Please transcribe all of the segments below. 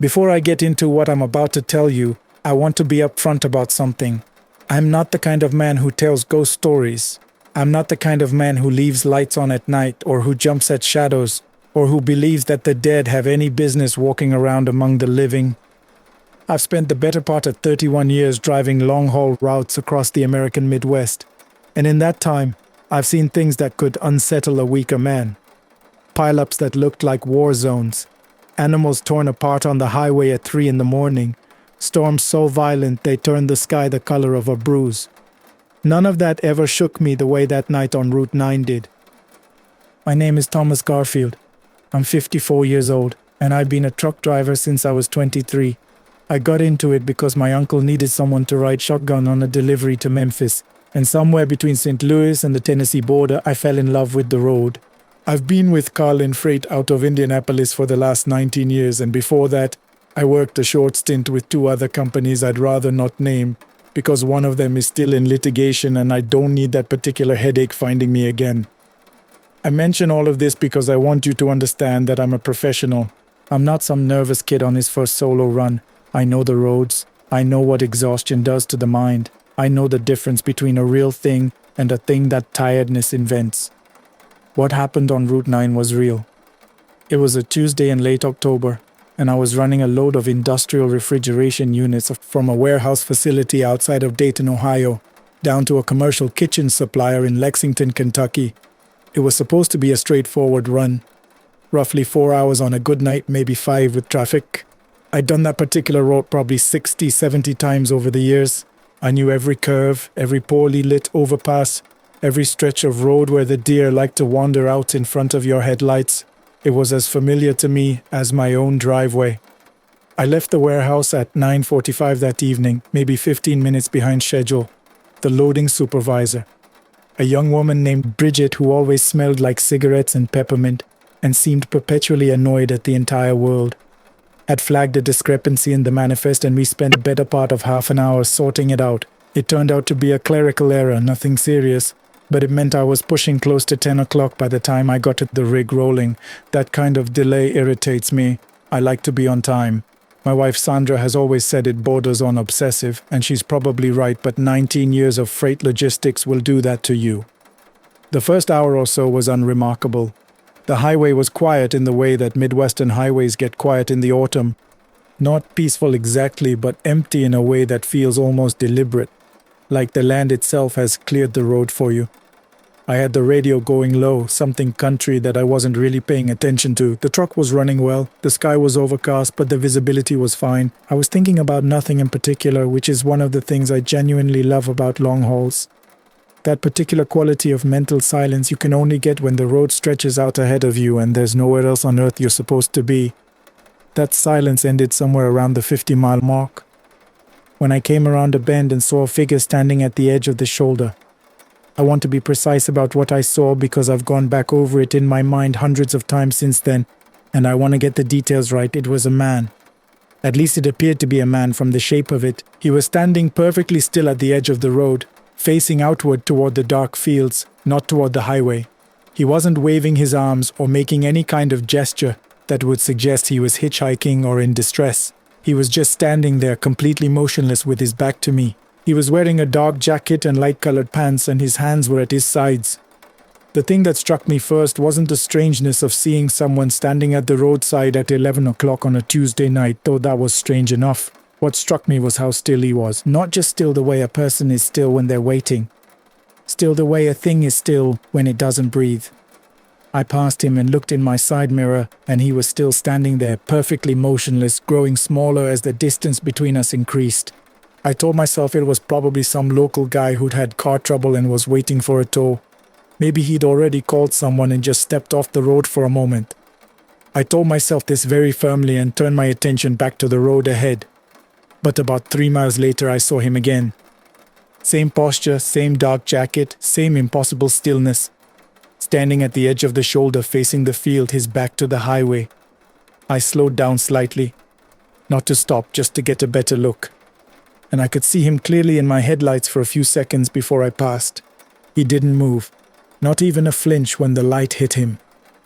Before I get into what I'm about to tell you, I want to be upfront about something. I'm not the kind of man who tells ghost stories. I'm not the kind of man who leaves lights on at night or who jumps at shadows or who believes that the dead have any business walking around among the living. I've spent the better part of 31 years driving long-haul routes across the American Midwest, and in that time, I've seen things that could unsettle a weaker man. Pileups that looked like war zones, animals torn apart on the highway at 3 in the morning, storms so violent they turned the sky the color of a bruise. None of that ever shook me the way that night on Route 9 did. My name is Thomas Garfield. I'm 54 years old, and I've been a truck driver since I was 23. I got into it because my uncle needed someone to ride shotgun on a delivery to Memphis, and somewhere between St. Louis and the Tennessee border, I fell in love with the road. I've been with Carlin Freight out of Indianapolis for the last 19 years, and before that, I worked a short stint with 2 other companies I'd rather not name, because one of them is still in litigation and I don't need that particular headache finding me again. I mention all of this because I want you to understand that I'm a professional. I'm not some nervous kid on his first solo run. I know the roads. I know what exhaustion does to the mind. I know the difference between a real thing and a thing that tiredness invents. What happened on Route 9 was real. It was a Tuesday in late October, and I was running a load of industrial refrigeration units from a warehouse facility outside of Dayton, Ohio, down to a commercial kitchen supplier in Lexington, Kentucky. It was supposed to be a straightforward run. Roughly 4 hours on a good night, maybe 5 with traffic. I'd done that particular route probably 60, 70 times over the years. I knew every curve, every poorly lit overpass, every stretch of road where the deer like to wander out in front of your headlights. It was as familiar to me as my own driveway. I left the warehouse at 9:45 that evening, maybe 15 minutes behind schedule. The loading supervisor, a young woman named Bridget who always smelled like cigarettes and peppermint and seemed perpetually annoyed at the entire world, had flagged a discrepancy in the manifest, and we spent the better part of half an hour sorting it out. It turned out to be a clerical error, nothing serious, but it meant I was pushing close to 10 o'clock by the time I got the rig rolling. That kind of delay irritates me. I like to be on time. My wife Sandra has always said it borders on obsessive, and she's probably right, but 19 years of freight logistics will do that to you. The first hour or so was unremarkable. The highway was quiet in the way that Midwestern highways get quiet in the autumn. Not peaceful exactly, but empty in a way that feels almost deliberate, like the land itself has cleared the road for you. I had the radio going low, something country that I wasn't really paying attention to. The truck was running well, the sky was overcast, but the visibility was fine. I was thinking about nothing in particular, which is one of the things I genuinely love about long hauls. That particular quality of mental silence you can only get when the road stretches out ahead of you and there's nowhere else on earth you're supposed to be. That silence ended somewhere around the 50-mile mark, when I came around a bend and saw a figure standing at the edge of the shoulder. I want to be precise about what I saw because I've gone back over it in my mind hundreds of times since then, and I want to get the details right. It was a man. At least it appeared to be a man from the shape of it. He was standing perfectly still at the edge of the road, facing outward toward the dark fields, not toward the highway. He wasn't waving his arms or making any kind of gesture that would suggest he was hitchhiking or in distress. He was just standing there completely motionless with his back to me. He was wearing a dark jacket and light-colored pants, and his hands were at his sides. The thing that struck me first wasn't the strangeness of seeing someone standing at the roadside at 11 o'clock on a Tuesday night, though that was strange enough. What struck me was how still he was. Not just still the way a person is still when they're waiting. Still the way a thing is still when it doesn't breathe. I passed him and looked in my side mirror, and he was still standing there, perfectly motionless, growing smaller as the distance between us increased. I told myself it was probably some local guy who'd had car trouble and was waiting for a tow. Maybe he'd already called someone and just stepped off the road for a moment. I told myself this very firmly and turned my attention back to the road ahead. But about 3 miles later I saw him again. Same posture, same dark jacket, same impossible stillness. Standing at the edge of the shoulder facing the field, his back to the highway. I slowed down slightly. Not to stop, just to get a better look. And I could see him clearly in my headlights for a few seconds before I passed. He didn't move, not even a flinch when the light hit him.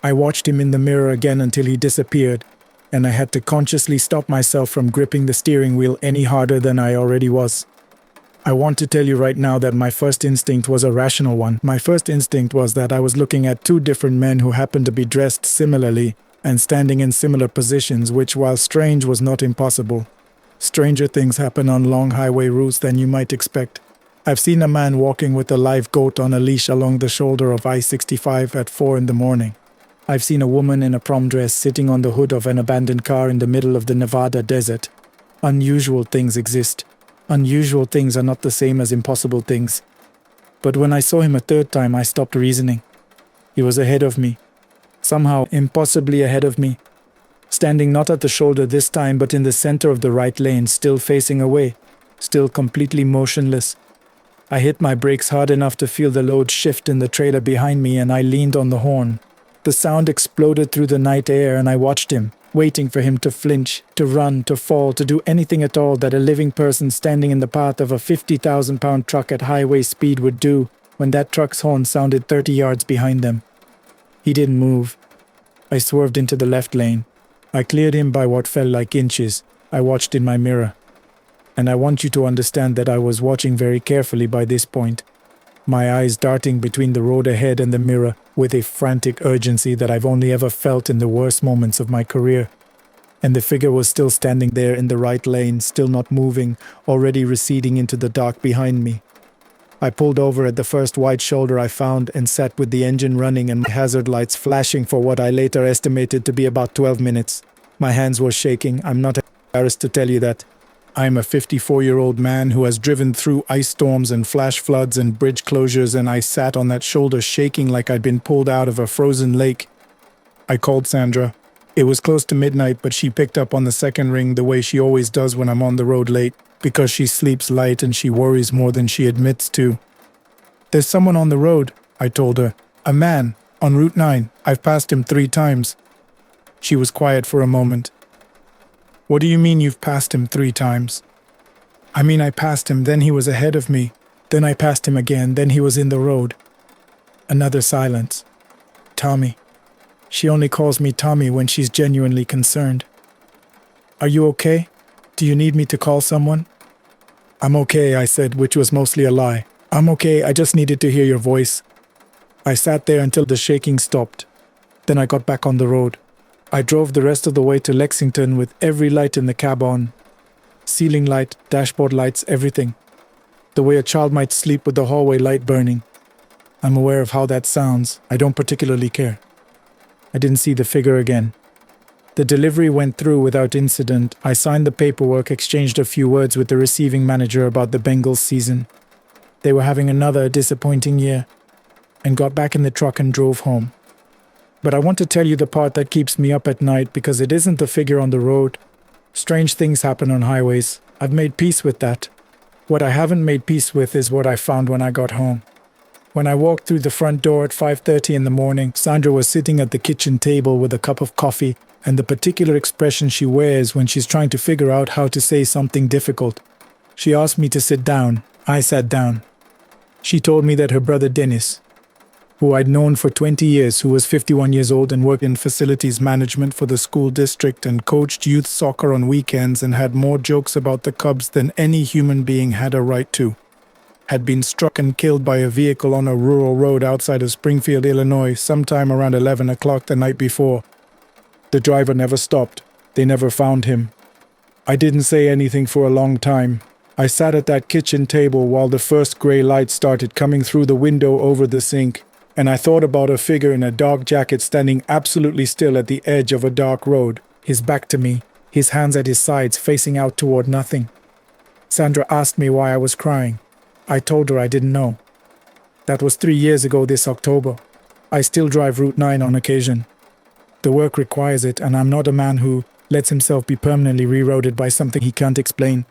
I watched him in the mirror again until he disappeared, and I had to consciously stop myself from gripping the steering wheel any harder than I already was. I want to tell you right now that my first instinct was a rational one. My first instinct was that I was looking at two different men who happened to be dressed similarly and standing in similar positions, which, while strange, was not impossible. Stranger things happen on long highway routes than you might expect. I've seen a man walking with a live goat on a leash along the shoulder of I-65 at 4 in the morning. I've seen a woman in a prom dress sitting on the hood of an abandoned car in the middle of the Nevada desert. Unusual things exist. Unusual things are not the same as impossible things. But when I saw him a third time, I stopped reasoning. He was ahead of me. Somehow, impossibly ahead of me. Standing not at the shoulder this time, but in the center of the right lane, still facing away. Still completely motionless. I hit my brakes hard enough to feel the load shift in the trailer behind me, and I leaned on the horn. The sound exploded through the night air, and I watched him, waiting for him to flinch, to run, to fall, to do anything at all that a living person standing in the path of a 50,000-pound truck at highway speed would do when that truck's horn sounded 30 yards behind them. He didn't move. I swerved into the left lane. I cleared him by what felt like inches. I watched in my mirror. And I want you to understand that I was watching very carefully by this point, my eyes darting between the road ahead and the mirror with a frantic urgency that I've only ever felt in the worst moments of my career. And the figure was still standing there in the right lane, still not moving, already receding into the dark behind me. I pulled over at the first wide shoulder I found and sat with the engine running and my hazard lights flashing for what I later estimated to be about 12 minutes. My hands were shaking. I'm not embarrassed to tell you that. I'm a 54-year-old man who has driven through ice storms and flash floods and bridge closures, and I sat on that shoulder shaking like I'd been pulled out of a frozen lake. I called Sandra. It was close to midnight, but she picked up on the second ring the way she always does when I'm on the road late, because she sleeps light and she worries more than she admits to. There's someone on the road, I told her. A man, on Route 9. I've passed him 3 times. She was quiet for a moment. What do you mean you've passed him 3 times? I mean I passed him, then he was ahead of me. Then I passed him again, then he was in the road. Another silence. Tommy. She only calls me Tommy when she's genuinely concerned. Are you okay? Do you need me to call someone? I'm okay, I said, which was mostly a lie. I'm okay, I just needed to hear your voice. I sat there until the shaking stopped. Then I got back on the road. I drove the rest of the way to Lexington with every light in the cab on. Ceiling light, dashboard lights, everything. The way a child might sleep with the hallway light burning. I'm aware of how that sounds. I don't particularly care. I didn't see the figure again. The delivery went through without incident. I signed the paperwork, exchanged a few words with the receiving manager about the Bengals season. They were having another disappointing year, and got back in the truck and drove home. But I want to tell you the part that keeps me up at night, because it isn't the figure on the road. Strange things happen on highways. I've made peace with that. What I haven't made peace with is what I found when I got home. When I walked through the front door at 5:30 in the morning, Sandra was sitting at the kitchen table with a cup of coffee and the particular expression she wears when she's trying to figure out how to say something difficult. She asked me to sit down. I sat down. She told me that her brother Dennis, who I'd known for 20 years, who was 51 years old and worked in facilities management for the school district and coached youth soccer on weekends and had more jokes about the Cubs than any human being had a right to, had been struck and killed by a vehicle on a rural road outside of Springfield, Illinois, sometime around 11 o'clock the night before. The driver never stopped. They never found him. I didn't say anything for a long time. I sat at that kitchen table while the first gray light started coming through the window over the sink, and I thought about a figure in a dark jacket standing absolutely still at the edge of a dark road, his back to me, his hands at his sides facing out toward nothing. Sandra asked me why I was crying. I told her I didn't know. That was 3 years ago this October. I still drive Route 9 on occasion. The work requires it, and I'm not a man who lets himself be permanently rerouted by something he can't explain.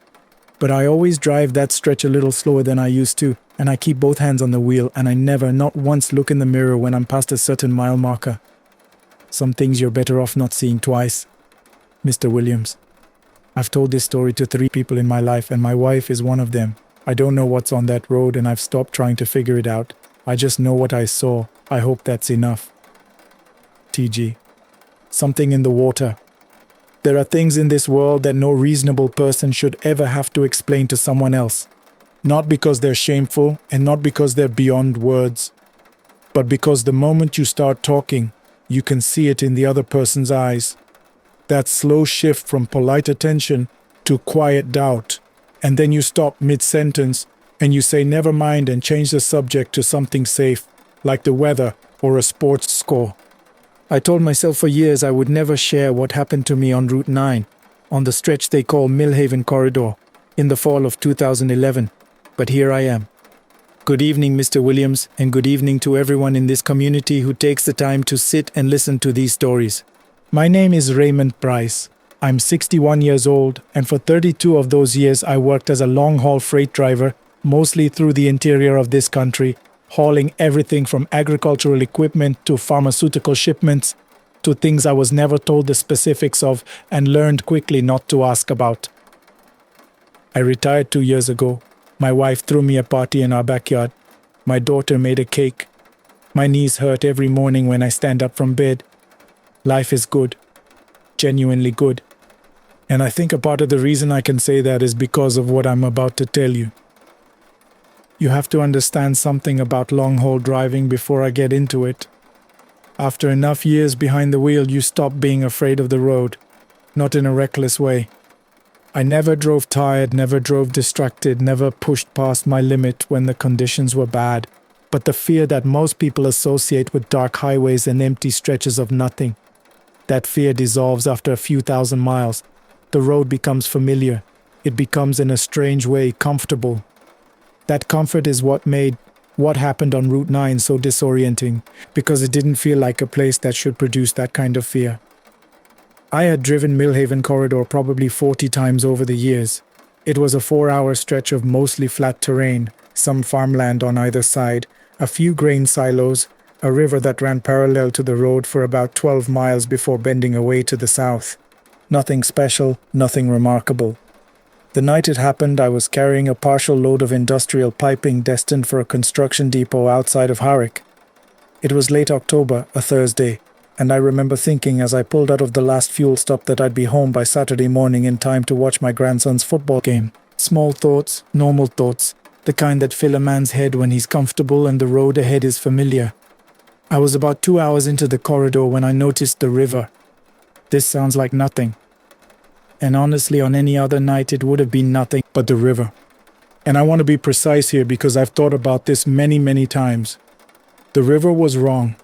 But I always drive that stretch a little slower than I used to, and I keep both hands on the wheel, and I never, not once, look in the mirror when I'm past a certain mile marker. Some things you're better off not seeing twice. Mr. Williams. I've told this story to 3 people in my life, and my wife is one of them. I don't know what's on that road, and I've stopped trying to figure it out. I just know what I saw. I hope that's enough. TG. Something in the water. There are things in this world that no reasonable person should ever have to explain to someone else. Not because they're shameful and not because they're beyond words, but because the moment you start talking, you can see it in the other person's eyes. That slow shift from polite attention to quiet doubt, and then you stop mid-sentence and you say never mind and change the subject to something safe, like the weather or a sports score. I told myself for years I would never share what happened to me on Route 9, on the stretch they call Millhaven Corridor, in the fall of 2011. But here I am. Good evening, Mr. Williams, and good evening to everyone in this community who takes the time to sit and listen to these stories. My name is Raymond Price. I'm 61 years old, and for 32 of those years I worked as a long-haul freight driver, mostly through the interior of this country, hauling everything from agricultural equipment to pharmaceutical shipments to things I was never told the specifics of and learned quickly not to ask about. I retired 2 years ago. My wife threw me a party in our backyard. My daughter made a cake. My knees hurt every morning when I stand up from bed. Life is good. Genuinely good. And I think a part of the reason I can say that is because of what I'm about to tell you. You have to understand something about long-haul driving before I get into it. After enough years behind the wheel, you stop being afraid of the road. Not in a reckless way. I never drove tired, never drove distracted, never pushed past my limit when the conditions were bad. But the fear that most people associate with dark highways and empty stretches of nothing, that fear dissolves after a few thousand miles. The road becomes familiar. It becomes in a strange way comfortable. That comfort is what made what happened on Route 9 so disorienting, because it didn't feel like a place that should produce that kind of fear. I had driven Millhaven Corridor probably 40 times over the years. It was a 4-hour stretch of mostly flat terrain, some farmland on either side, a few grain silos, a river that ran parallel to the road for about 12 miles before bending away to the south. Nothing special, nothing remarkable. The night it happened, I was carrying a partial load of industrial piping destined for a construction depot outside of Harwich. It was late October, a Thursday, and I remember thinking as I pulled out of the last fuel stop that I'd be home by Saturday morning in time to watch my grandson's football game. Small thoughts, normal thoughts, the kind that fill a man's head when he's comfortable and the road ahead is familiar. I was about 2 hours into the corridor when I noticed the river. This sounds like nothing. And honestly, on any other night it would have been nothing but the river. And I want to be precise here because I've thought about this many, many times. The river was wrong.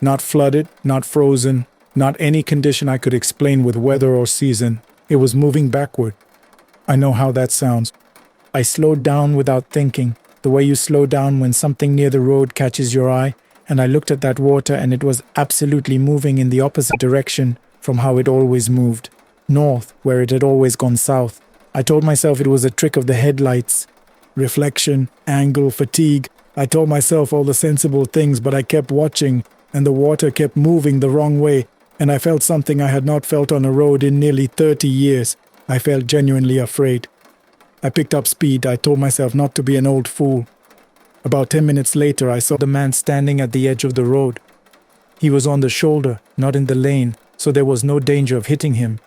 Not flooded, not frozen, not any condition I could explain with weather or season. It was moving backward. I know how that sounds. I slowed down without thinking, the way you slow down when something near the road catches your eye, and I looked at that water and it was absolutely moving in the opposite direction from how it always moved. North, where it had always gone south. I told myself it was a trick of the headlights. Reflection, angle, fatigue. I told myself all the sensible things, but I kept watching, and the water kept moving the wrong way, and I felt something I had not felt on a road in nearly 30 years. I felt genuinely afraid. I picked up speed. I told myself not to be an old fool. About 10 minutes later, I saw the man standing at the edge of the road. He was on the shoulder, not in the lane, so there was no danger of hitting him.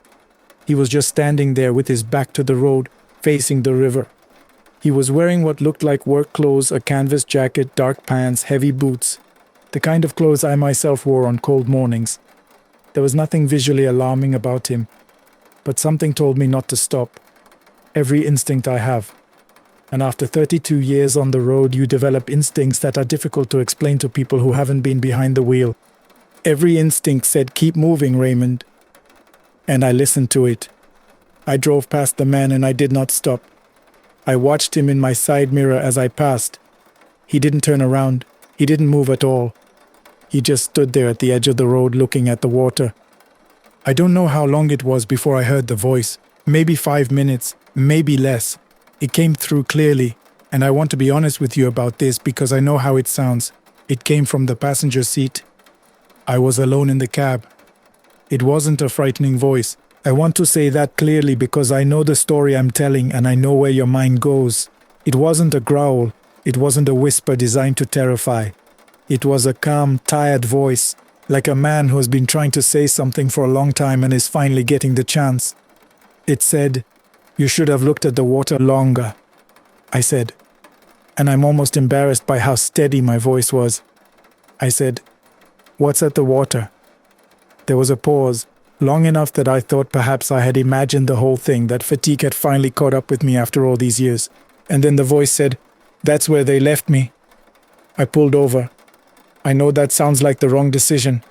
He was just standing there with his back to the road, facing the river. He was wearing what looked like work clothes, a canvas jacket, dark pants, heavy boots. The kind of clothes I myself wore on cold mornings. There was nothing visually alarming about him, but something told me not to stop. Every instinct I have. And after 32 years on the road, you develop instincts that are difficult to explain to people who haven't been behind the wheel. Every instinct said, "Keep moving, Raymond." And I listened to it. I drove past the man and I did not stop. I watched him in my side mirror as I passed. He didn't turn around. He didn't move at all. He just stood there at the edge of the road looking at the water. I don't know how long it was before I heard the voice. Maybe 5 minutes, maybe less. It came through clearly, and I want to be honest with you about this because I know how it sounds. It came from the passenger seat. I was alone in the cab. It wasn't a frightening voice. I want to say that clearly because I know the story I'm telling and I know where your mind goes. It wasn't a growl. It wasn't a whisper designed to terrify. It was a calm, tired voice, like a man who has been trying to say something for a long time and is finally getting the chance. It said, "You should have looked at the water longer," I said, and I'm almost embarrassed by how steady my voice was. I said, "What's at the water?" There was a pause, long enough that I thought perhaps I had imagined the whole thing, that fatigue had finally caught up with me after all these years. And then the voice said, "That's where they left me." I pulled over. I know that sounds like the wrong decision.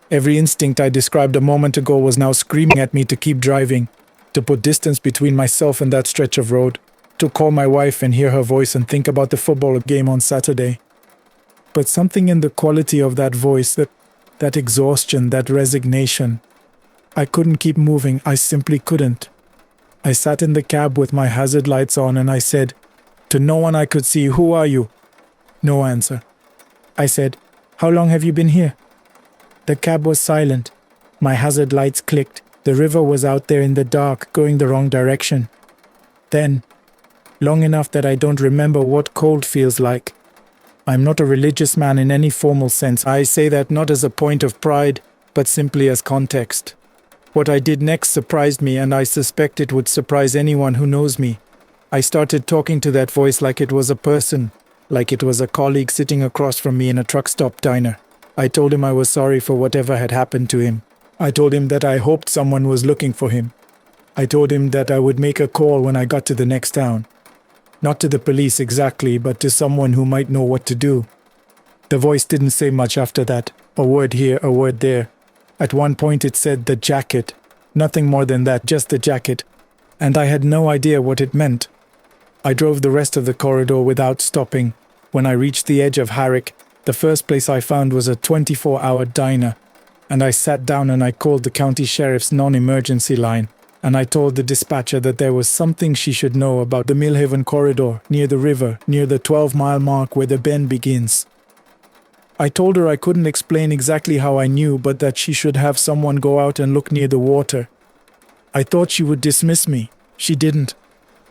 Every instinct I described a moment ago was now screaming at me to keep driving, to put distance between myself and that stretch of road, to call my wife and hear her voice and think about the football game on Saturday. But something in the quality of that voice, that exhaustion, that resignation, I couldn't keep moving. I simply couldn't. I sat in the cab with my hazard lights on and I said, to no one I could see, "Who are you?" No answer. I said, "How long have you been here?" The cab was silent. My hazard lights clicked. The river was out there in the dark, going the wrong direction. Then, long enough that I don't remember what cold feels like. I'm not a religious man in any formal sense. I say that not as a point of pride, but simply as context. What I did next surprised me, and I suspect it would surprise anyone who knows me. I started talking to that voice like it was a person, like it was a colleague sitting across from me in a truck stop diner. I told him I was sorry for whatever had happened to him. I told him that I hoped someone was looking for him. I told him that I would make a call when I got to the next town. Not to the police exactly, but to someone who might know what to do. The voice didn't say much after that. A word here, a word there. At one point it said the jacket. Nothing more than that, just the jacket. And I had no idea what it meant. I drove the rest of the corridor without stopping. When I reached the edge of Harwich, the first place I found was a 24-hour diner. And I sat down and I called the county sheriff's non-emergency line. And I told the dispatcher that there was something she should know about the Millhaven corridor, near the river, near the 12-mile mark where the bend begins. I told her I couldn't explain exactly how I knew, but that she should have someone go out and look near the water. I thought she would dismiss me. She didn't.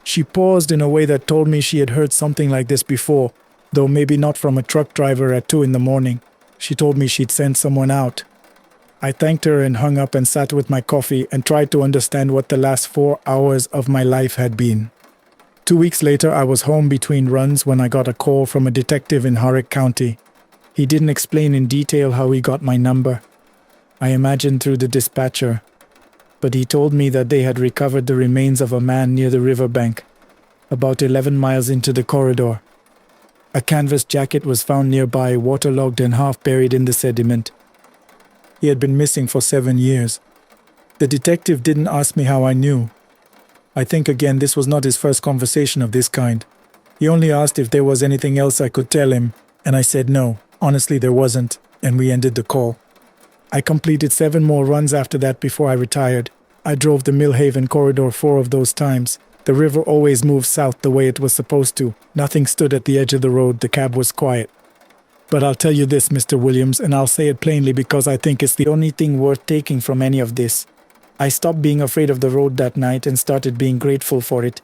She paused in a way that told me she had heard something like this before, though maybe not from a truck driver at 2 a.m. She told me she'd send someone out. I thanked her and hung up and sat with my coffee and tried to understand what the last 4 hours of my life had been. 2 weeks later, I was home between runs when I got a call from a detective in Harwich County. He didn't explain in detail how he got my number. I imagined through the dispatcher. But he told me that they had recovered the remains of a man near the riverbank, about 11 miles into the corridor. A canvas jacket was found nearby, waterlogged and half buried in the sediment. He had been missing for 7 years. The detective didn't ask me how I knew. I think again this was not his first conversation of this kind. He only asked if there was anything else I could tell him, and I said no. Honestly, there wasn't, and we ended the call. I completed 7 more runs after that before I retired. I drove the Millhaven corridor 4 of those times. The river always moved south the way it was supposed to. Nothing stood at the edge of the road. The cab was quiet. But I'll tell you this, Mr. Williams, and I'll say it plainly because I think it's the only thing worth taking from any of this. I stopped being afraid of the road that night and started being grateful for it.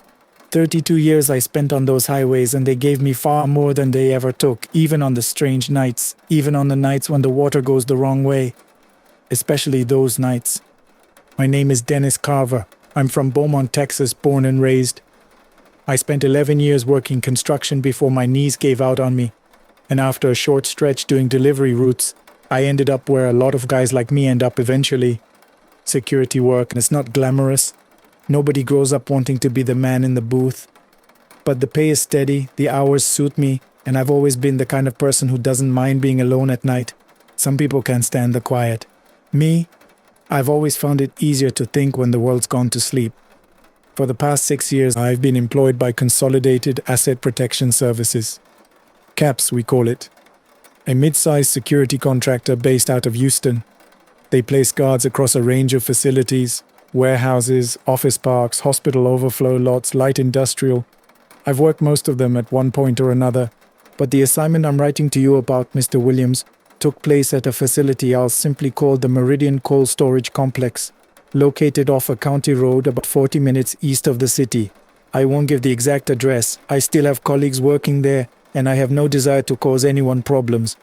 32 years I spent on those highways, and they gave me far more than they ever took, even on the strange nights, even on the nights when the water goes the wrong way. Especially those nights. My name is Dennis Carver. I'm from Beaumont, Texas, born and raised. I spent 11 years working construction before my knees gave out on me. And after a short stretch doing delivery routes, I ended up where a lot of guys like me end up eventually. Security work, and it's not glamorous. Nobody grows up wanting to be the man in the booth. But the pay is steady, the hours suit me, and I've always been the kind of person who doesn't mind being alone at night. Some people can't stand the quiet. Me, I've always found it easier to think when the world's gone to sleep. For the past 6 years, I've been employed by Consolidated Asset Protection Services. CAPS, we call it. A mid-sized security contractor based out of Houston. They place guards across a range of facilities, warehouses, office parks, hospital overflow lots, light industrial. I've worked most of them at one point or another, but the assignment I'm writing to you about, Mr. Williams, took place at a facility I'll simply call the Meridian Coal Storage Complex, located off a county road about 40 minutes east of the city. I won't give the exact address. I still have colleagues working there, and I have no desire to cause anyone problems.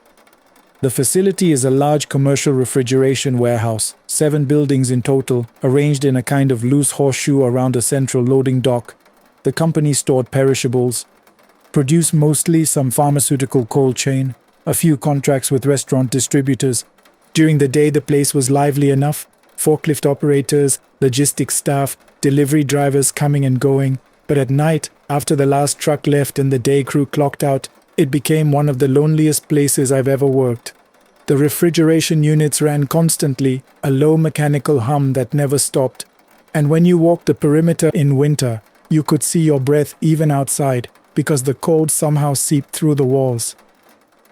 The facility is a large commercial refrigeration warehouse, 7 buildings in total, arranged in a kind of loose horseshoe around a central loading dock. The company stored perishables, produced mostly some pharmaceutical cold chain, a few contracts with restaurant distributors. During the day the place was lively enough, forklift operators, logistics staff, delivery drivers coming and going, but at night, after the last truck left and the day crew clocked out, it became one of the loneliest places I've ever worked. The refrigeration units ran constantly, a low mechanical hum that never stopped, and when you walked the perimeter in winter, you could see your breath even outside, because the cold somehow seeped through the walls.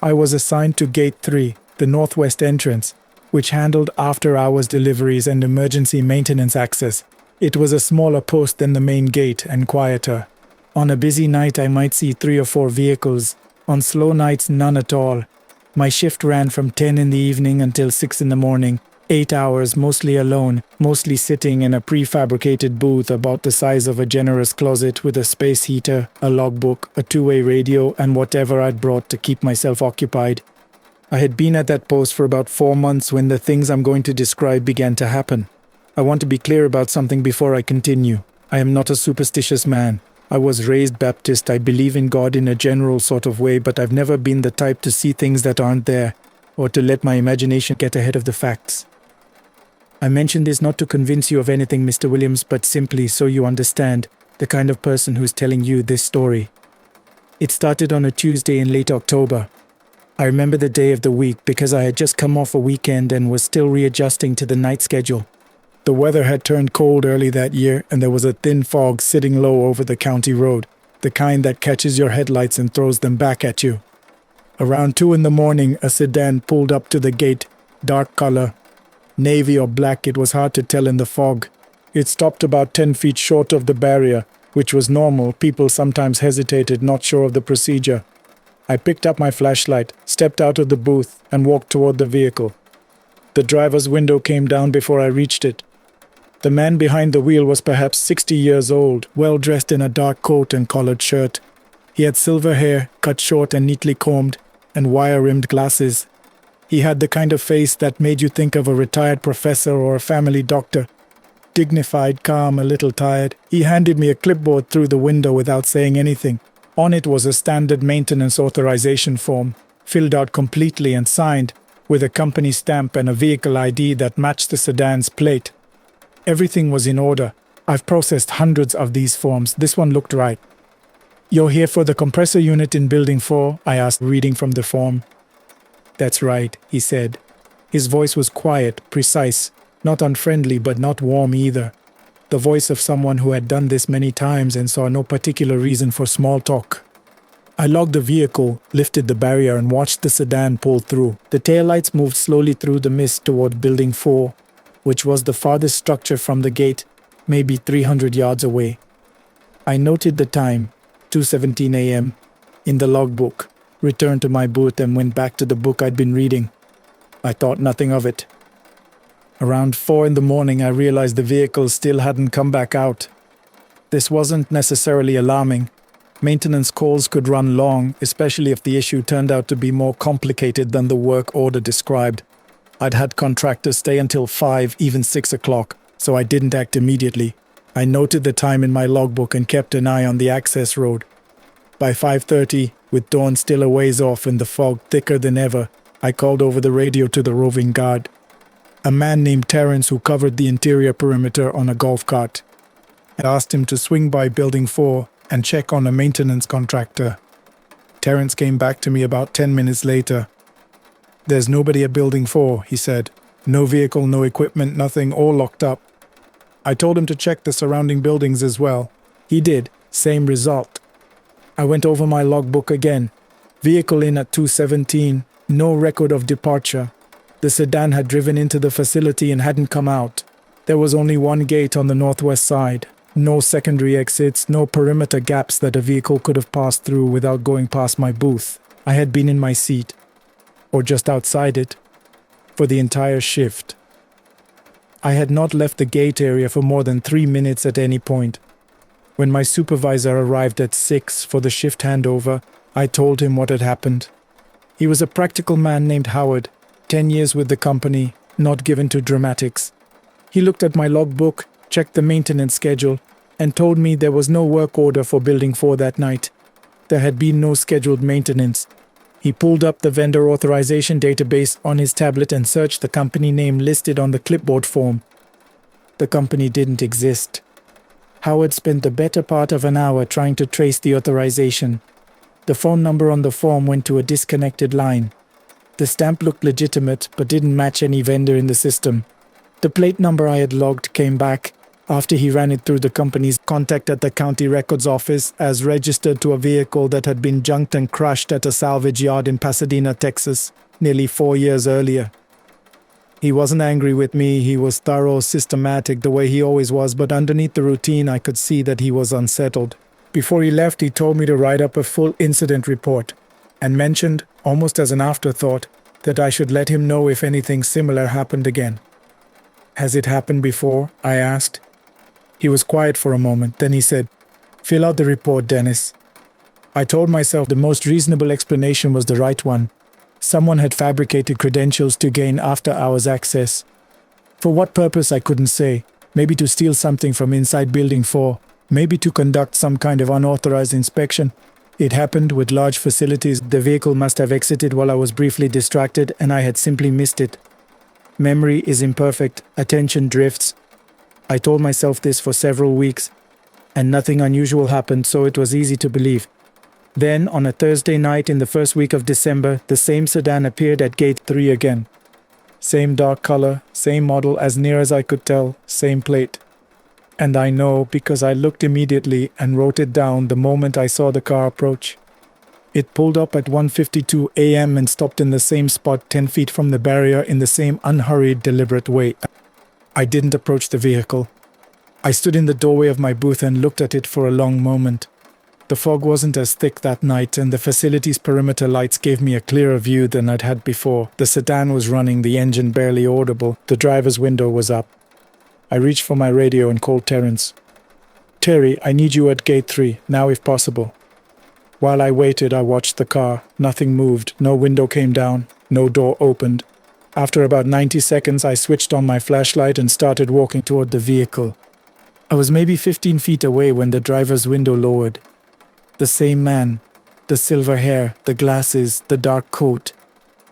I was assigned to Gate 3, the northwest entrance, which handled after-hours deliveries and emergency maintenance access. It was a smaller post than the main gate and quieter. On a busy night I might see 3 or 4 vehicles. On slow nights, none at all. My shift ran from 10 in the evening until 6 in the morning. 8 hours, mostly alone, mostly sitting in a prefabricated booth about the size of a generous closet with a space heater, a logbook, a 2-way radio, and whatever I'd brought to keep myself occupied. I had been at that post for about 4 months when the things I'm going to describe began to happen. I want to be clear about something before I continue. I am not a superstitious man. I was raised Baptist. I believe in God in a general sort of way, but I've never been the type to see things that aren't there, or to let my imagination get ahead of the facts. I mention this not to convince you of anything, Mr. Williams, but simply so you understand the kind of person who's telling you this story. It started on a Tuesday in late October. I remember the day of the week because I had just come off a weekend and was still readjusting to the night schedule. The weather had turned cold early that year, and there was a thin fog sitting low over the county road, the kind that catches your headlights and throws them back at you. Around 2 in the morning, a sedan pulled up to the gate, dark color, navy or black, it was hard to tell in the fog. It stopped about 10 feet short of the barrier, which was normal. People sometimes hesitated, not sure of the procedure. I picked up my flashlight, stepped out of the booth, and walked toward the vehicle. The driver's window came down before I reached it. The man behind the wheel was perhaps 60 years old, well dressed in a dark coat and collared shirt. He had silver hair, cut short and neatly combed, and wire-rimmed glasses. He had the kind of face that made you think of a retired professor or a family doctor. Dignified, calm, a little tired, he handed me a clipboard through the window without saying anything. On it was a standard maintenance authorization form, filled out completely and signed, with a company stamp and a vehicle ID that matched the sedan's plate. Everything was in order. I've processed hundreds of these forms. This one looked right. "You're here for the compressor unit in Building 4?" I asked, reading from the form. "That's right," he said. His voice was quiet, precise, not unfriendly but not warm either. The voice of someone who had done this many times and saw no particular reason for small talk. I logged the vehicle, lifted the barrier, and watched the sedan pull through. The taillights moved slowly through the mist toward Building 4, which was the farthest structure from the gate, maybe 300 yards away. I noted the time, 2:17 a.m., in the logbook, returned to my booth and went back to the book I'd been reading. I thought nothing of it. Around 4 in the morning, I realized the vehicle still hadn't come back out. This wasn't necessarily alarming. Maintenance calls could run long, especially if the issue turned out to be more complicated than the work order described. I'd had contractors stay until 5, even 6 o'clock, so I didn't act immediately. I noted the time in my logbook and kept an eye on the access road. By 5:30, with dawn still a ways off and the fog thicker than ever, I called over the radio to the roving guard, a man named Terrence who covered the interior perimeter on a golf cart. I asked him to swing by Building 4 and check on a maintenance contractor. Terrence came back to me about 10 minutes later. "There's nobody at Building 4, he said. "No vehicle, no equipment, nothing, all locked up." I told him to check the surrounding buildings as well. He did, same result. I went over my logbook again. Vehicle in at 2:17, no record of departure. The sedan had driven into the facility and hadn't come out. There was only one gate on the northwest side. No secondary exits, no perimeter gaps that a vehicle could have passed through without going past my booth. I had been in my seat, or just outside it, for the entire shift. I had not left the gate area for more than 3 minutes at any point. When my supervisor arrived at 6 for the shift handover, I told him what had happened. He was a practical man named Howard, 10 years with the company, not given to dramatics. He looked at my logbook, checked the maintenance schedule, and told me there was no work order for Building 4 that night. There had been no scheduled maintenance. He pulled up the vendor authorization database on his tablet and searched the company name listed on the clipboard form. The company didn't exist. Howard spent the better part of an hour trying to trace the authorization. The phone number on the form went to a disconnected line. The stamp looked legitimate but didn't match any vendor in the system. The plate number I had logged came back after he ran it through the company's contact at the county records office as registered to a vehicle that had been junked and crushed at a salvage yard in Pasadena, Texas, nearly 4 years earlier. He wasn't angry with me, he was thorough, systematic the way he always was, but underneath the routine I could see that he was unsettled. Before he left, he told me to write up a full incident report, and mentioned, almost as an afterthought, that I should let him know if anything similar happened again. "Has it happened before?" I asked. He was quiet for a moment, then he said, "Fill out the report, Dennis." I told myself the most reasonable explanation was the right one. Someone had fabricated credentials to gain after-hours access. For what purpose I couldn't say. Maybe to steal something from inside Building 4. Maybe to conduct some kind of unauthorized inspection. It happened with large facilities. The vehicle must have exited while I was briefly distracted and I had simply missed it. Memory is imperfect, attention drifts. I told myself this for several weeks, and nothing unusual happened, so it was easy to believe. Then, on a Thursday night in the first week of December, the same sedan appeared at Gate 3 again. Same dark color, same model as near as I could tell, same plate. And I know because I looked immediately and wrote it down the moment I saw the car approach. It pulled up at 1:52 a.m. and stopped in the same spot 10 feet from the barrier in the same unhurried, deliberate way. I didn't approach the vehicle. I stood in the doorway of my booth and looked at it for a long moment. The fog wasn't as thick that night, and the facility's perimeter lights gave me a clearer view than I'd had before. The sedan was running, the engine barely audible. The driver's window was up. I reached for my radio and called Terrence. "Terry, I need you at Gate 3, now if possible." While I waited, I watched the car. Nothing moved, no window came down, no door opened. After about 90 seconds, I switched on my flashlight and started walking toward the vehicle. I was maybe 15 feet away when the driver's window lowered. The same man, the silver hair, the glasses, the dark coat.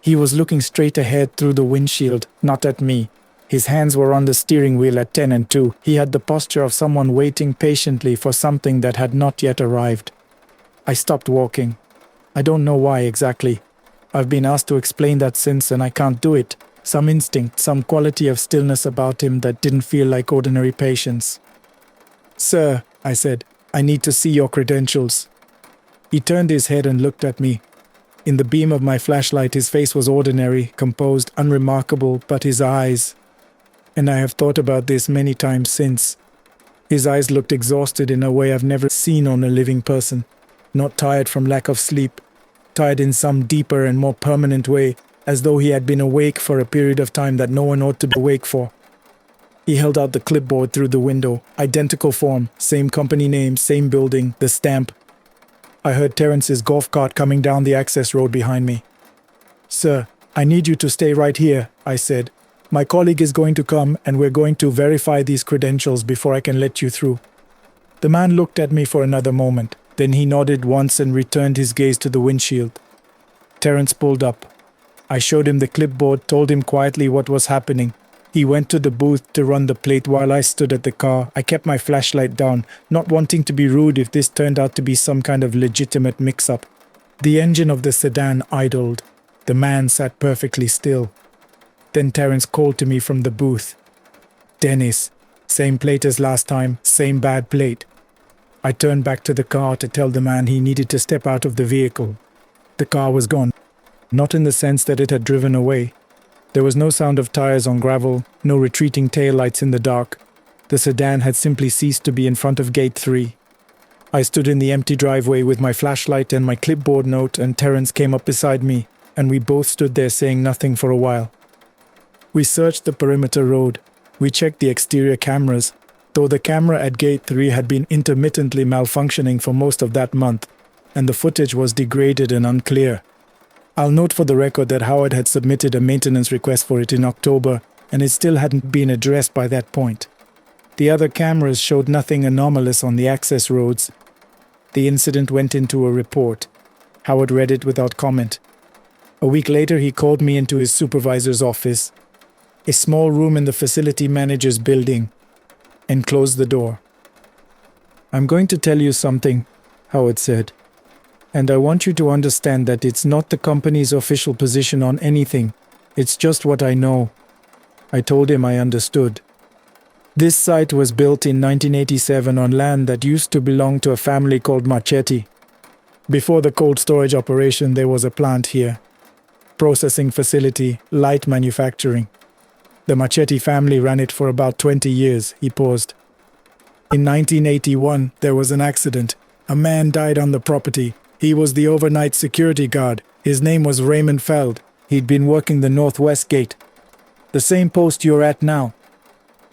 He was looking straight ahead through the windshield, not at me. His hands were on the steering wheel at 10 and 2. He had the posture of someone waiting patiently for something that had not yet arrived. I stopped walking. I don't know why exactly. I've been asked to explain that since, and I can't do it. Some instinct, some quality of stillness about him that didn't feel like ordinary patience. "Sir," I said, "I need to see your credentials." He turned his head and looked at me. In the beam of my flashlight, his face was ordinary, composed, unremarkable, but his eyes... And I have thought about this many times since. His eyes looked exhausted in a way I've never seen on a living person. Not tired from lack of sleep. Tired in some deeper and more permanent way, as though he had been awake for a period of time that no one ought to be awake for. He held out the clipboard through the window. Identical form, same company name, same building, the stamp. I heard Terrence's golf cart coming down the access road behind me. "Sir, I need you to stay right here," I said. "My colleague is going to come and we're going to verify these credentials before I can let you through." The man looked at me for another moment. Then he nodded once and returned his gaze to the windshield. Terrence pulled up. I showed him the clipboard, told him quietly what was happening. He went to the booth to run the plate while I stood at the car. I kept my flashlight down, not wanting to be rude if this turned out to be some kind of legitimate mix-up. The engine of the sedan idled. The man sat perfectly still. Then Terrence called to me from the booth. "Dennis, same plate as last time, same bad plate." I turned back to the car to tell the man he needed to step out of the vehicle. The car was gone. Not in the sense that it had driven away. There was no sound of tires on gravel, no retreating taillights in the dark. The sedan had simply ceased to be in front of Gate 3. I stood in the empty driveway with my flashlight and my clipboard note, and Terrence came up beside me, and we both stood there saying nothing for a while. We searched the perimeter road. We checked the exterior cameras, though the camera at Gate 3 had been intermittently malfunctioning for most of that month, and the footage was degraded and unclear. I'll note for the record that Howard had submitted a maintenance request for it in October, and it still hadn't been addressed by that point. The other cameras showed nothing anomalous on the access roads. The incident went into a report. Howard read it without comment. A week later, he called me into his supervisor's office, a small room in the facility manager's building, and closed the door. "I'm going to tell you something," Howard said, "and I want you to understand that it's not the company's official position on anything. It's just what I know." I told him I understood. This site was built in 1987 on land that used to belong to a family called Machete. Before the cold storage operation, there was a plant here. Processing facility, light manufacturing. The Machete family ran it for about 20 years, he paused. In 1981, there was an accident. A man died on the property. He was the overnight security guard. His name was Raymond Feld. He'd been working the Northwest Gate, the same post you're at now.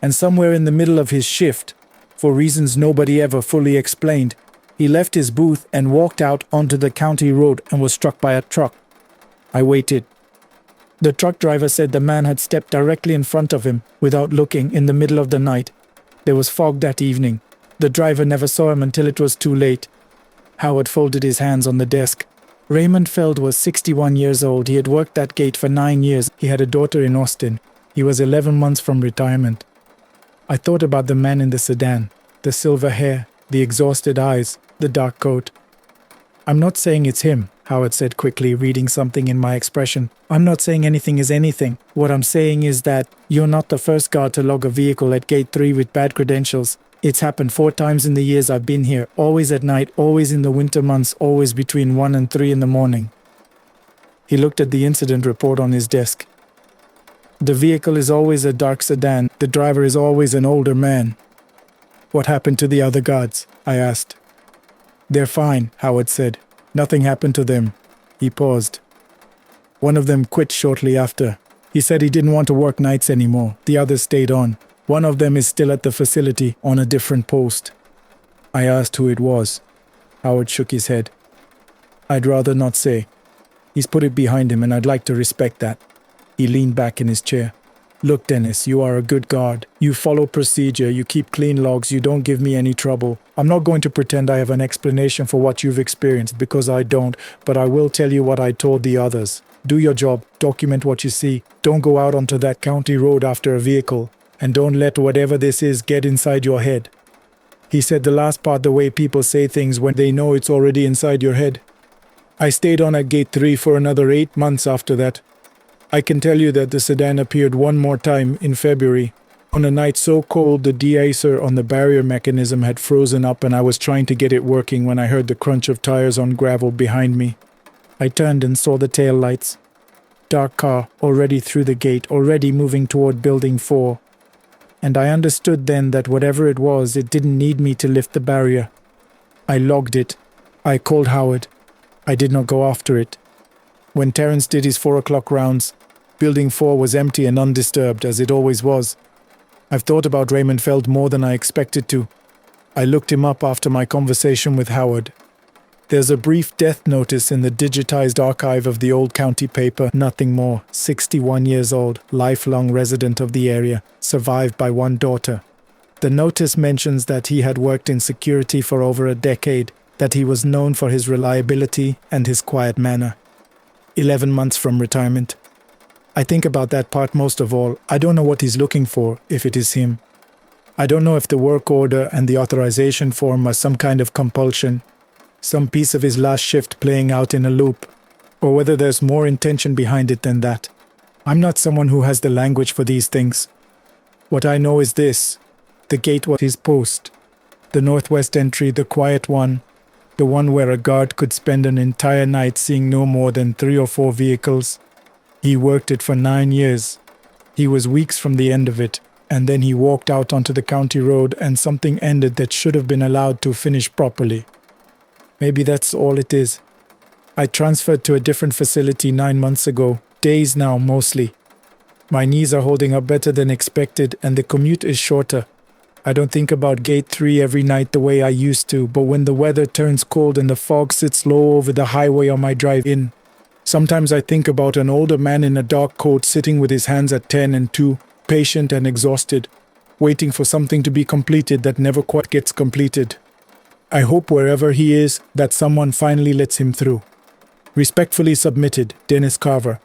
And somewhere in the middle of his shift, for reasons nobody ever fully explained, he left his booth and walked out onto the county road and was struck by a truck. I waited. The truck driver said the man had stepped directly in front of him without looking in the middle of the night. There was fog that evening. The driver never saw him until it was too late. Howard folded his hands on the desk. Raymond Feld was 61 years old. He had worked that gate for 9 years. He had a daughter in Austin. He was 11 months from retirement. I thought about the man in the sedan, the silver hair, the exhausted eyes, the dark coat. "I'm not saying it's him," Howard said quickly, reading something in my expression. "I'm not saying anything is anything. What I'm saying is that you're not the first guard to log a vehicle at Gate 3 with bad credentials. It's happened 4 times in the years I've been here, always at night, always in the winter months, always between 1 and 3 in the morning." He looked at the incident report on his desk. "The vehicle is always a dark sedan. The driver is always an older man." "What happened to the other guards?" I asked. "They're fine," Howard said. "Nothing happened to them." He paused. "One of them quit shortly after. He said he didn't want to work nights anymore. The others stayed on. One of them is still at the facility on a different post." I asked who it was. Howard shook his head. "I'd rather not say. He's put it behind him, and I'd like to respect that." He leaned back in his chair. "Look, Dennis, you are a good guard. You follow procedure, you keep clean logs, you don't give me any trouble. I'm not going to pretend I have an explanation for what you've experienced, because I don't, but I will tell you what I told the others. Do your job, document what you see. Don't go out onto that county road after a vehicle, and don't let whatever this is get inside your head." He said the last part the way people say things when they know it's already inside your head. I stayed on at Gate 3 for another 8 months after that. I can tell you that the sedan appeared one more time in February, on a night so cold the de-icer on the barrier mechanism had frozen up and I was trying to get it working when I heard the crunch of tires on gravel behind me. I turned and saw the tail lights. Dark car, already through the gate, already moving toward Building 4. And I understood then that whatever it was, it didn't need me to lift the barrier. I logged it. I called Howard. I did not go after it. When Terrence did his 4 o'clock rounds, Building 4 was empty and undisturbed, as it always was. I've thought about Raymond Feld more than I expected to. I looked him up after my conversation with Howard. There's a brief death notice in the digitized archive of the old county paper, nothing more. 61 years old, lifelong resident of the area, survived by 1 daughter. The notice mentions that he had worked in security for over a decade, that he was known for his reliability and his quiet manner. 11 months from retirement. I think about that part most of all. I don't know what he's looking for, if it is him. I don't know if the work order and the authorization form are some kind of compulsion, some piece of his last shift playing out in a loop, or whether there's more intention behind it than that. I'm not someone who has the language for these things. What I know is this: the gate was his post. The northwest entry, the quiet one, the one where a guard could spend an entire night seeing no more than 3 or 4 vehicles. He worked it for 9 years. He was weeks from the end of it, and then he walked out onto the county road and something ended that should have been allowed to finish properly. Maybe that's all it is. I transferred to a different facility 9 months ago, days now mostly. My knees are holding up better than expected and the commute is shorter. I don't think about Gate 3 every night the way I used to, but when the weather turns cold and the fog sits low over the highway on my drive in, Sometimes I think about an older man in a dark coat sitting with his hands at 10 and 2, patient and exhausted, waiting for something to be completed that never quite gets completed. I hope wherever he is, that someone finally lets him through. Respectfully submitted, Dennis Carver.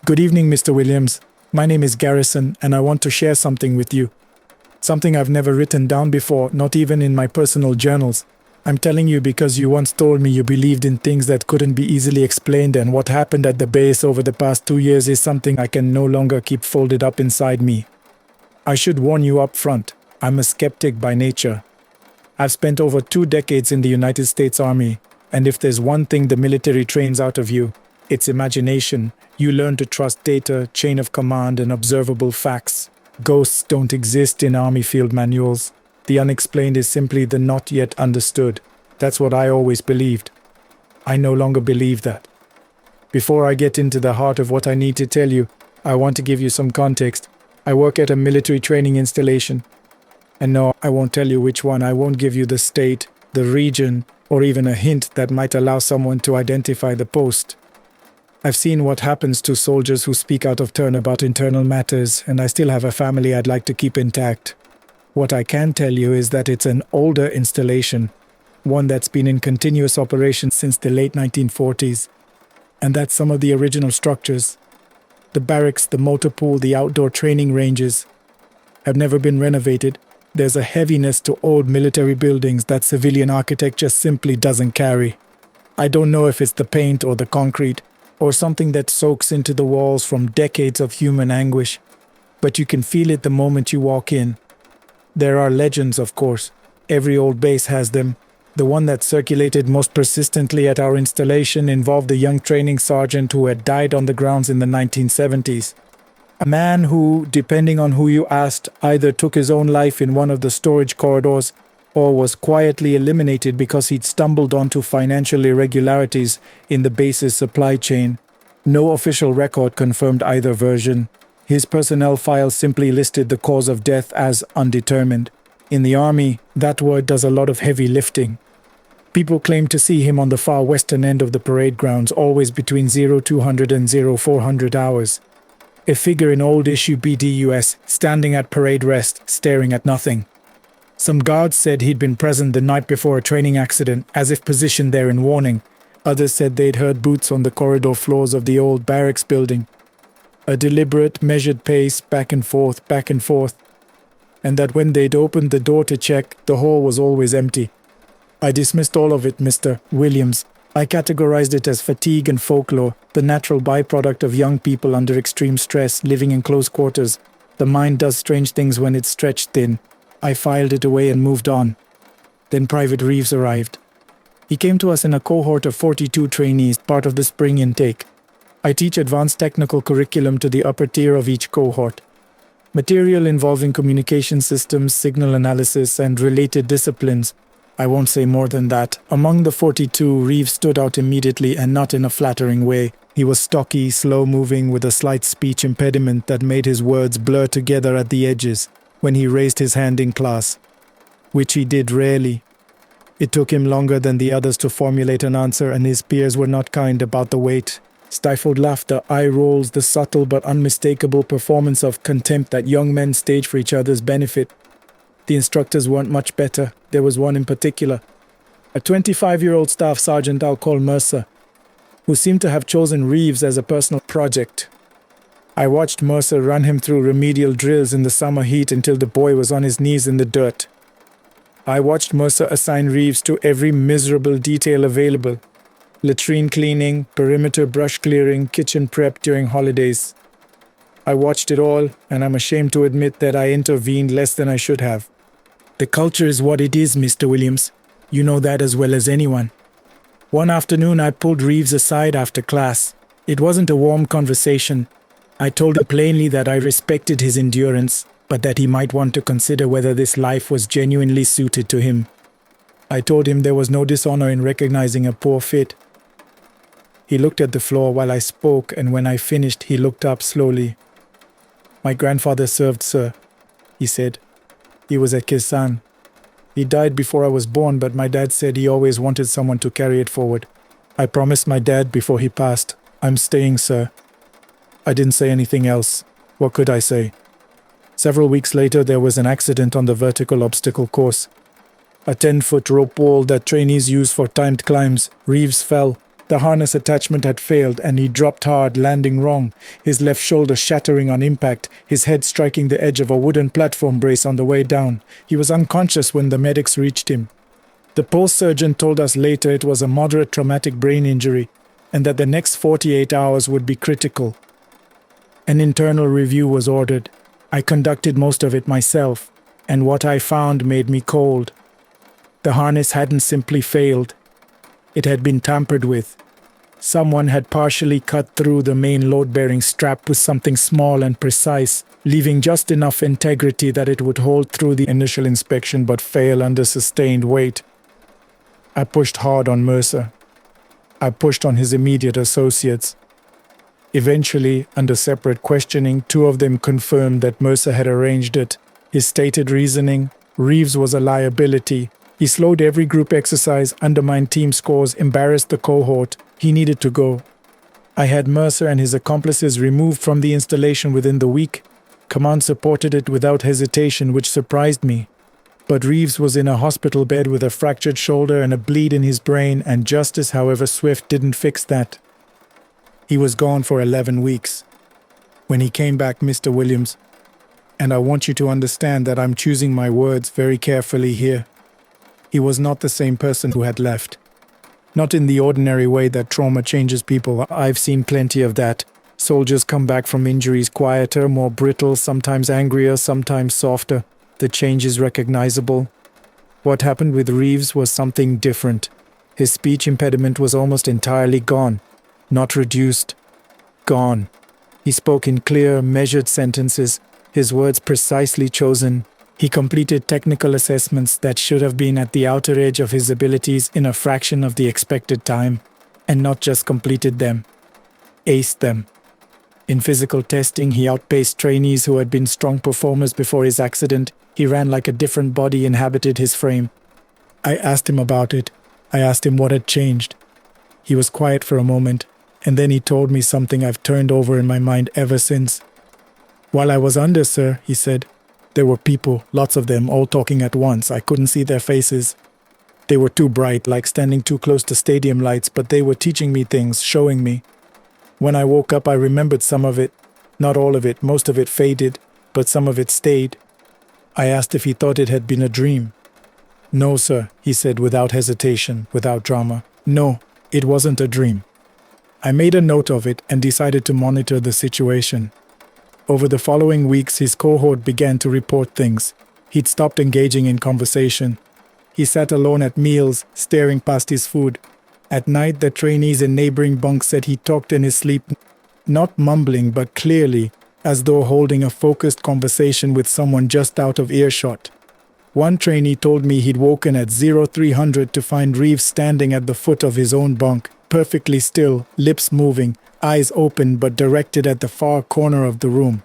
Good evening, Mr. Williams. My name is Garrison, and I want to share something with you. Something I've never written down before, not even in my personal journals. I'm telling you because you once told me you believed in things that couldn't be easily explained, and what happened at the base over the past 2 years is something I can no longer keep folded up inside me. I should warn you up front, I'm a skeptic by nature. I've spent over 2 decades in the United States Army, and if there's one thing the military trains out of you, it's imagination. You learn to trust data, chain of command, and observable facts. Ghosts don't exist in Army field manuals. The unexplained is simply the not yet understood. That's what I always believed. I no longer believe that. Before I get into the heart of what I need to tell you, I want to give you some context. I work at a military training installation. And no, I won't tell you which one. I won't give you the state, the region, or even a hint that might allow someone to identify the post. I've seen what happens to soldiers who speak out of turn about internal matters, and I still have a family I'd like to keep intact. What I can tell you is that it's an older installation, one that's been in continuous operation since the late 1940s, and that's some of the original structures. The barracks, the motor pool, the outdoor training ranges have never been renovated. There's a heaviness to old military buildings that civilian architecture simply doesn't carry. I don't know if it's the paint or the concrete, or something that soaks into the walls from decades of human anguish, but you can feel it the moment you walk in. There are legends, of course. Every old base has them. The one that circulated most persistently at our installation involved a young training sergeant who had died on the grounds in the 1970s. A man who, depending on who you asked, either took his own life in one of the storage corridors or was quietly eliminated because he'd stumbled onto financial irregularities in the base's supply chain. No official record confirmed either version. His personnel file simply listed the cause of death as undetermined. In the Army, that word does a lot of heavy lifting. People claim to see him on the far western end of the parade grounds, always between 0200 and 0400 hours. A figure in old-issue BDUS, standing at parade rest, staring at nothing. Some guards said he'd been present the night before a training accident, as if positioned there in warning. Others said they'd heard boots on the corridor floors of the old barracks building. A deliberate, measured pace, back and forth, and that when they'd opened the door to check, the hall was always empty. I dismissed all of it, Mr. Williams. I categorized it as fatigue and folklore, the natural byproduct of young people under extreme stress, living in close quarters. The mind does strange things when it's stretched thin. I filed it away and moved on. Then Private Reeves arrived. He came to us in a cohort of 42 trainees, part of the spring intake. I teach advanced technical curriculum to the upper tier of each cohort. Material involving communication systems, signal analysis, and related disciplines. I won't say more than that. Among the 42, Reeves stood out immediately, and not in a flattering way. He was stocky, slow-moving, with a slight speech impediment that made his words blur together at the edges when he raised his hand in class, which he did rarely. It took him longer than the others to formulate an answer, and his peers were not kind about the wait. Stifled laughter, eye rolls, the subtle but unmistakable performance of contempt that young men stage for each other's benefit. The instructors weren't much better. There was one in particular, a 25-year-old staff sergeant I'll call Mercer, who seemed to have chosen Reeves as a personal project. I watched Mercer run him through remedial drills in the summer heat until the boy was on his knees in the dirt. I watched Mercer assign Reeves to every miserable detail available. Latrine cleaning, perimeter brush clearing, kitchen prep during holidays. I watched it all, and I'm ashamed to admit that I intervened less than I should have. The culture is what it is, Mr. Williams. You know that as well as anyone. One afternoon I pulled Reeves aside after class. It wasn't a warm conversation. I told him plainly that I respected his endurance, but that he might want to consider whether this life was genuinely suited to him. I told him there was no dishonor in recognizing a poor fit. He looked at the floor while I spoke, and when I finished, he looked up slowly. "My grandfather served, sir," he said. "He was a Kisan. He died before I was born, but my dad said he always wanted someone to carry it forward. I promised my dad before he passed. I'm staying, sir. I didn't say anything else. What could I say? Several weeks later, there was an accident on the vertical obstacle course. A 10-foot rope wall that trainees use for timed climbs. Reeves fell. The harness attachment had failed, and he dropped hard, landing wrong, his left shoulder shattering on impact, his head striking the edge of a wooden platform brace on the way down. He was unconscious when the medics reached him. The pulse surgeon told us later it was a moderate traumatic brain injury, and that the next 48 hours would be critical. An internal review was ordered. I conducted most of it myself, and what I found made me cold. The harness hadn't simply failed. It had been tampered with. Someone had partially cut through the main load-bearing strap with something small and precise, leaving just enough integrity that it would hold through the initial inspection but fail under sustained weight. I pushed hard on Mercer. I pushed on his immediate associates. Eventually, under separate questioning, 2 of them confirmed that Mercer had arranged it. His stated reasoning: Reeves was a liability. He slowed every group exercise, undermined team scores, embarrassed the cohort. He needed to go. I had Mercer and his accomplices removed from the installation within the week. Command supported it without hesitation, which surprised me. But Reeves was in a hospital bed with a fractured shoulder and a bleed in his brain, and justice, however swift, didn't fix that. He was gone for 11 weeks. When he came back, Mr. Williams, and I want you to understand that I'm choosing my words very carefully here, he was not the same person who had left. Not in the ordinary way that trauma changes people. I've seen plenty of that. Soldiers come back from injuries quieter, more brittle, sometimes angrier, sometimes softer. The change is recognizable. What happened with Reeves was something different. His speech impediment was almost entirely gone. Not reduced. Gone. He spoke in clear, measured sentences, his words precisely chosen. He completed technical assessments that should have been at the outer edge of his abilities in a fraction of the expected time, and not just completed them. Aced them. In physical testing, he outpaced trainees who had been strong performers before his accident. He ran like a different body inhabited his frame. I asked him about it. I asked him what had changed. He was quiet for a moment, and then he told me something I've turned over in my mind ever since. While I was under, sir, he said, there were people, lots of them, all talking at once. I couldn't see their faces. They were too bright, like standing too close to stadium lights, but they were teaching me things, showing me. When I woke up, I remembered some of it. Not all of it, most of it faded, but some of it stayed. I asked if he thought it had been a dream. No, sir, he said without hesitation, without drama. No, it wasn't a dream. I made a note of it and decided to monitor the situation. Over the following weeks, his cohort began to report things. He'd stopped engaging in conversation. He sat alone at meals, staring past his food. At night, the trainees in neighboring bunks said he talked in his sleep, not mumbling but clearly, as though holding a focused conversation with someone just out of earshot. One trainee told me he'd woken at 0300 to find Reeves standing at the foot of his own bunk, perfectly still, lips moving, eyes open but directed at the far corner of the room.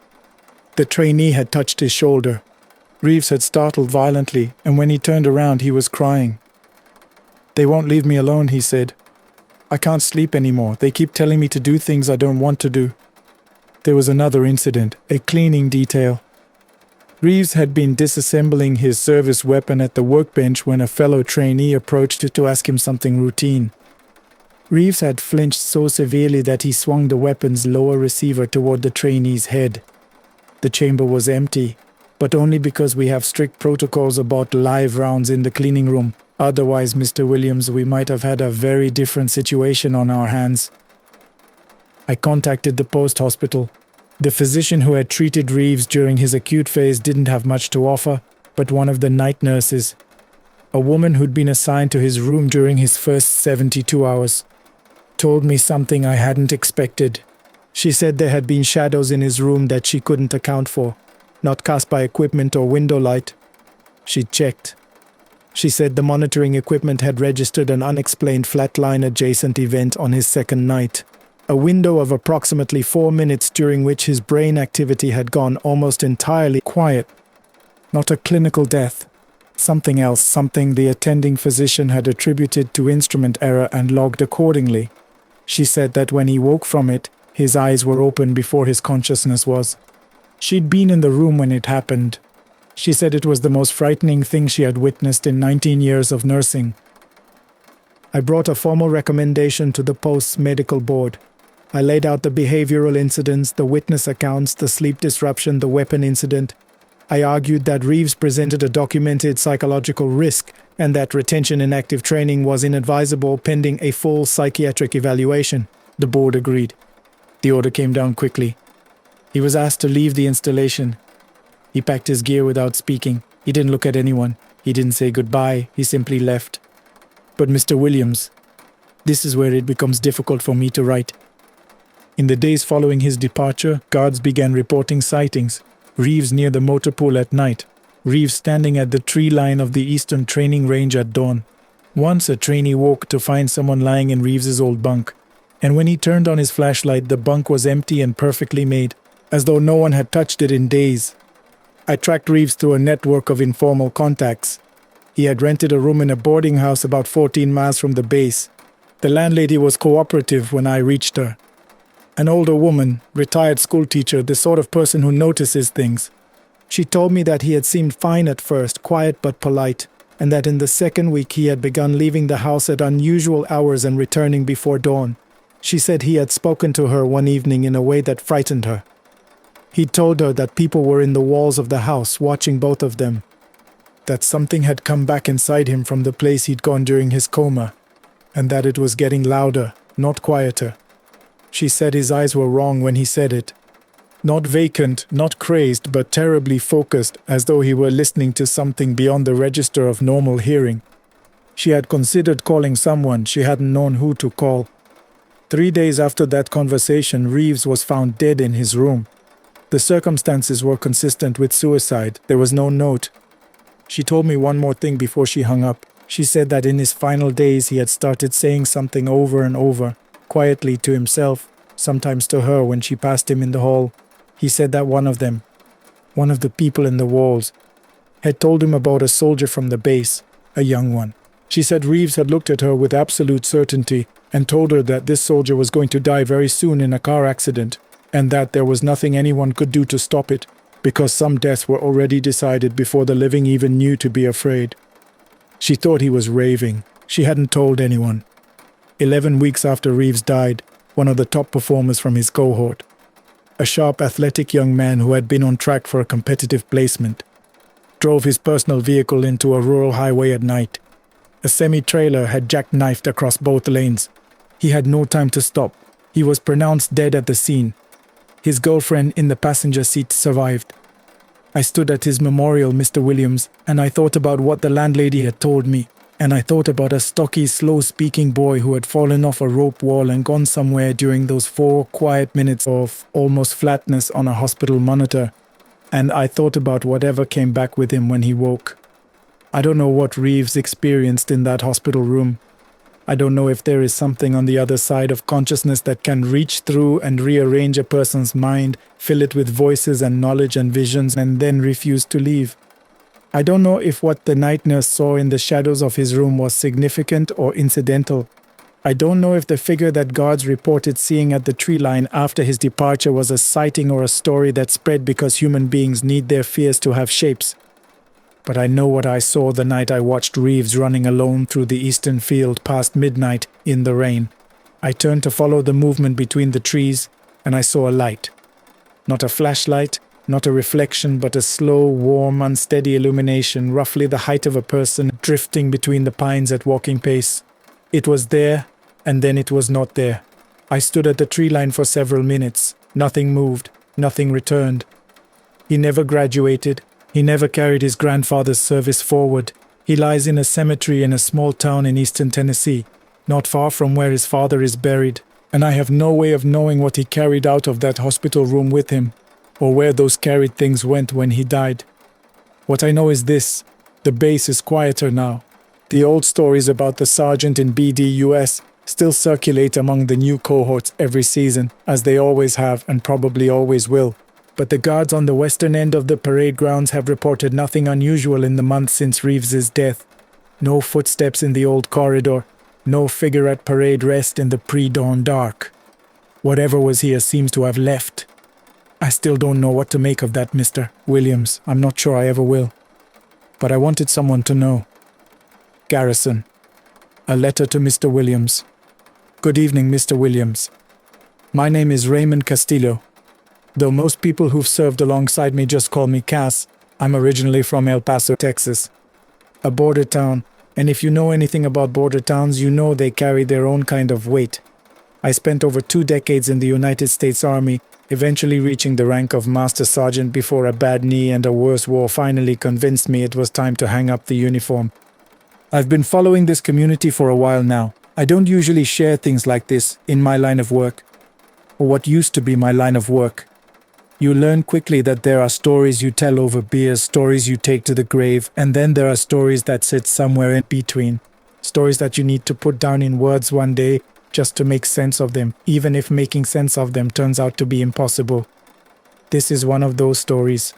The trainee had touched his shoulder. Reeves had startled violently, and when he turned around, he was crying. They won't leave me alone, he said. I can't sleep anymore. They keep telling me to do things I don't want to do. There was another incident, a cleaning detail. Reeves had been disassembling his service weapon at the workbench when a fellow trainee approached it to ask him something routine. Reeves had flinched so severely that he swung the weapon's lower receiver toward the trainee's head. The chamber was empty, but only because we have strict protocols about live rounds in the cleaning room. Otherwise, Mr. Williams, we might have had a very different situation on our hands. I contacted the post hospital. The physician who had treated Reeves during his acute phase didn't have much to offer, but one of the night nurses, a woman who'd been assigned to his room during his first 72 hours, told me something I hadn't expected. She said there had been shadows in his room that she couldn't account for, not cast by equipment or window light. She checked. She said the monitoring equipment had registered an unexplained flatline adjacent event on his second night, a window of approximately 4 minutes during which his brain activity had gone almost entirely quiet. Not a clinical death, Something else, something the attending physician had attributed to instrument error and logged accordingly. She said that when he woke from it, his eyes were open before his consciousness was. She'd been in the room when it happened. She said it was the most frightening thing she had witnessed in 19 years of nursing. I brought a formal recommendation to the post's medical board. I laid out the behavioral incidents, the witness accounts, the sleep disruption, the weapon incident. I argued that Reeves presented a documented psychological risk and that retention in active training was inadvisable pending a full psychiatric evaluation. The board agreed. The order came down quickly. He was asked to leave the installation. He packed his gear without speaking. He didn't look at anyone. He didn't say goodbye. He simply left. But Mr. Williams, this is where it becomes difficult for me to write. In the days following his departure, guards began reporting sightings. Reeves near the motor pool at night. Reeves standing at the tree line of the Eastern Training Range at dawn. Once a trainee woke to find someone lying in Reeves's old bunk. And when he turned on his flashlight, the bunk was empty and perfectly made, as though no one had touched it in days. I tracked Reeves through a network of informal contacts. He had rented a room in a boarding house about 14 miles from the base. The landlady was cooperative when I reached her. An older woman, retired schoolteacher, the sort of person who notices things. She told me that he had seemed fine at first, quiet but polite, and that in the second week he had begun leaving the house at unusual hours and returning before dawn. She said he had spoken to her one evening in a way that frightened her. He told her that people were in the walls of the house watching both of them, that something had come back inside him from the place he'd gone during his coma, and that it was getting louder, not quieter. She said his eyes were wrong when he said it. Not vacant, not crazed, but terribly focused, as though he were listening to something beyond the register of normal hearing. She had considered calling someone, she hadn't known who to call. 3 days after that conversation, Reeves was found dead in his room. The circumstances were consistent with suicide. There was no note. She told me one more thing before she hung up. She said that in his final days he had started saying something over and over, quietly to himself, sometimes to her when she passed him in the hall. He said that one of them, one of the people in the walls, had told him about a soldier from the base, a young one. She said Reeves had looked at her with absolute certainty and told her that this soldier was going to die very soon in a car accident, and that there was nothing anyone could do to stop it, because some deaths were already decided before the living even knew to be afraid. She thought he was raving. She hadn't told anyone. 11 weeks after Reeves died, one of the top performers from his cohort, a sharp, athletic young man who had been on track for a competitive placement, drove his personal vehicle into a rural highway at night. A semi-trailer had jackknifed across both lanes. He had no time to stop. He was pronounced dead at the scene. His girlfriend in the passenger seat survived. I stood at his memorial, Mr. Williams, and I thought about what the landlady had told me, and I thought about a stocky, slow-speaking boy who had fallen off a rope wall and gone somewhere during those 4 quiet minutes of almost flatness on a hospital monitor, and I thought about whatever came back with him when he woke. I don't know what Reeves experienced in that hospital room. I don't know if there is something on the other side of consciousness that can reach through and rearrange a person's mind, fill it with voices and knowledge and visions, and then refuse to leave. I don't know if what the night nurse saw in the shadows of his room was significant or incidental. I don't know if the figure that guards reported seeing at the tree line after his departure was a sighting or a story that spread because human beings need their fears to have shapes. But I know what I saw the night I watched Reeves running alone through the eastern field past midnight in the rain. I turned to follow the movement between the trees, and I saw a light. Not a flashlight, not a reflection, but a slow, warm, unsteady illumination, roughly the height of a person, drifting between the pines at walking pace. It was there, and then it was not there. I stood at the tree line for several minutes. Nothing moved, nothing returned. He never graduated. He never carried his grandfather's service forward. He lies in a cemetery in a small town in eastern Tennessee, not far from where his father is buried, and I have no way of knowing what he carried out of that hospital room with him, or where those carried things went when he died. What I know is this: the base is quieter now. The old stories about the sergeant in BDUS still circulate among the new cohorts every season, as they always have and probably always will. but the guards on the western end of the parade grounds have reported nothing unusual in the months since Reeves's death. No footsteps in the old corridor, no figure at parade rest in the pre-dawn dark. Whatever was here seems to have left. I still don't know what to make of that, Mr. Williams. I'm not sure I ever will. But I wanted someone to know. Garrison. A letter to Mr. Williams. Good evening, Mr. Williams. My name is Raymond Castillo. Though most people who've served alongside me just call me Cass, I'm originally from El Paso, Texas. A border town, and if you know anything about border towns, you know they carry their own kind of weight. I spent over 2 decades in the United States Army, eventually reaching the rank of Master Sergeant before a bad knee and a worse war finally convinced me it was time to hang up the uniform. I've been following this community for a while now. I don't usually share things like this in my line of work, or what used to be my line of work. You learn quickly that there are stories you tell over beers, stories you take to the grave, and then there are stories that sit somewhere in between. Stories that you need to put down in words one day just to make sense of them, even if making sense of them turns out to be impossible. This is one of those stories.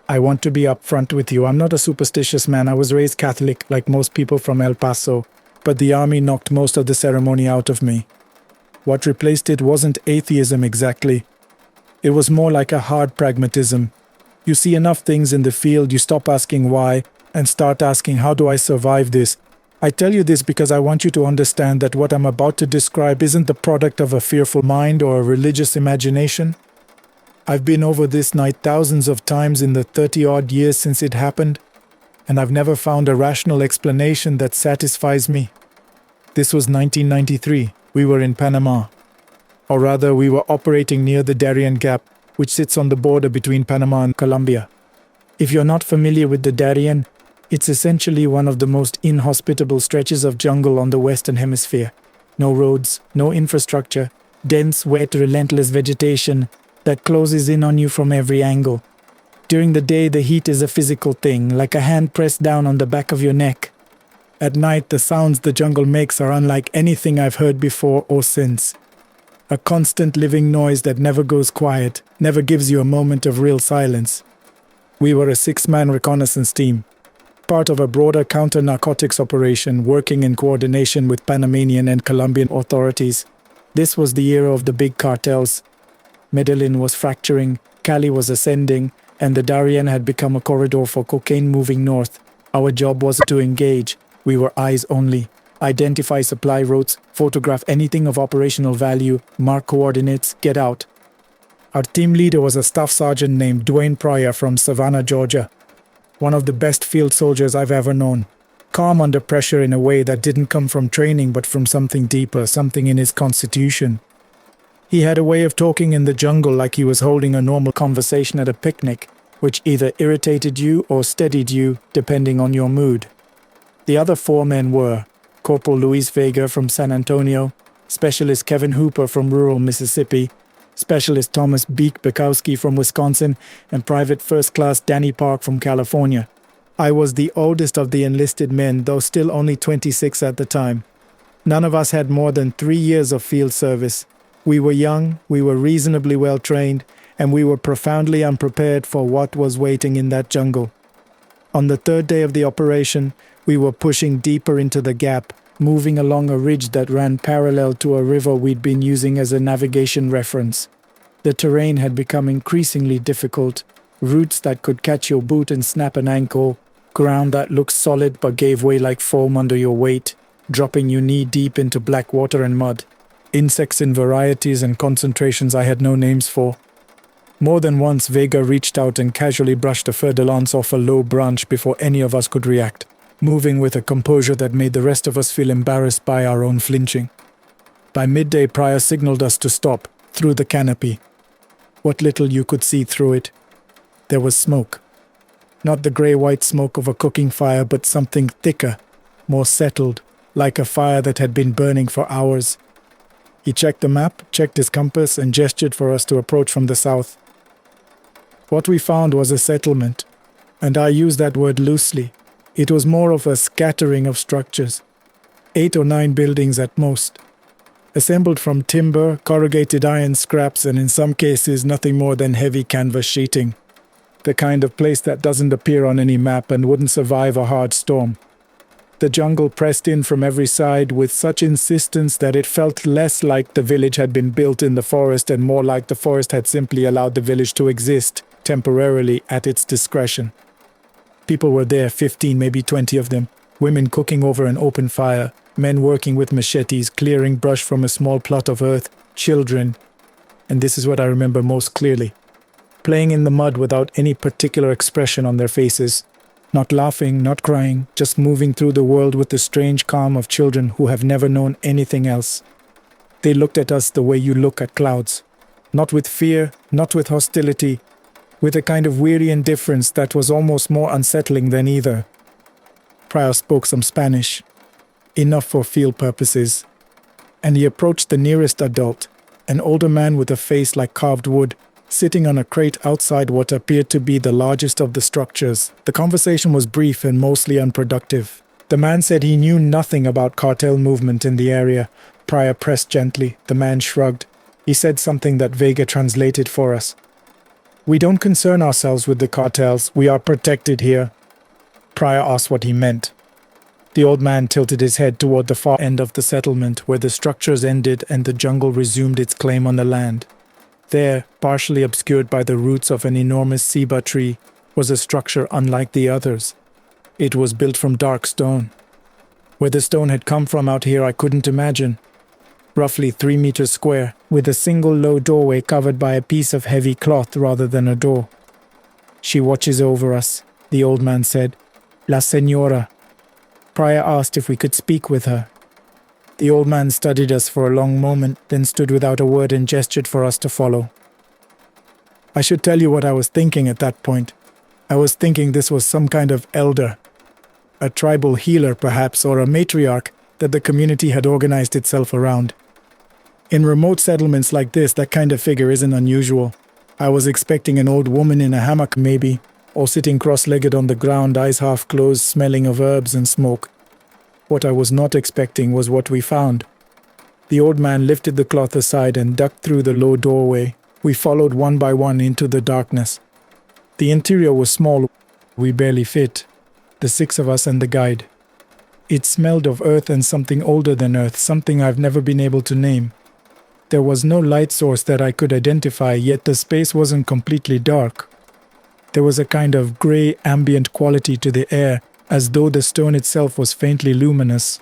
I want to be upfront with you. I'm not a superstitious man. I was raised Catholic, like most people from El Paso, but the army knocked most of the ceremony out of me. What replaced it wasn't atheism exactly. It was more like a hard pragmatism. You see enough things in the field, you stop asking why, and start asking, how do I survive this? I tell you this because I want you to understand that what I'm about to describe isn't the product of a fearful mind or a religious imagination. I've been over this night thousands of times in the 30-odd years since it happened, and I've never found a rational explanation that satisfies me. This was 1993. We were in Panama. Or rather, we were operating near the Darien Gap, which sits on the border between Panama and Colombia. If you're not familiar with the Darien, it's essentially one of the most inhospitable stretches of jungle on the Western Hemisphere. No roads, no infrastructure, dense, wet, relentless vegetation that closes in on you from every angle. During the day, the heat is a physical thing, like a hand pressed down on the back of your neck. At night, the sounds the jungle makes are unlike anything I've heard before or since. A constant living noise that never goes quiet, never gives you a moment of real silence. We were a 6-man reconnaissance team, part of a broader counter-narcotics operation working in coordination with Panamanian and Colombian authorities. This was the era of the big cartels. Medellin was fracturing, Cali was ascending, and the Darien had become a corridor for cocaine moving north. Our job was to engage. We were eyes only. Identify supply routes, photograph anything of operational value, mark coordinates, get out. Our team leader was a staff sergeant named Dwayne Pryor from Savannah, Georgia. One of the best field soldiers I've ever known. Calm under pressure in a way that didn't come from training but from something deeper, something in his constitution. He had a way of talking in the jungle like he was holding a normal conversation at a picnic, which either irritated you or steadied you, depending on your mood. The other 4 men were Corporal Luis Vega from San Antonio, Specialist Kevin Hooper from rural Mississippi, Specialist Thomas Beek Bukowski from Wisconsin, and Private First Class Danny Park from California. I was the oldest of the enlisted men, though still only 26 at the time. None of us had more than 3 years of field service. We were young, we were reasonably well trained, and we were profoundly unprepared for what was waiting in that jungle. On the 3rd day of the operation, we were pushing deeper into the gap, moving along a ridge that ran parallel to a river we'd been using as a navigation reference. The terrain had become increasingly difficult, roots that could catch your boot and snap an ankle, ground that looked solid but gave way like foam under your weight, dropping you knee-deep into black water and mud. Insects in varieties and concentrations I had no names for. More than once, Vega reached out and casually brushed a fer-de-lance off a low branch before any of us could react, moving with a composure that made the rest of us feel embarrassed by our own flinching. By midday, Pryor signaled us to stop, through the canopy. What little you could see through it. There was smoke. Not the grey-white smoke of a cooking fire, but something thicker, more settled, like a fire that had been burning for hours. He checked the map, checked his compass, and gestured for us to approach from the south. What we found was a settlement, and I use that word loosely. It was more of a scattering of structures, 8 or 9 buildings at most. assembled from timber, corrugated iron scraps, and in some cases nothing more than heavy canvas sheeting. The kind of place that doesn't appear on any map and wouldn't survive a hard storm. The jungle pressed in from every side with such insistence that it felt less like the village had been built in the forest and more like the forest had simply allowed the village to exist, temporarily at its discretion. People were there, 15, maybe 20 of them, women cooking over an open fire, men working with machetes, clearing brush from a small plot of earth, children, and this is what I remember most clearly, playing in the mud without any particular expression on their faces. Not laughing, not crying, just moving through the world with the strange calm of children who have never known anything else. They looked at us the way you look at clouds. Not with fear, not with hostility, with a kind of weary indifference that was almost more unsettling than either. Pryor spoke some Spanish, enough for field purposes, and he approached the nearest adult, an older man with a face like carved wood, sitting on a crate outside what appeared to be the largest of the structures. The conversation was brief and mostly unproductive. The man said he knew nothing about cartel movement in the area. Pryor pressed gently. The man shrugged. He said something that Vega translated for us. "We don't concern ourselves with the cartels. We are protected here." Pryor asked what he meant. The old man tilted his head toward the far end of the settlement, where the structures ended and the jungle resumed its claim on the land. There, partially obscured by the roots of an enormous ceiba tree, was a structure unlike the others. It was built from dark stone. Where the stone had come from out here I couldn't imagine. Roughly 3 meters square, with a single low doorway covered by a piece of heavy cloth rather than a door. "She watches over us," the old man said. "La Señora." Pryor asked if we could speak with her. The old man studied us for a long moment, then stood without a word and gestured for us to follow. I should tell you what I was thinking at that point. I was thinking this was some kind of elder, a tribal healer perhaps, or a matriarch that the community had organized itself around. In remote settlements like this, that kind of figure isn't unusual. I was expecting an old woman in a hammock maybe, or sitting cross-legged on the ground, eyes half closed, smelling of herbs and smoke. What I was not expecting was what we found. The old man lifted the cloth aside and ducked through the low doorway. We followed one by one into the darkness. The interior was small. We barely fit, the 6 of us and the guide. It smelled of earth and something older than earth, something I've never been able to name. There was no light source that I could identify, yet the space wasn't completely dark. There was a kind of grey ambient quality to the air, as though the stone itself was faintly luminous.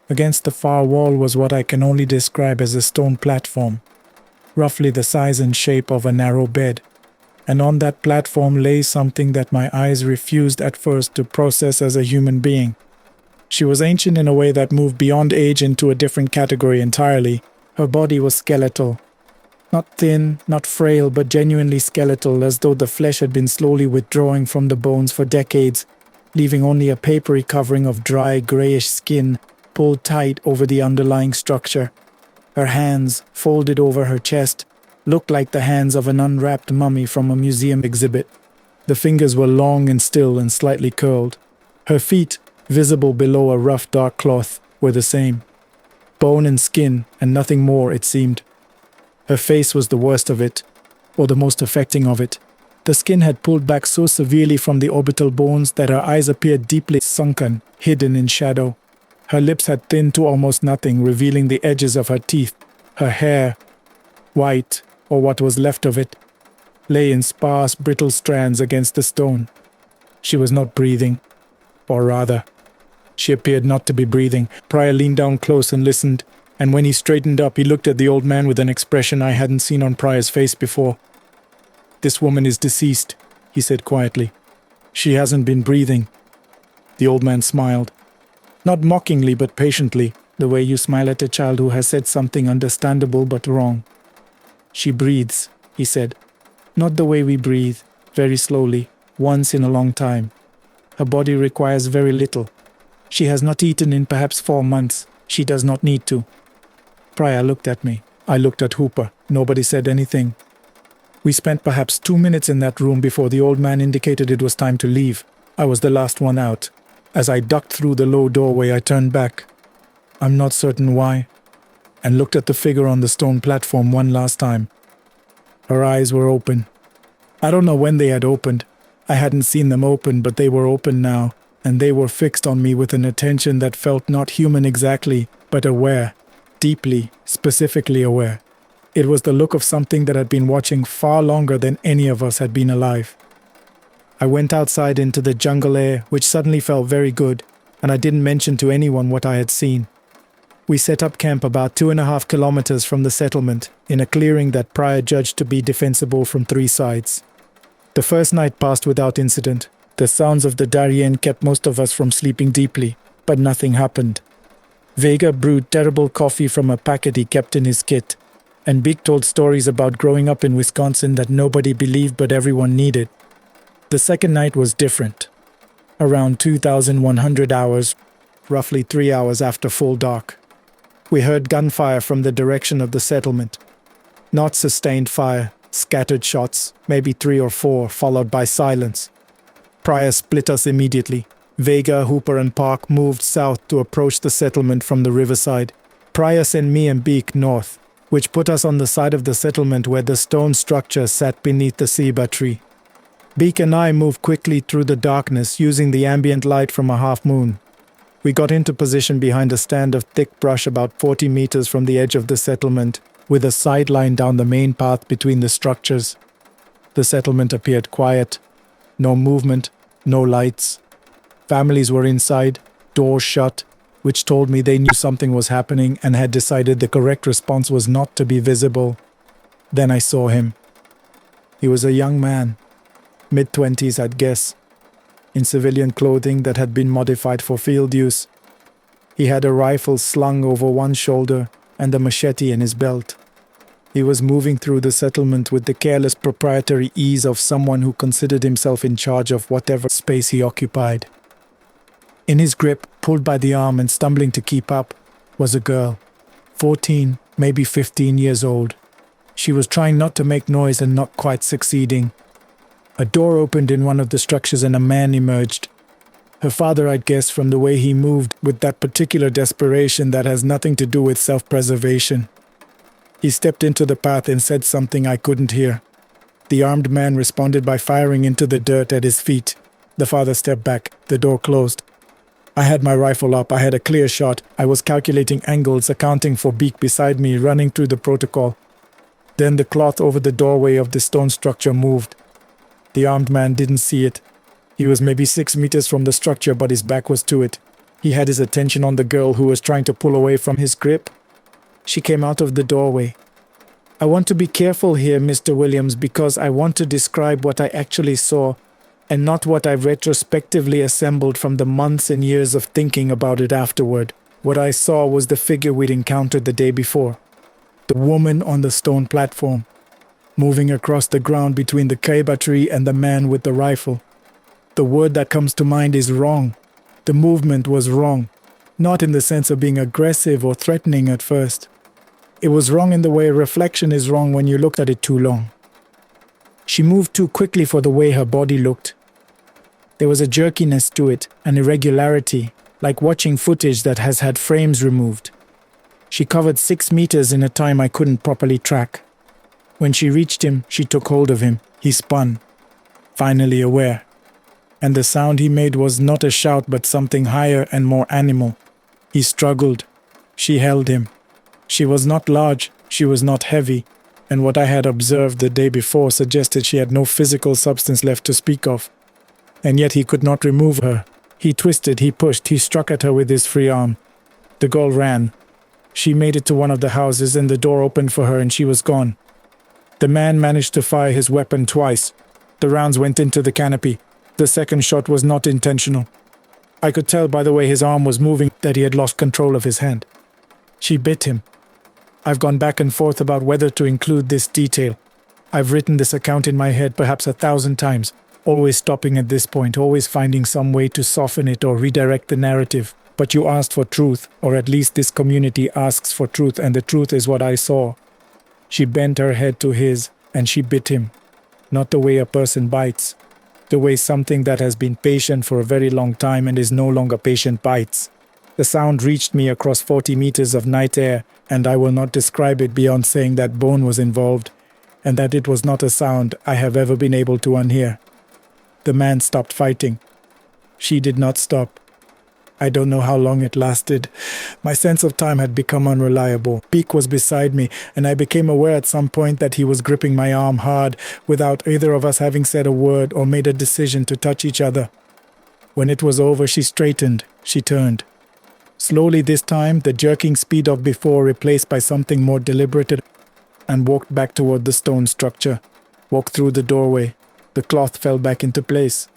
Against the far wall was what I can only describe as a stone platform, roughly the size and shape of a narrow bed, and on that platform lay something that my eyes refused at first to process as a human being. She was ancient in a way that moved beyond age into a different category entirely. Her body was skeletal. Not thin, not frail, but genuinely skeletal, as though the flesh had been slowly withdrawing from the bones for decades, leaving only a papery covering of dry, greyish skin pulled tight over the underlying structure. Her hands, folded over her chest, looked like the hands of an unwrapped mummy from a museum exhibit. The fingers were long and still and slightly curled. Her feet, visible below a rough dark cloth, were the same. Bone and skin, and nothing more, it seemed. Her face was the worst of it, or the most affecting of it. The skin had pulled back so severely from the orbital bones that her eyes appeared deeply sunken, hidden in shadow. Her lips had thinned to almost nothing, revealing the edges of her teeth. Her hair, white, or what was left of it, lay in sparse, brittle strands against the stone. She was not breathing. Or rather, she appeared not to be breathing. Pryor leaned down close and listened, and when he straightened up, he looked at the old man with an expression I hadn't seen on Pryor's face before. "This woman is deceased," he said quietly. "She hasn't been breathing." The old man smiled. Not mockingly, but patiently, the way you smile at a child who has said something understandable but wrong. "She breathes," he said. "Not the way we breathe, very slowly, once in a long time. Her body requires very little. She has not eaten in perhaps 4 months. She does not need to." Pryor looked at me. I looked at Hooper. Nobody said anything. We spent perhaps 2 minutes in that room before the old man indicated it was time to leave. I was the last one out. As I ducked through the low doorway, I turned back. I'm not certain why. and looked at the figure on the stone platform one last time. Her eyes were open. I don't know when they had opened. I hadn't seen them open, but they were open now, and they were fixed on me with an attention that felt not human exactly, but aware, deeply, specifically aware. It was the look of something that had been watching far longer than any of us had been alive. I went outside into the jungle air, which suddenly felt very good, and I didn't mention to anyone what I had seen. We set up camp about 2.5 kilometers from the settlement, in a clearing that Pryor judged to be defensible from 3 sides. The first night passed without incident. The sounds of the Darien kept most of us from sleeping deeply, but nothing happened. Vega brewed terrible coffee from a packet he kept in his kit, and Beak told stories about growing up in Wisconsin that nobody believed but everyone needed. The second night was different. Around 2,100 hours, roughly 3 hours after full dark, we heard gunfire from the direction of the settlement. Not sustained fire, scattered shots, maybe 3 or 4, followed by silence. Pryor split us immediately. Vega, Hooper, and Park moved south to approach the settlement from the riverside. Pryor sent me and Beak north, which put us on the side of the settlement where the stone structure sat beneath the ceiba tree. Beak and I moved quickly through the darkness using the ambient light from a half moon. We got into position behind a stand of thick brush about 40 meters from the edge of the settlement, with a sideline down the main path between the structures. The settlement appeared quiet. No movement, no lights. Families were inside, doors shut, which told me they knew something was happening and had decided the correct response was not to be visible. Then I saw him. He was a young man, mid-20s I'd guess, in civilian clothing that had been modified for field use. He had a rifle slung over one shoulder and a machete in his belt. He was moving through the settlement with the careless proprietary ease of someone who considered himself in charge of whatever space he occupied. In his grip, pulled by the arm and stumbling to keep up, was a girl, 14, maybe 15 years old. She was trying not to make noise and not quite succeeding. A door opened in one of the structures and a man emerged. Her father, I'd guess, from the way he moved with that particular desperation that has nothing to do with self-preservation. He stepped into the path and said something I couldn't hear. The armed man responded by firing into the dirt at his feet. The father stepped back. The door closed. I had my rifle up. I had a clear shot. I was calculating angles, accounting for Beak beside me, running through the protocol. Then the cloth over the doorway of the stone structure moved. The armed man didn't see it. He was maybe 6 meters from the structure, but his back was to it. He had his attention on the girl who was trying to pull away from his grip. She came out of the doorway. I want to be careful here, Mr. Williams, because I want to describe what I actually saw, and not what I retrospectively assembled from the months and years of thinking about it afterward. What I saw was the figure we'd encountered the day before. The woman on the stone platform, moving across the ground between the ceiba tree and the man with the rifle. The word that comes to mind is wrong. The movement was wrong, not in the sense of being aggressive or threatening at first. It was wrong in the way reflection is wrong when you looked at it too long. She moved too quickly for the way her body looked. There was a jerkiness to it, an irregularity, like watching footage that has had frames removed. She covered 6 meters in a time I couldn't properly track. When she reached him, she took hold of him. He spun, finally aware. And the sound he made was not a shout but something higher and more animal. He struggled. She held him. She was not large, she was not heavy, and what I had observed the day before suggested she had no physical substance left to speak of. And yet he could not remove her. He twisted, he pushed, he struck at her with his free arm. The girl ran. She made it to one of the houses and the door opened for her and she was gone. The man managed to fire his weapon twice. The rounds went into the canopy. The second shot was not intentional. I could tell by the way his arm was moving that he had lost control of his hand. She bit him. I've gone back and forth about whether to include this detail. I've written this account in my head perhaps 1,000 times, always stopping at this point, always finding some way to soften it or redirect the narrative. But you asked for truth, or at least this community asks for truth, and the truth is what I saw. She bent her head to his, and she bit him. Not the way a person bites. The way something that has been patient for a very long time and is no longer patient bites. The sound reached me across 40 meters of night air, and I will not describe it beyond saying that bone was involved, and that it was not a sound I have ever been able to unhear. The man stopped fighting. She did not stop. I don't know how long it lasted. My sense of time had become unreliable. Beak was beside me, and I became aware at some point that he was gripping my arm hard, without either of us having said a word or made a decision to touch each other. When it was over, she straightened. She turned. Slowly this time, the jerking speed of before replaced by something more deliberate, and walked back toward the stone structure. Walked through the doorway. The cloth fell back into place.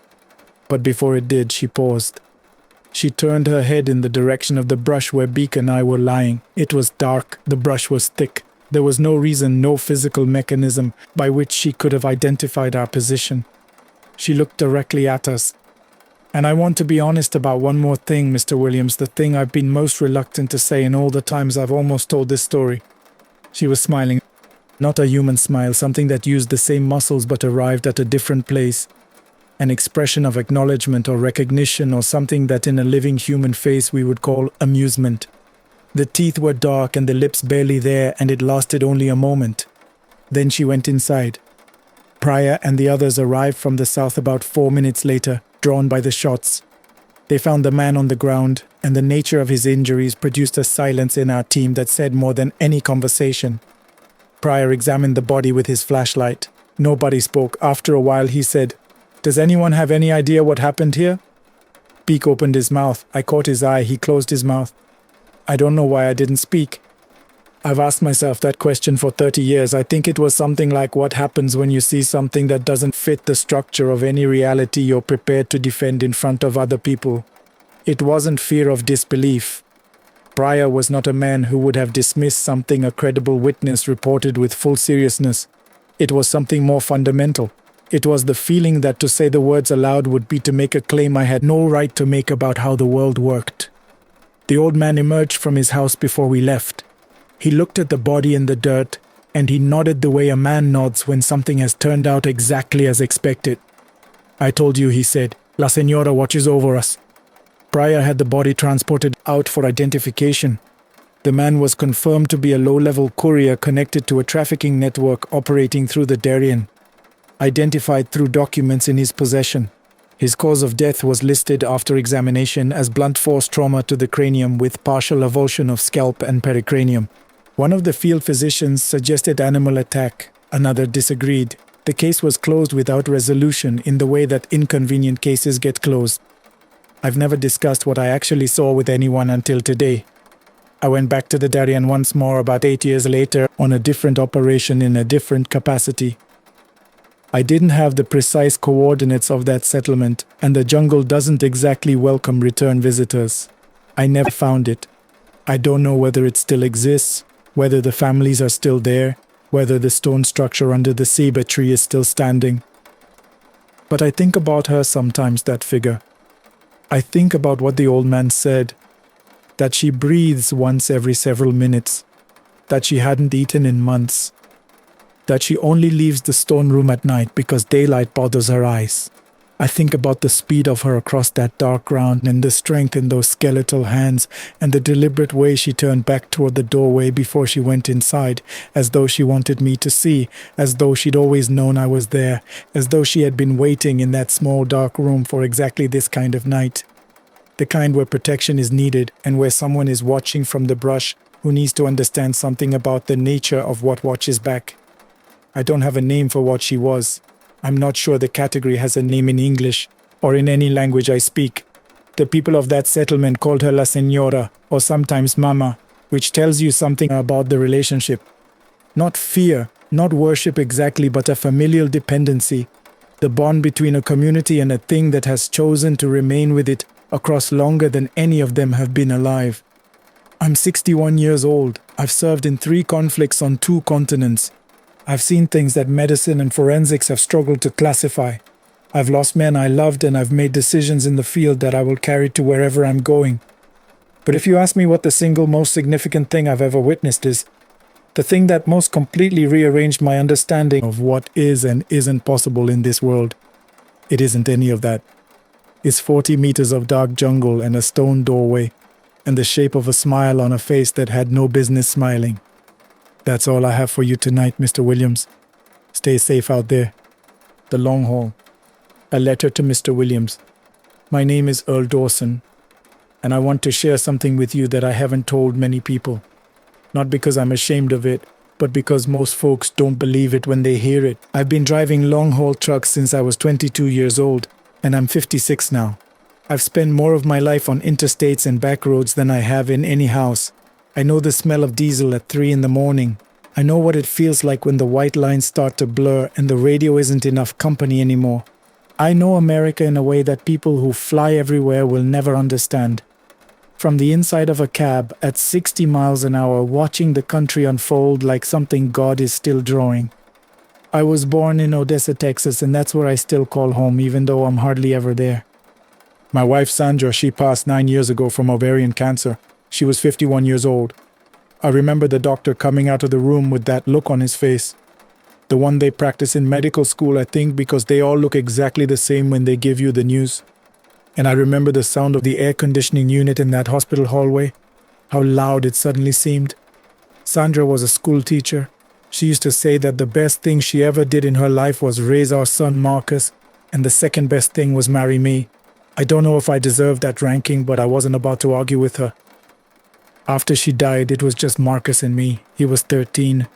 But before it did, she paused. She turned her head in the direction of the brush where Beak and I were lying. It was dark. The brush was thick. There was no reason, no physical mechanism by which she could have identified our position. She looked directly at us. And I want to be honest about one more thing, Mr. Williams, the thing I've been most reluctant to say in all the times I've almost told this story. She was smiling. Not a human smile, something that used the same muscles but arrived at a different place. An expression of acknowledgement or recognition, or something that in a living human face we would call amusement. The teeth were dark and the lips barely there, and it lasted only a moment. Then she went inside. Pryor and the others arrived from the south about 4 minutes later, drawn by the shots. They found the man on the ground, and the nature of his injuries produced a silence in our team that said more than any conversation. Pryor examined the body with his flashlight. Nobody spoke. After a while he said, "Does anyone have any idea what happened here?" Beak opened his mouth. I caught his eye. He closed his mouth. I don't know why I didn't speak. I've asked myself that question for 30 years. I think it was something like what happens when you see something that doesn't fit the structure of any reality you're prepared to defend in front of other people. It wasn't fear of disbelief. Pryor was not a man who would have dismissed something a credible witness reported with full seriousness. It was something more fundamental. It was the feeling that to say the words aloud would be to make a claim I had no right to make about how the world worked. The old man emerged from his house before we left. He looked at the body in the dirt, and he nodded the way a man nods when something has turned out exactly as expected. "I told you," he said. "La Señora watches over us." Pryor had the body transported out for identification. The man was confirmed to be a low-level courier connected to a trafficking network operating through the Darien, identified through documents in his possession. His cause of death was listed after examination as blunt force trauma to the cranium with partial avulsion of scalp and pericranium. One of the field physicians suggested animal attack. Another disagreed. The case was closed without resolution in the way that inconvenient cases get closed. I've never discussed what I actually saw with anyone until today. I went back to the Darien once more about 8 years later on a different operation in a different capacity. I didn't have the precise coordinates of that settlement, and the jungle doesn't exactly welcome return visitors. I never found it. I don't know whether it still exists, whether the families are still there, whether the stone structure under the ceiba tree is still standing. But I think about her sometimes, that figure. I think about what the old man said, that she breathes once every several minutes, that she hadn't eaten in months, that she only leaves the stone room at night because daylight bothers her eyes. I think about the speed of her across that dark ground and the strength in those skeletal hands and the deliberate way she turned back toward the doorway before she went inside, as though she wanted me to see, as though she'd always known I was there, as though she had been waiting in that small dark room for exactly this kind of night. The kind where protection is needed and where someone is watching from the brush who needs to understand something about the nature of what watches back. I don't have a name for what she was. I'm not sure the category has a name in English or in any language I speak. The people of that settlement called her La Señora, or sometimes Mama, which tells you something about the relationship. Not fear, not worship exactly, but a familial dependency. The bond between a community and a thing that has chosen to remain with it across longer than any of them have been alive. I'm 61 years old. I've served in 3 conflicts on 2 continents. I've seen things that medicine and forensics have struggled to classify. I've lost men I loved, and I've made decisions in the field that I will carry to wherever I'm going. But if you ask me what the single most significant thing I've ever witnessed is, the thing that most completely rearranged my understanding of what is and isn't possible in this world, it isn't any of that. It's 40 meters of dark jungle and a stone doorway. and the shape of a smile on a face that had no business smiling. That's all I have for you tonight, Mr. Williams. Stay safe out there. The Long Haul. A letter to Mr. Williams. My name is Earl Dawson, and I want to share something with you that I haven't told many people. Not because I'm ashamed of it, but because most folks don't believe it when they hear it. I've been driving long-haul trucks since I was 22 years old, and I'm 56 now. I've spent more of my life on interstates and back roads than I have in any house. I know the smell of diesel at 3 in the morning. I know what it feels like when the white lines start to blur and the radio isn't enough company anymore. I know America in a way that people who fly everywhere will never understand. From the inside of a cab at 60 miles an hour, watching the country unfold like something God is still drawing. I was born in Odessa, Texas, and that's where I still call home, even though I'm hardly ever there. My wife Sandra, she passed 9 years ago from ovarian cancer. She was 51 years old. I remember the doctor coming out of the room with that look on his face. The one they practice in medical school, I think, because they all look exactly the same when they give you the news. And I remember the sound of the air conditioning unit in that hospital hallway, how loud it suddenly seemed. Sandra was a school teacher. She used to say that the best thing she ever did in her life was raise our son Marcus, and the second best thing was marry me. I don't know if I deserved that ranking, but I wasn't about to argue with her. After she died, it was just Marcus and me. He was 13.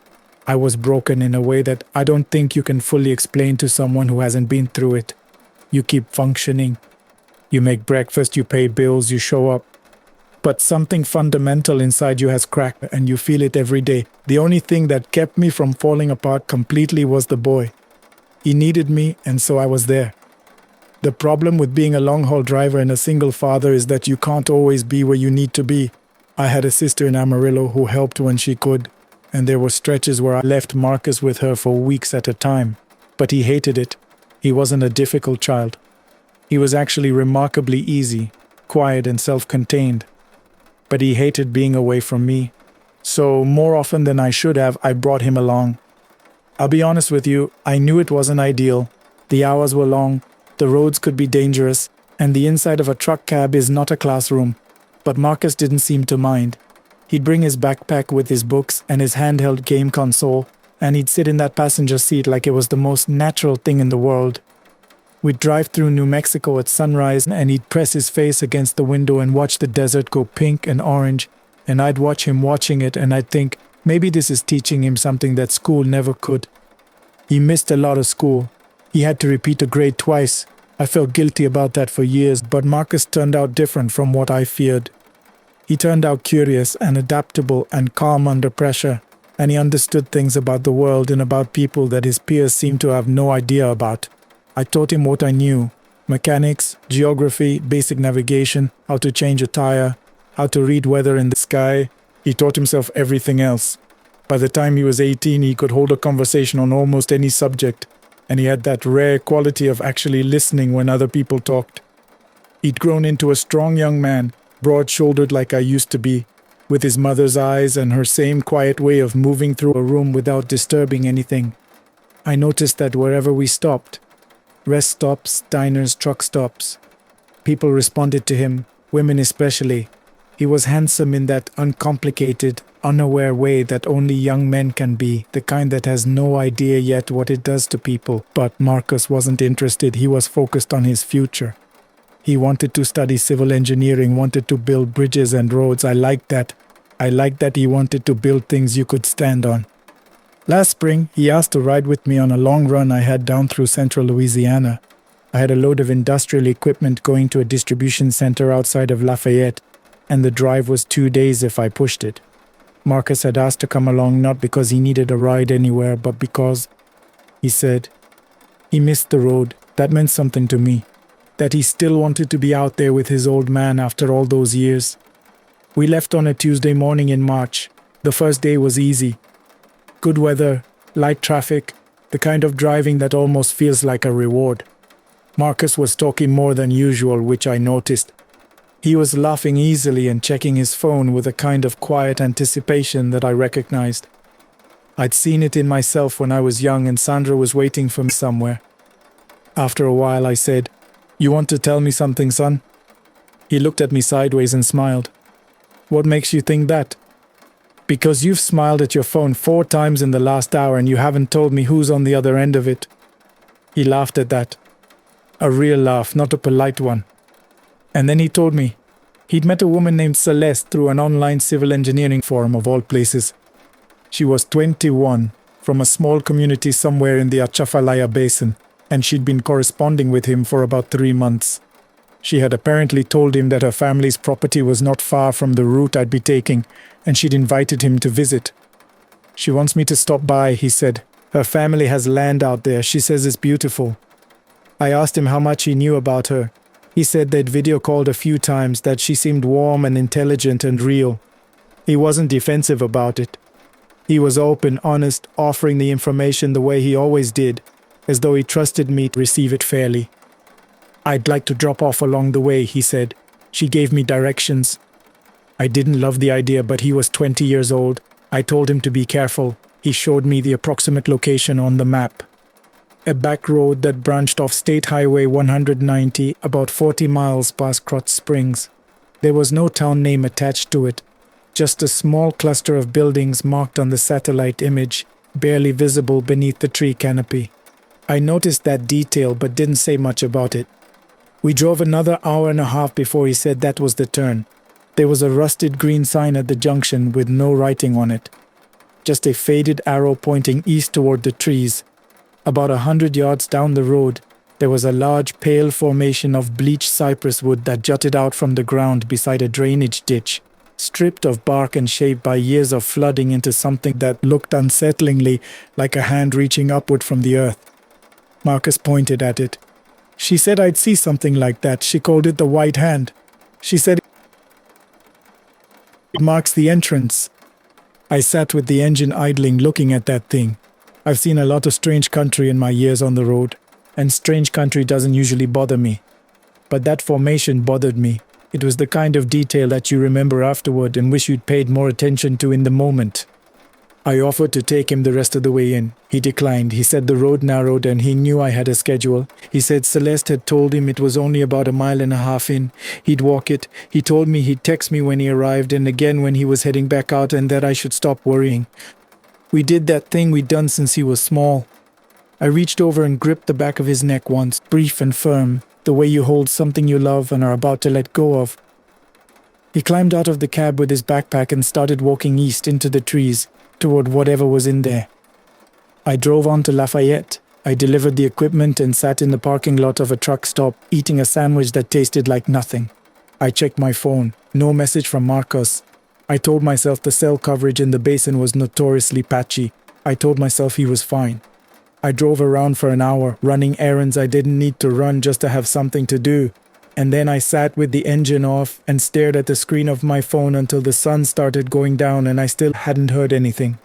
I was broken in a way that I don't think you can fully explain to someone who hasn't been through it. You keep functioning. You make breakfast, you pay bills, you show up. But something fundamental inside you has cracked, and you feel it every day. The only thing that kept me from falling apart completely was the boy. He needed me, and so I was there. The problem with being a long-haul driver and a single father is that you can't always be where you need to be. I had a sister in Amarillo who helped when she could, and there were stretches where I left Marcus with her for weeks at a time. But he hated it. He wasn't a difficult child. He was actually remarkably easy, quiet and self-contained. But he hated being away from me. So more often than I should have, I brought him along. I'll be honest with you, I knew it wasn't ideal. The hours were long, the roads could be dangerous, and the inside of a truck cab is not a classroom. But Marcus didn't seem to mind. He'd bring his backpack with his books and his handheld game console, and he'd sit in that passenger seat like it was the most natural thing in the world. We'd drive through New Mexico at sunrise, and he'd press his face against the window and watch the desert go pink and orange, and I'd watch him watching it, and I'd think, maybe this is teaching him something that school never could. He missed a lot of school. He had to repeat a grade twice. I felt guilty about that for years, but Marcus turned out different from what I feared. He turned out curious and adaptable and calm under pressure, and he understood things about the world and about people that his peers seemed to have no idea about. I taught him what I knew: mechanics, geography, basic navigation, how to change a tire, how to read weather in the sky. He taught himself everything else. By the time he was 18, he could hold a conversation on almost any subject, and he had that rare quality of actually listening when other people talked. He'd grown into a strong young man, broad-shouldered like I used to be, with his mother's eyes and her same quiet way of moving through a room without disturbing anything. I noticed that wherever we stopped, rest stops, diners, truck stops, people responded to him, women especially. He was handsome in that uncomplicated, unaware way that only young men can be, the kind that has no idea yet what it does to people. But Marcus wasn't interested. He was focused on his future. He wanted to study civil engineering, wanted to build bridges and roads. I liked that. I liked that he wanted to build things you could stand on. Last spring, he asked to ride with me on a long run I had down through central Louisiana. I had a load of industrial equipment going to a distribution center outside of Lafayette, and the drive was 2 days if I pushed it. Marcus had asked to come along not because he needed a ride anywhere, but because, he said, he missed the road. That meant something to me. That he still wanted to be out there with his old man after all those years. We left on a Tuesday morning in March. The first day was easy. Good weather, light traffic, the kind of driving that almost feels like a reward. Marcus was talking more than usual, which I noticed. He was laughing easily and checking his phone with a kind of quiet anticipation that I recognized. I'd seen it in myself when I was young and Sandra was waiting for me somewhere. After a while I said, "You want to tell me something, son?" He looked at me sideways and smiled. What makes you think that? Because you've smiled at your phone 4 times in the last hour and you haven't told me who's on the other end of it. He laughed at that. A real laugh, not a polite one. And then he told me he'd met a woman named Celeste through an online civil engineering forum of all places. She was 21, from a small community somewhere in the Atchafalaya Basin, and she'd been corresponding with him for about 3 months. She had apparently told him that her family's property was not far from the route I'd be taking, and she'd invited him to visit. She wants me to stop by, he said. Her family has land out there. She says it's beautiful. I asked him how much he knew about her. He said they'd video called a few times, that she seemed warm and intelligent and real. He wasn't defensive about it. He was open, honest, offering the information the way he always did, as though he trusted me to receive it fairly. I'd like to drop off along the way, he said. She gave me directions. I didn't love the idea, but he was 20 years old. I told him to be careful. He showed me the approximate location on the map. A back road that branched off State Highway 190 about 40 miles past Krotz Springs. There was no town name attached to it, just a small cluster of buildings marked on the satellite image, barely visible beneath the tree canopy. I noticed that detail but didn't say much about it. We drove another hour and a half before he said that was the turn. There was a rusted green sign at the junction with no writing on it. Just a faded arrow pointing east toward the trees. About 100 yards down the road, there was a large pale formation of bleached cypress wood that jutted out from the ground beside a drainage ditch, stripped of bark and shaped by years of flooding into something that looked unsettlingly like a hand reaching upward from the earth. Marcus pointed at it. She said I'd see something like that. She called it the White Hand. She said it marks the entrance. I sat with the engine idling, looking at that thing. I've seen a lot of strange country in my years on the road, and strange country doesn't usually bother me. But that formation bothered me. It was the kind of detail that you remember afterward and wish you'd paid more attention to in the moment. I offered to take him the rest of the way in. He declined. He said the road narrowed and he knew I had a schedule. He said Celeste had told him it was only about 1.5 miles in. He'd walk it. He told me he'd text me when he arrived and again when he was heading back out, and that I should stop worrying. We did that thing we'd done since he was small. I reached over and gripped the back of his neck once, brief and firm, the way you hold something you love and are about to let go of. He climbed out of the cab with his backpack and started walking east into the trees, toward whatever was in there. I drove on to Lafayette. I delivered the equipment and sat in the parking lot of a truck stop, eating a sandwich that tasted like nothing. I checked my phone. No message from Marcos. I told myself the cell coverage in the basin was notoriously patchy. I told myself he was fine. I drove around for an hour, running errands I didn't need to run just to have something to do. And then I sat with the engine off and stared at the screen of my phone until the sun started going down and I still hadn't heard anything.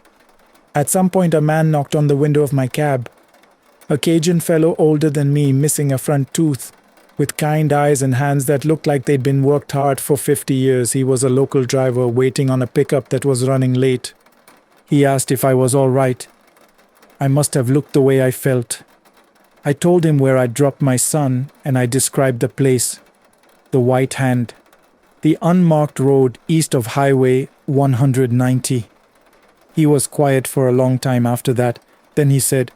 At some point a man knocked on the window of my cab. A Cajun fellow older than me, missing a front tooth, with kind eyes and hands that looked like they'd been worked hard for 50 years. He was a local driver waiting on a pickup that was running late. He asked if I was all right. I must have looked the way I felt. I told him where I'd dropped my son, and I described the place. The White Hand. The unmarked road east of Highway 190. He was quiet for a long time after that. Then he said,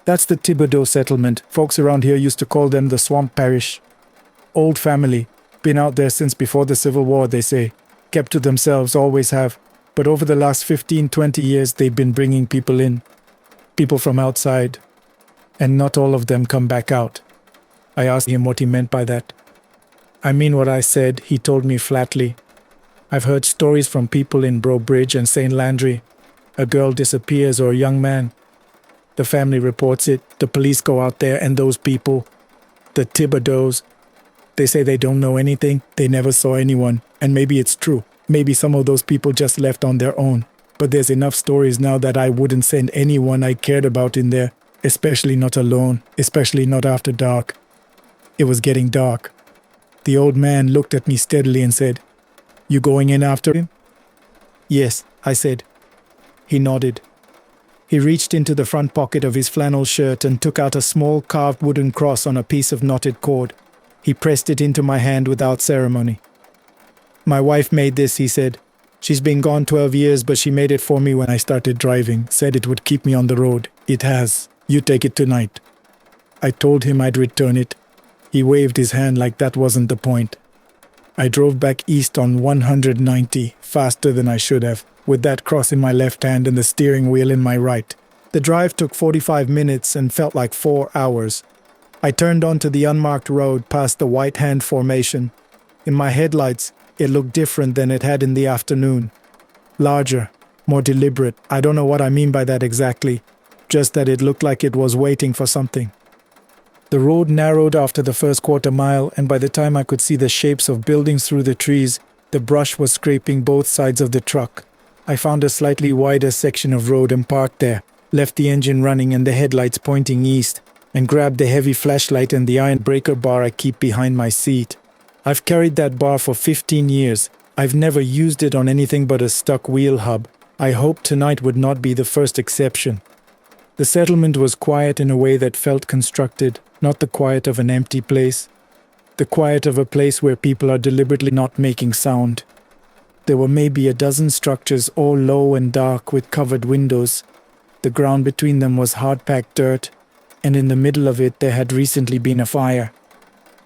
"That's the Thibodaux settlement. Folks around here used to call them the Swamp Parish. Old family. Been out there since before the Civil War, they say. Kept to themselves, always have. But over the last 15-20 years, they've been bringing people in. People from outside. And not all of them come back out." I asked him what he meant by that. "I mean what I said," he told me flatly. "I've heard stories from people in Breaux Bridge and St. Landry. A girl disappears or a young man. The family reports it, the police go out there, and those people, the Thibodaux, they say they don't know anything, they never saw anyone, and maybe it's true. Maybe some of those people just left on their own. But there's enough stories now that I wouldn't send anyone I cared about in there. Especially not alone, especially not after dark." It was getting dark. The old man looked at me steadily and said, "You going in after him?" "Yes," I said. He nodded. He reached into the front pocket of his flannel shirt and took out a small carved wooden cross on a piece of knotted cord. He pressed it into my hand without ceremony. My wife made this, he said. She's been gone 12 years, but she made it for me when I started driving. Said it would keep me on the road. It has. You take it tonight. I told him I'd return it. He waved his hand like that wasn't the point. I drove back east on 190, faster than I should have, with that cross in my left hand and the steering wheel in my right. The drive took 45 minutes and felt like 4 hours. I turned onto the unmarked road past the White Hand Formation. In my headlights, it looked different than it had in the afternoon. Larger, more deliberate. I don't know what I mean by that exactly, just that it looked like it was waiting for something. The road narrowed after the first quarter mile, and by the time I could see the shapes of buildings through the trees, the brush was scraping both sides of the truck. I found a slightly wider section of road and parked there, left the engine running and the headlights pointing east, and grabbed the heavy flashlight and the iron breaker bar I keep behind my seat. I've carried that bar for 15 years. I've never used it on anything but a stuck wheel hub. I hoped tonight would not be the first exception. The settlement was quiet in a way that felt constructed, not the quiet of an empty place. The quiet of a place where people are deliberately not making sound. There were maybe a dozen structures, all low and dark with covered windows. The ground between them was hard-packed dirt, and in the middle of it there had recently been a fire.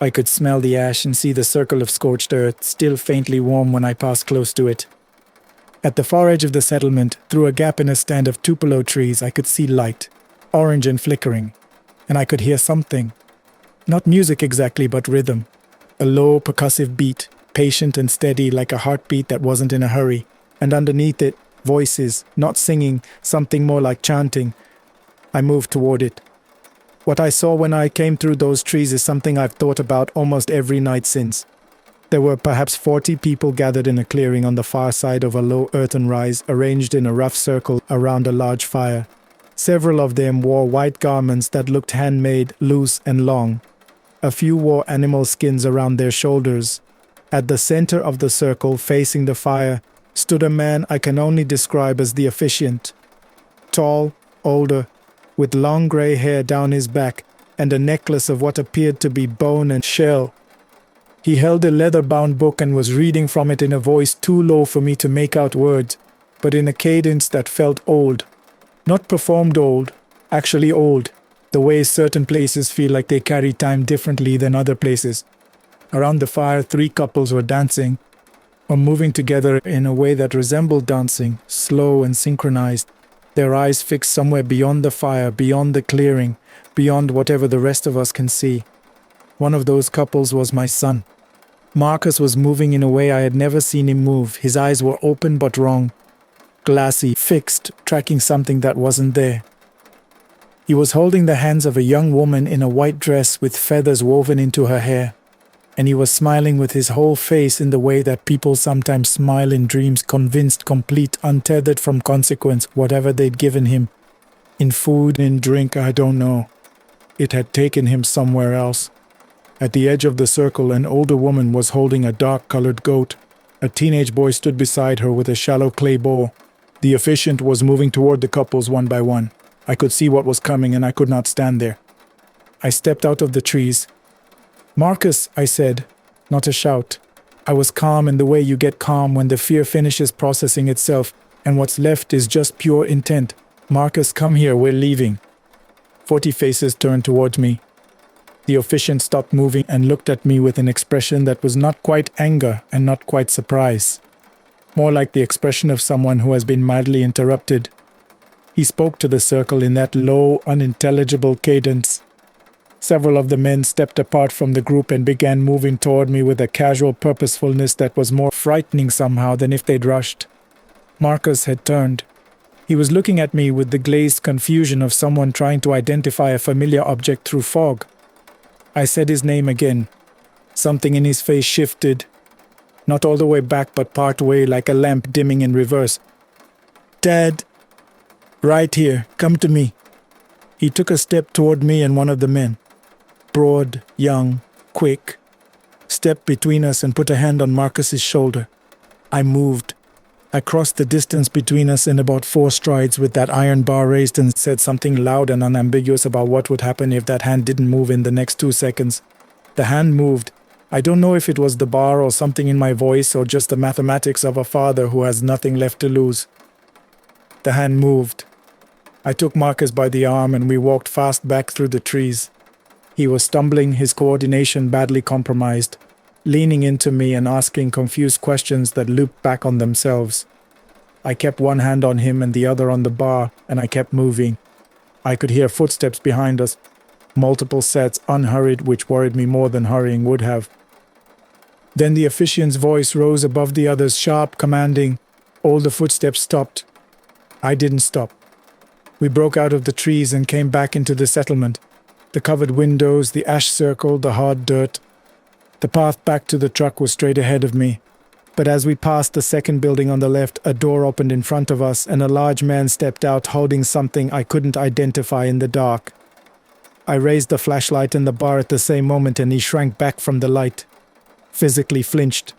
I could smell the ash and see the circle of scorched earth, still faintly warm when I passed close to it. At the far edge of the settlement, through a gap in a stand of tupelo trees, I could see light, orange and flickering, and I could hear something. Not music exactly, but rhythm. A low, percussive beat, patient and steady like a heartbeat that wasn't in a hurry, and underneath it, voices, not singing, something more like chanting. I moved toward it. What I saw when I came through those trees is something I've thought about almost every night since. There were perhaps 40 people gathered in a clearing on the far side of a low earthen rise, arranged in a rough circle around a large fire. Several of them wore white garments that looked handmade, loose and long. A few wore animal skins around their shoulders. At the center of the circle, facing the fire, stood a man I can only describe as the officiant. Tall, older, with long grey hair down his back and a necklace of what appeared to be bone and shell. He held a leather-bound book and was reading from it in a voice too low for me to make out words, but in a cadence that felt old. Not performed old, actually old, the way certain places feel like they carry time differently than other places. Around the fire, 3 couples were dancing, or moving together in a way that resembled dancing, slow and synchronized. Their eyes fixed somewhere beyond the fire, beyond the clearing, beyond whatever the rest of us can see. One of those couples was my son. Marcus was moving in a way I had never seen him move. His eyes were open but wrong, glassy, fixed, tracking something that wasn't there. He was holding the hands of a young woman in a white dress with feathers woven into her hair, and he was smiling with his whole face in the way that people sometimes smile in dreams, convinced, complete, untethered from consequence, whatever they'd given him. In food, in drink, I don't know. It had taken him somewhere else. At the edge of the circle, an older woman was holding a dark-colored goat. A teenage boy stood beside her with a shallow clay bowl. The officiant was moving toward the couples one by one. I could see what was coming, and I could not stand there. I stepped out of the trees. "Marcus," I said, not a shout. I was calm in the way you get calm when the fear finishes processing itself, and what's left is just pure intent. "Marcus, come here, we're leaving." 40 faces turned toward me. The officiant stopped moving and looked at me with an expression that was not quite anger and not quite surprise. More like the expression of someone who has been mildly interrupted. He spoke to the circle in that low, unintelligible cadence. Several of the men stepped apart from the group and began moving toward me with a casual purposefulness that was more frightening somehow than if they'd rushed. Marcus had turned. He was looking at me with the glazed confusion of someone trying to identify a familiar object through fog. I said his name again. Something in his face shifted. Not all the way back, but part way, like a lamp dimming in reverse. "Dad, right here, come to me." He took a step toward me and one of the men. Broad, young, quick. Stepped between us and put a hand on Marcus's shoulder. I moved. I crossed the distance between us in about 4 strides with that iron bar raised and said something loud and unambiguous about what would happen if that hand didn't move in the next 2 seconds. The hand moved. I don't know if it was the bar or something in my voice or just the mathematics of a father who has nothing left to lose. The hand moved. I took Marcus by the arm and we walked fast back through the trees. He was stumbling, his coordination badly compromised, leaning into me and asking confused questions that looped back on themselves. I kept one hand on him and the other on the bar, and I kept moving. I could hear footsteps behind us, multiple sets, unhurried, which worried me more than hurrying would have. Then the officiant's voice rose above the others, sharp, commanding. All the footsteps stopped. I didn't stop. We broke out of the trees and came back into the settlement. The covered windows, the ash circle, the hard dirt. The path back to the truck was straight ahead of me. But as we passed the second building on the left, a door opened in front of us and a large man stepped out holding something I couldn't identify in the dark. I raised the flashlight in the bar at the same moment and he shrank back from the light, physically flinched,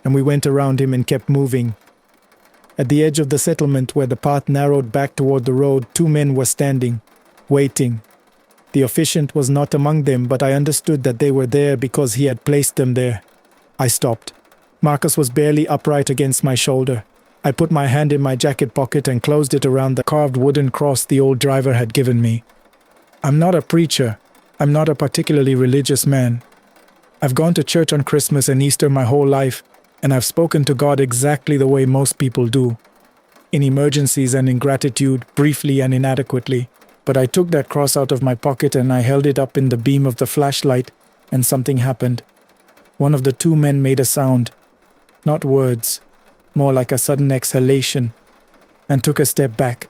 and we went around him and kept moving. At the edge of the settlement where the path narrowed back toward the road, two men were standing, waiting. The officiant was not among them, but I understood that they were there because he had placed them there. I stopped. Marcus was barely upright against my shoulder. I put my hand in my jacket pocket and closed it around the carved wooden cross the old driver had given me. I'm not a preacher. I'm not a particularly religious man. I've gone to church on Christmas and Easter my whole life, and I've spoken to God exactly the way most people do. In emergencies and in gratitude, briefly and inadequately. But I took that cross out of my pocket and I held it up in the beam of the flashlight, and something happened. One of the two men made a sound. Not words, more like a sudden exhalation, and took a step back.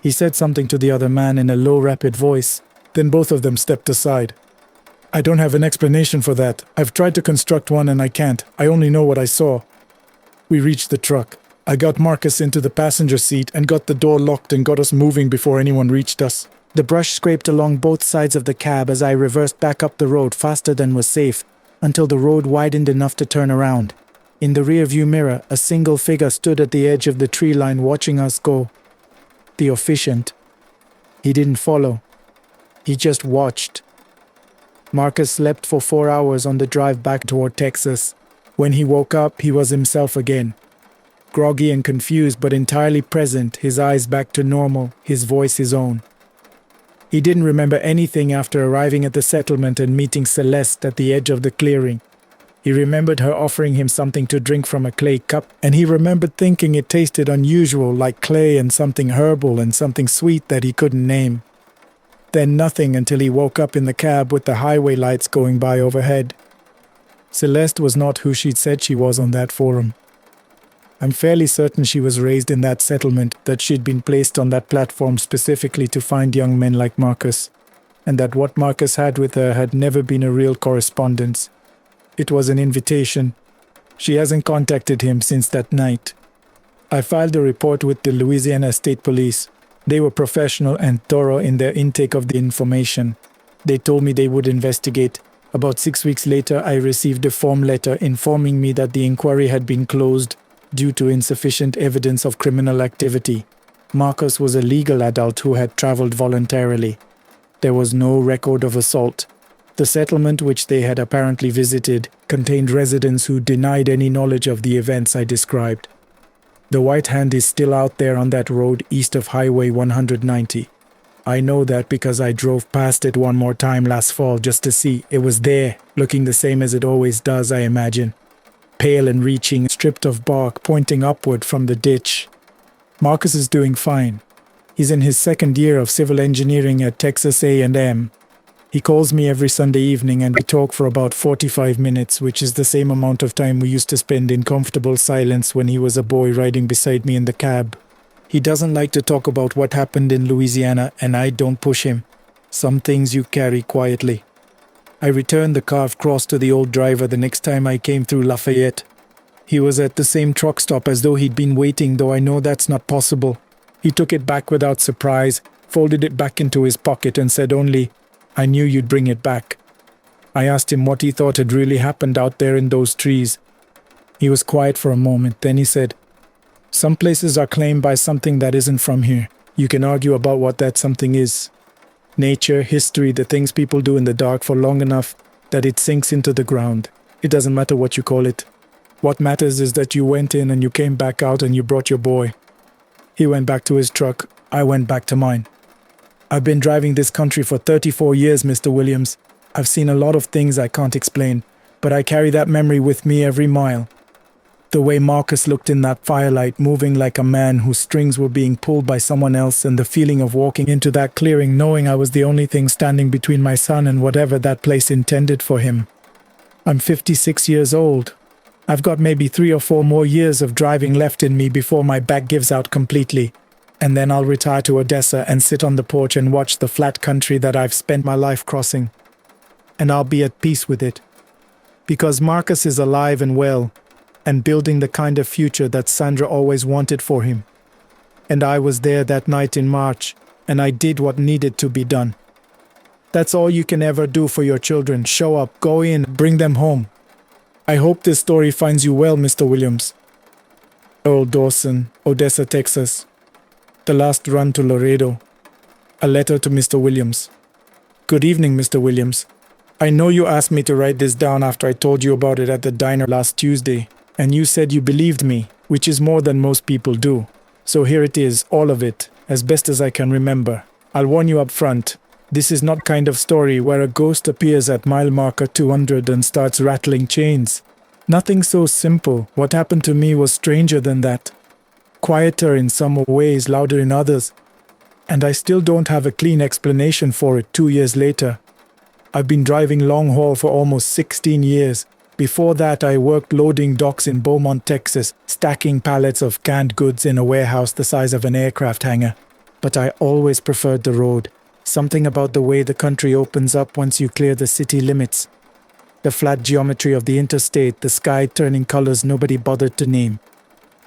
He said something to the other man in a low, rapid voice. Then both of them stepped aside. I don't have an explanation for that. I've tried to construct one and I can't. I only know what I saw. We reached the truck. I got Marcus into the passenger seat and got the door locked and got us moving before anyone reached us. The brush scraped along both sides of the cab as I reversed back up the road faster than was safe, until the road widened enough to turn around. In the rearview mirror, a single figure stood at the edge of the tree line watching us go. The officiant. He didn't follow. He just watched. Marcus slept for 4 hours on the drive back toward Texas. When he woke up, he was himself again. Groggy and confused, but entirely present, his eyes back to normal, his voice his own. He didn't remember anything after arriving at the settlement and meeting Celeste at the edge of the clearing. He remembered her offering him something to drink from a clay cup, and he remembered thinking it tasted unusual, like clay and something herbal and something sweet that he couldn't name. Then nothing until he woke up in the cab with the highway lights going by overhead. Celeste was not who she'd said she was on that forum. I'm fairly certain she was raised in that settlement, that she'd been placed on that platform specifically to find young men like Marcus, and that what Marcus had with her had never been a real correspondence. It was an invitation. She hasn't contacted him since that night. I filed a report with the Louisiana State Police. They were professional and thorough in their intake of the information. They told me they would investigate. About 6 weeks later, I received a form letter informing me that the inquiry had been closed due to insufficient evidence of criminal activity. Marcus was a legal adult who had traveled voluntarily. There was no record of assault. The settlement which they had apparently visited contained residents who denied any knowledge of the events I described. The White Hand is still out there on that road east of Highway 190. I know that because I drove past it one more time last fall just to see. It was there, looking the same as it always does, I imagine. Pale and reaching, stripped of bark, pointing upward from the ditch. Marcus is doing fine. He's in his second year of civil engineering at Texas A&M. He calls me every Sunday evening and we talk for about 45 minutes, which is the same amount of time we used to spend in comfortable silence when he was a boy riding beside me in the cab. He doesn't like to talk about what happened in Louisiana, and I don't push him. Some things you carry quietly. I returned the carved cross to the old driver the next time I came through Lafayette. He was at the same truck stop as though he'd been waiting, though I know that's not possible. He took it back without surprise, folded it back into his pocket and said only, "I knew you'd bring it back." I asked him what he thought had really happened out there in those trees. He was quiet for a moment, then he said, "Some places are claimed by something that isn't from here. You can argue about what that something is. Nature, history, the things people do in the dark for long enough that it sinks into the ground. It doesn't matter what you call it. What matters is that you went in and you came back out and you brought your boy. He went back to his truck. I went back to mine. I've been driving this country for 34 years, Mr. Williams. I've seen a lot of things I can't explain, but I carry that memory with me every mile. The way Marcus looked in that firelight, moving like a man whose strings were being pulled by someone else, and the feeling of walking into that clearing knowing I was the only thing standing between my son and whatever that place intended for him. I'm 56 years old. I've got maybe 3 or 4 more years of driving left in me before my back gives out completely, and then I'll retire to Odessa and sit on the porch and watch the flat country that I've spent my life crossing. And I'll be at peace with it. Because Marcus is alive and well, and building the kind of future that Sandra always wanted for him. And I was there that night in March, and I did what needed to be done. That's all you can ever do for your children. Show up, go in, bring them home. I hope this story finds you well, Mr. Williams. Earl Dawson, Odessa, Texas. The last run to Laredo. A letter to Mr. Williams. Good evening, Mr. Williams. I know you asked me to write this down after I told you about it at the diner last Tuesday, and you said you believed me, which is more than most people do. So here it is, all of it, as best as I can remember. I'll warn you up front. This is not kind of story where a ghost appears at mile marker 200 and starts rattling chains. Nothing so simple. What happened to me was stranger than that. Quieter in some ways, louder in others. And I still don't have a clean explanation for it 2 years later. I've been driving long haul for almost 16 years. Before that, I worked loading docks in Beaumont, Texas, stacking pallets of canned goods in a warehouse the size of an aircraft hangar. But I always preferred the road. Something about the way the country opens up once you clear the city limits. The flat geometry of the interstate, the sky turning colors nobody bothered to name.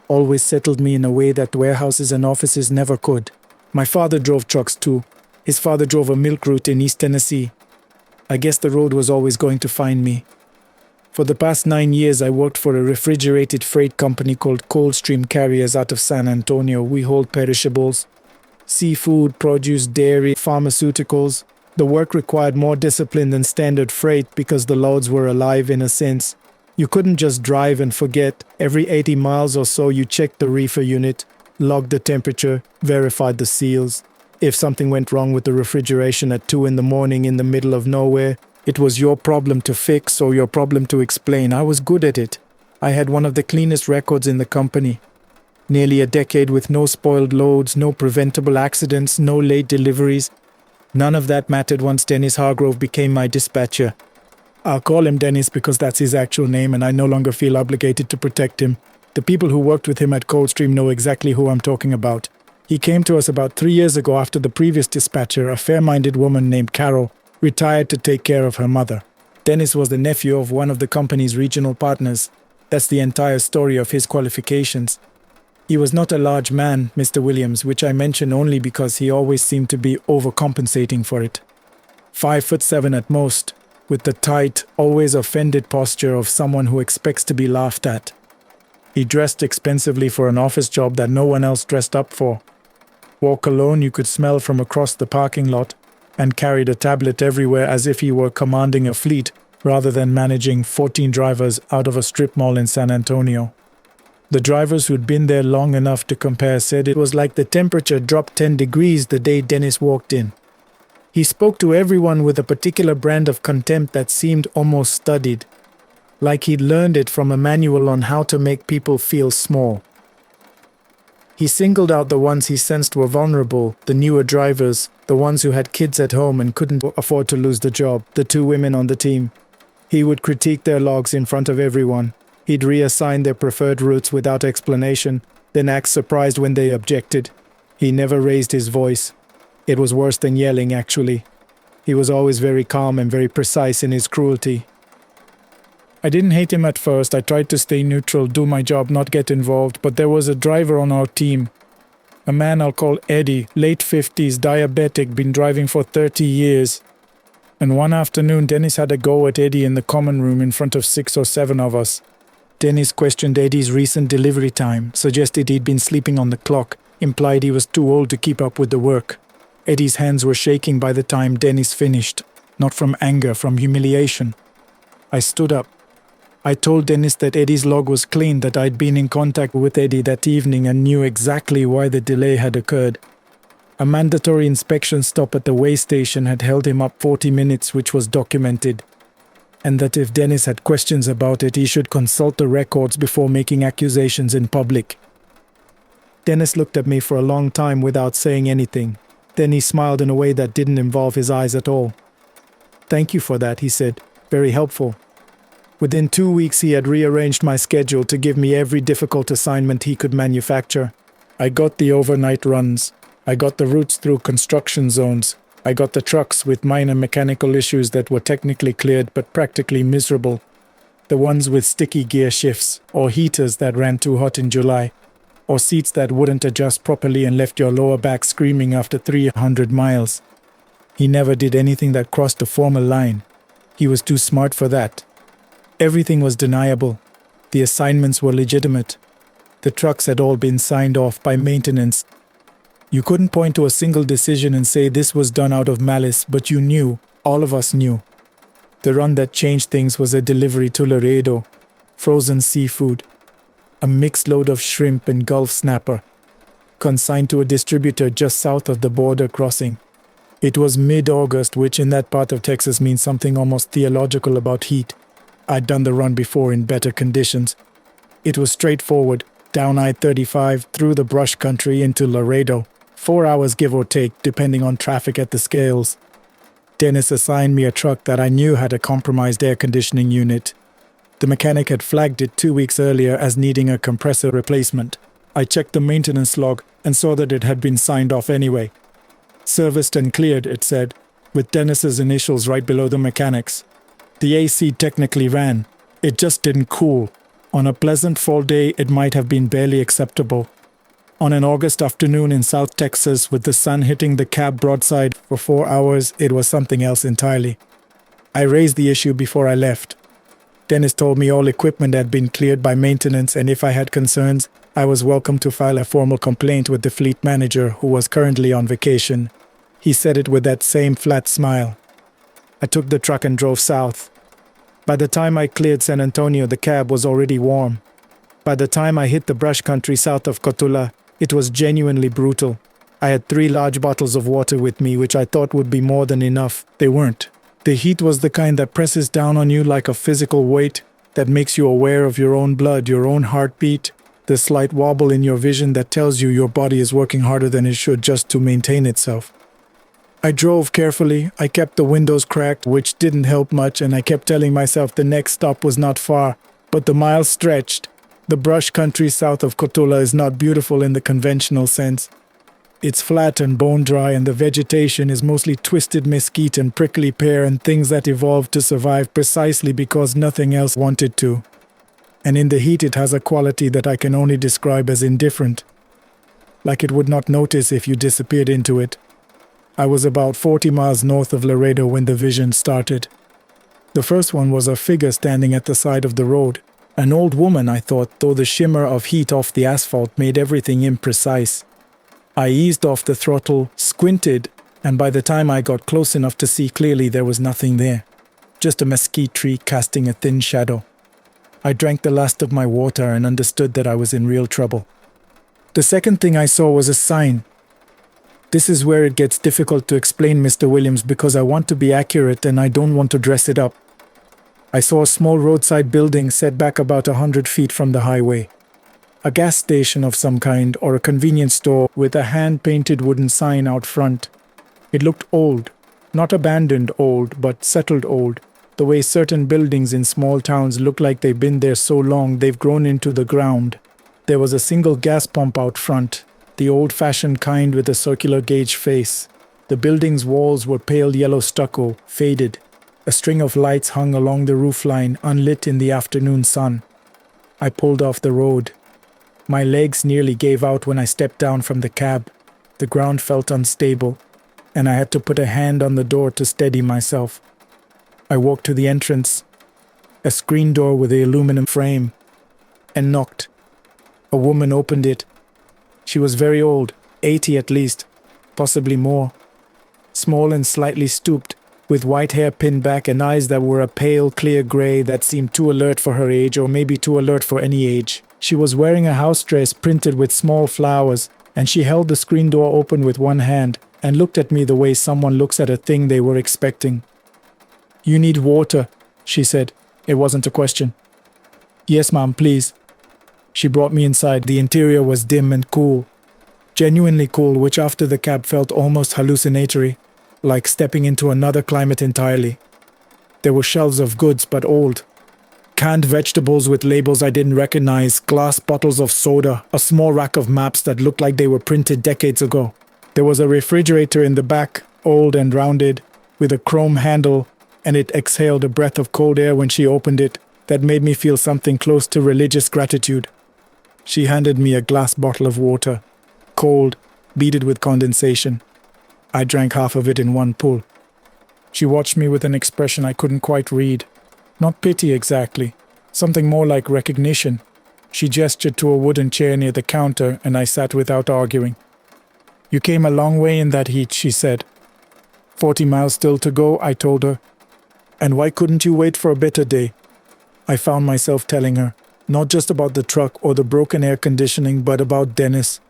Always settled me in a way that warehouses and offices never could. My father drove trucks too. His father drove a milk route in East Tennessee. I guess the road was always going to find me. For the past 9 years, I worked for a refrigerated freight company called Coldstream Carriers out of San Antonio. We hold perishables, seafood, produce, dairy, pharmaceuticals. The work required more discipline than standard freight because the loads were alive in a sense. You couldn't just drive and forget. Every 80 miles or so, you checked the reefer unit, logged the temperature, verified the seals. If something went wrong with the refrigeration at 2 in the morning in the middle of nowhere, it was your problem to fix or your problem to explain. I was good at it. I had one of the cleanest records in the company. Nearly a decade with no spoiled loads, no preventable accidents, no late deliveries. None of that mattered once Dennis Hargrove became my dispatcher. I'll call him Dennis because that's his actual name and I no longer feel obligated to protect him. The people who worked with him at Coldstream know exactly who I'm talking about. He came to us about 3 years ago after the previous dispatcher, a fair-minded woman named Carol, retired to take care of her mother. Dennis was the nephew of one of the company's regional partners. That's the entire story of his qualifications. He was not a large man, Mr. Williams, which I mention only because he always seemed to be overcompensating for it. 5'7" at most, with the tight, always offended posture of someone who expects to be laughed at. He dressed expensively for an office job that no one else dressed up for. Wore cologne you could smell from across the parking lot, and carried a tablet everywhere as if he were commanding a fleet rather than managing 14 drivers out of a strip mall in San Antonio. The drivers who'd been there long enough to compare said it was like the temperature dropped 10 degrees the day Dennis walked in. He spoke to everyone with a particular brand of contempt that seemed almost studied, like he'd learned it from a manual on how to make people feel small. He singled out the ones he sensed were vulnerable, the newer drivers, the ones who had kids at home and couldn't afford to lose the job, the 2 women on the team. He would critique their logs in front of everyone. He'd reassign their preferred routes without explanation, then act surprised when they objected. He never raised his voice. It was worse than yelling, actually. He was always very calm and very precise in his cruelty. I didn't hate him at first. I tried to stay neutral, do my job, not get involved, but there was a driver on our team. A man I'll call Eddie, late 50s, diabetic, been driving for 30 years. And one afternoon, Dennis had a go at Eddie in the common room in front of 6 or 7 of us. Dennis questioned Eddie's recent delivery time, suggested he'd been sleeping on the clock, implied he was too old to keep up with the work. Eddie's hands were shaking by the time Dennis finished, not from anger, from humiliation. I stood up. I told Dennis that Eddie's log was clean, that I'd been in contact with Eddie that evening and knew exactly why the delay had occurred. A mandatory inspection stop at the weigh station had held him up 40 minutes, which was documented, and that if Dennis had questions about it, he should consult the records before making accusations in public. Dennis looked at me for a long time without saying anything. Then he smiled in a way that didn't involve his eyes at all. "Thank you for that," he said. "Very helpful." Within 2 weeks, he had rearranged my schedule to give me every difficult assignment he could manufacture. I got the overnight runs. I got the routes through construction zones. I got the trucks with minor mechanical issues that were technically cleared but practically miserable. The ones with sticky gear shifts, or heaters that ran too hot in July, or seats that wouldn't adjust properly and left your lower back screaming after 300 miles. He never did anything that crossed a formal line. He was too smart for that. Everything was deniable. The assignments were legitimate. The trucks had all been signed off by maintenance. You couldn't point to a single decision and say this was done out of malice, but you knew, all of us knew. The run that changed things was a delivery to Laredo, frozen seafood, a mixed load of shrimp and Gulf snapper, consigned to a distributor just south of the border crossing. It was mid-August, which in that part of Texas means something almost theological about heat. I'd done the run before in better conditions. It was straightforward, down I-35, through the brush country into Laredo. 4 hours give or take, depending on traffic at the scales. Dennis assigned me a truck that I knew had a compromised air conditioning unit. The mechanic had flagged it 2 weeks earlier as needing a compressor replacement. I checked the maintenance log and saw that it had been signed off anyway. Serviced and cleared, it said, with Dennis's initials right below the mechanic's. The AC technically ran. It just didn't cool. On a pleasant fall day, it might have been barely acceptable. On an August afternoon in South Texas, with the sun hitting the cab broadside for 4 hours, it was something else entirely. I raised the issue before I left. Dennis told me all equipment had been cleared by maintenance, and if I had concerns, I was welcome to file a formal complaint with the fleet manager, who was currently on vacation. He said it with that same flat smile. I took the truck and drove south. By the time I cleared San Antonio, the cab was already warm. By the time I hit the brush country south of Cotulla, it was genuinely brutal. I had 3 large bottles of water with me, which I thought would be more than enough. They weren't. The heat was the kind that presses down on you like a physical weight, that makes you aware of your own blood, your own heartbeat, the slight wobble in your vision that tells you your body is working harder than it should just to maintain itself. I drove carefully. I kept the windows cracked, which didn't help much, and I kept telling myself the next stop was not far, but the miles stretched. The brush country south of Cotulla is not beautiful in the conventional sense. It's flat and bone dry, and the vegetation is mostly twisted mesquite and prickly pear and things that evolved to survive precisely because nothing else wanted to. And in the heat it has a quality that I can only describe as indifferent. Like it would not notice if you disappeared into it. I was about 40 miles north of Laredo when the vision started. The first one was a figure standing at the side of the road. An old woman, I thought, though the shimmer of heat off the asphalt made everything imprecise. I eased off the throttle, squinted, and by the time I got close enough to see clearly, there was nothing there. Just a mesquite tree casting a thin shadow. I drank the last of my water and understood that I was in real trouble. The second thing I saw was a sign. This is where it gets difficult to explain, Mr. Williams, because I want to be accurate and I don't want to dress it up. I saw a small roadside building set back about 100 feet from the highway. A gas station of some kind, or a convenience store with a hand-painted wooden sign out front. It looked old. Not abandoned old, but settled old. The way certain buildings in small towns look like they've been there so long they've grown into the ground. There was a single gas pump out front. The old-fashioned kind with a circular gauge face. The building's walls were pale yellow stucco, faded. A string of lights hung along the roofline, unlit in the afternoon sun. I pulled off the road. My legs nearly gave out when I stepped down from the cab. The ground felt unstable, and I had to put a hand on the door to steady myself. I walked to the entrance, a screen door with the aluminum frame, and knocked. A woman opened it. She was very old, 80 at least, possibly more. Small and slightly stooped, with white hair pinned back and eyes that were a pale, clear grey that seemed too alert for her age, or maybe too alert for any age. She was wearing a house dress printed with small flowers, and she held the screen door open with one hand and looked at me the way someone looks at a thing they were expecting. "You need water," she said. It wasn't a question. "Yes, ma'am, please." She brought me inside. The interior was dim and cool. Genuinely cool, which after the cab felt almost hallucinatory, like stepping into another climate entirely. There were shelves of goods, but old. Canned vegetables with labels I didn't recognize, glass bottles of soda, a small rack of maps that looked like they were printed decades ago. There was a refrigerator in the back, old and rounded, with a chrome handle, and it exhaled a breath of cold air when she opened it that made me feel something close to religious gratitude. She handed me a glass bottle of water, cold, beaded with condensation. I drank half of it in one pull. She watched me with an expression I couldn't quite read. Not pity exactly, something more like recognition. She gestured to a wooden chair near the counter, and I sat without arguing. "You came a long way in that heat," she said. 40 miles still to go, I told her. "And why couldn't you wait for a better day?" I found myself telling her, not just about the truck or the broken air conditioning, but about Dennis.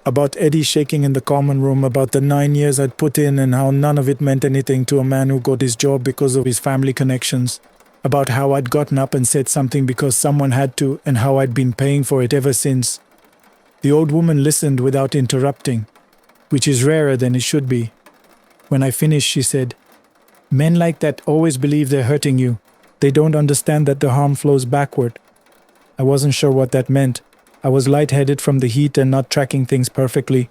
About Eddie shaking in the common room, about the 9 years I'd put in and how none of it meant anything to a man who got his job because of his family connections. About how I'd gotten up and said something because someone had to, and how I'd been paying for it ever since. The old woman listened without interrupting, which is rarer than it should be. When I finished, she said, "Men like that always believe they're hurting you. They don't understand that the harm flows backward." I wasn't sure what that meant. I was lightheaded from the heat and not tracking things perfectly.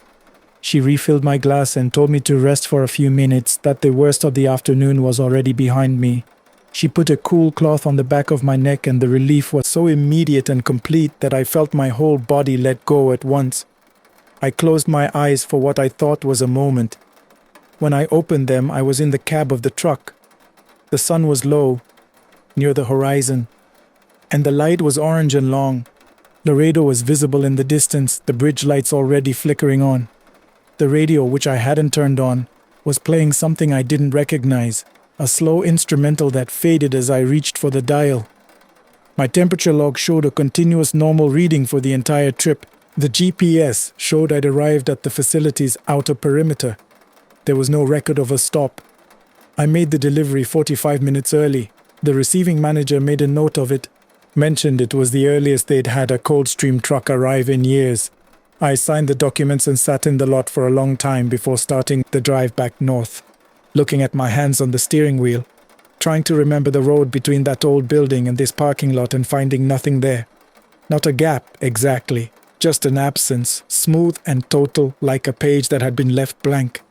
She refilled my glass and told me to rest for a few minutes, that the worst of the afternoon was already behind me. She put a cool cloth on the back of my neck, and the relief was so immediate and complete that I felt my whole body let go at once. I closed my eyes for what I thought was a moment. When I opened them, I was in the cab of the truck. The sun was low, near the horizon, and the light was orange and long. Laredo was visible in the distance, the bridge lights already flickering on. The radio, which I hadn't turned on, was playing something I didn't recognize, a slow instrumental that faded as I reached for the dial. My temperature log showed a continuous normal reading for the entire trip. The GPS showed I'd arrived at the facility's outer perimeter. There was no record of a stop. I made the delivery 45 minutes early. The receiving manager made a note of it, mentioned it was the earliest they'd had a Coldstream truck arrive in years. I signed the documents and sat in the lot for a long time before starting the drive back north, looking at my hands on the steering wheel, trying to remember the road between that old building and this parking lot and finding nothing there. Not a gap, exactly, just an absence, smooth and total, like a page that had been left blank.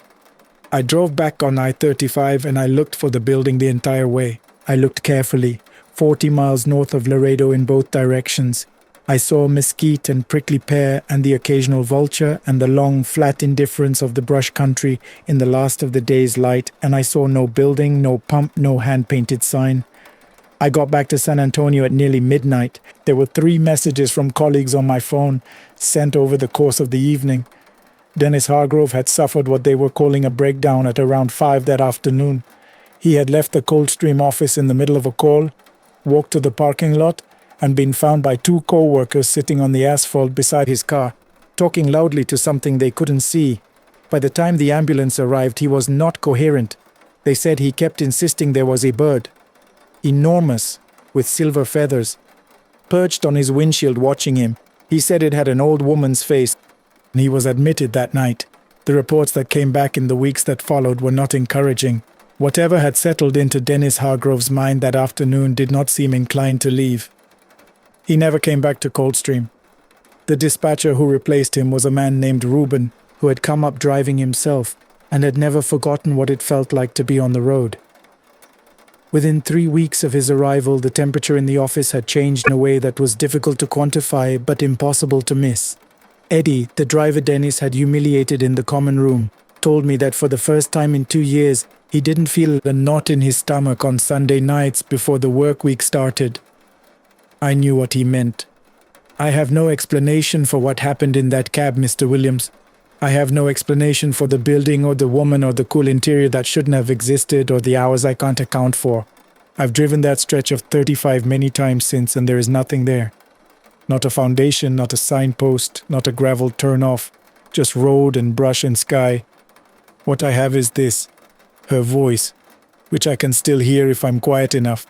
I drove back on I-35 and I looked for the building the entire way. I looked carefully, 40 miles north of Laredo in both directions. I saw mesquite and prickly pear and the occasional vulture and the long, flat indifference of the brush country in the last of the day's light, and I saw no building, no pump, no hand-painted sign. I got back to San Antonio at nearly midnight. There were 3 messages from colleagues on my phone, sent over the course of the evening. Dennis Hargrove had suffered what they were calling a breakdown at around 5 that afternoon. He had left the Coldstream office in the middle of a call, walked to the parking lot, and been found by 2 co-workers sitting on the asphalt beside his car, talking loudly to something they couldn't see. By the time the ambulance arrived, he was not coherent. They said he kept insisting there was a bird, enormous, with silver feathers, perched on his windshield watching him. He said it had an old woman's face, and he was admitted that night. The reports that came back in the weeks that followed were not encouraging. Whatever had settled into Dennis Hargrove's mind that afternoon did not seem inclined to leave. He never came back to Coldstream. The dispatcher who replaced him was a man named Reuben, who had come up driving himself and had never forgotten what it felt like to be on the road. Within 3 weeks of his arrival, the temperature in the office had changed in a way that was difficult to quantify but impossible to miss. Eddie, the driver Dennis had humiliated in the common room, told me that for the first time in 2 years, he didn't feel a knot in his stomach on Sunday nights before the work week started. I knew what he meant. "I have no explanation for what happened in that cab, Mr. Williams. I have no explanation for the building or the woman or the cool interior that shouldn't have existed or the hours I can't account for. I've driven that stretch of 35 many times since, and there is nothing there. Not a foundation, not a signpost, not a gravel turnoff, just road and brush and sky. What I have is this, her voice, which I can still hear if I'm quiet enough.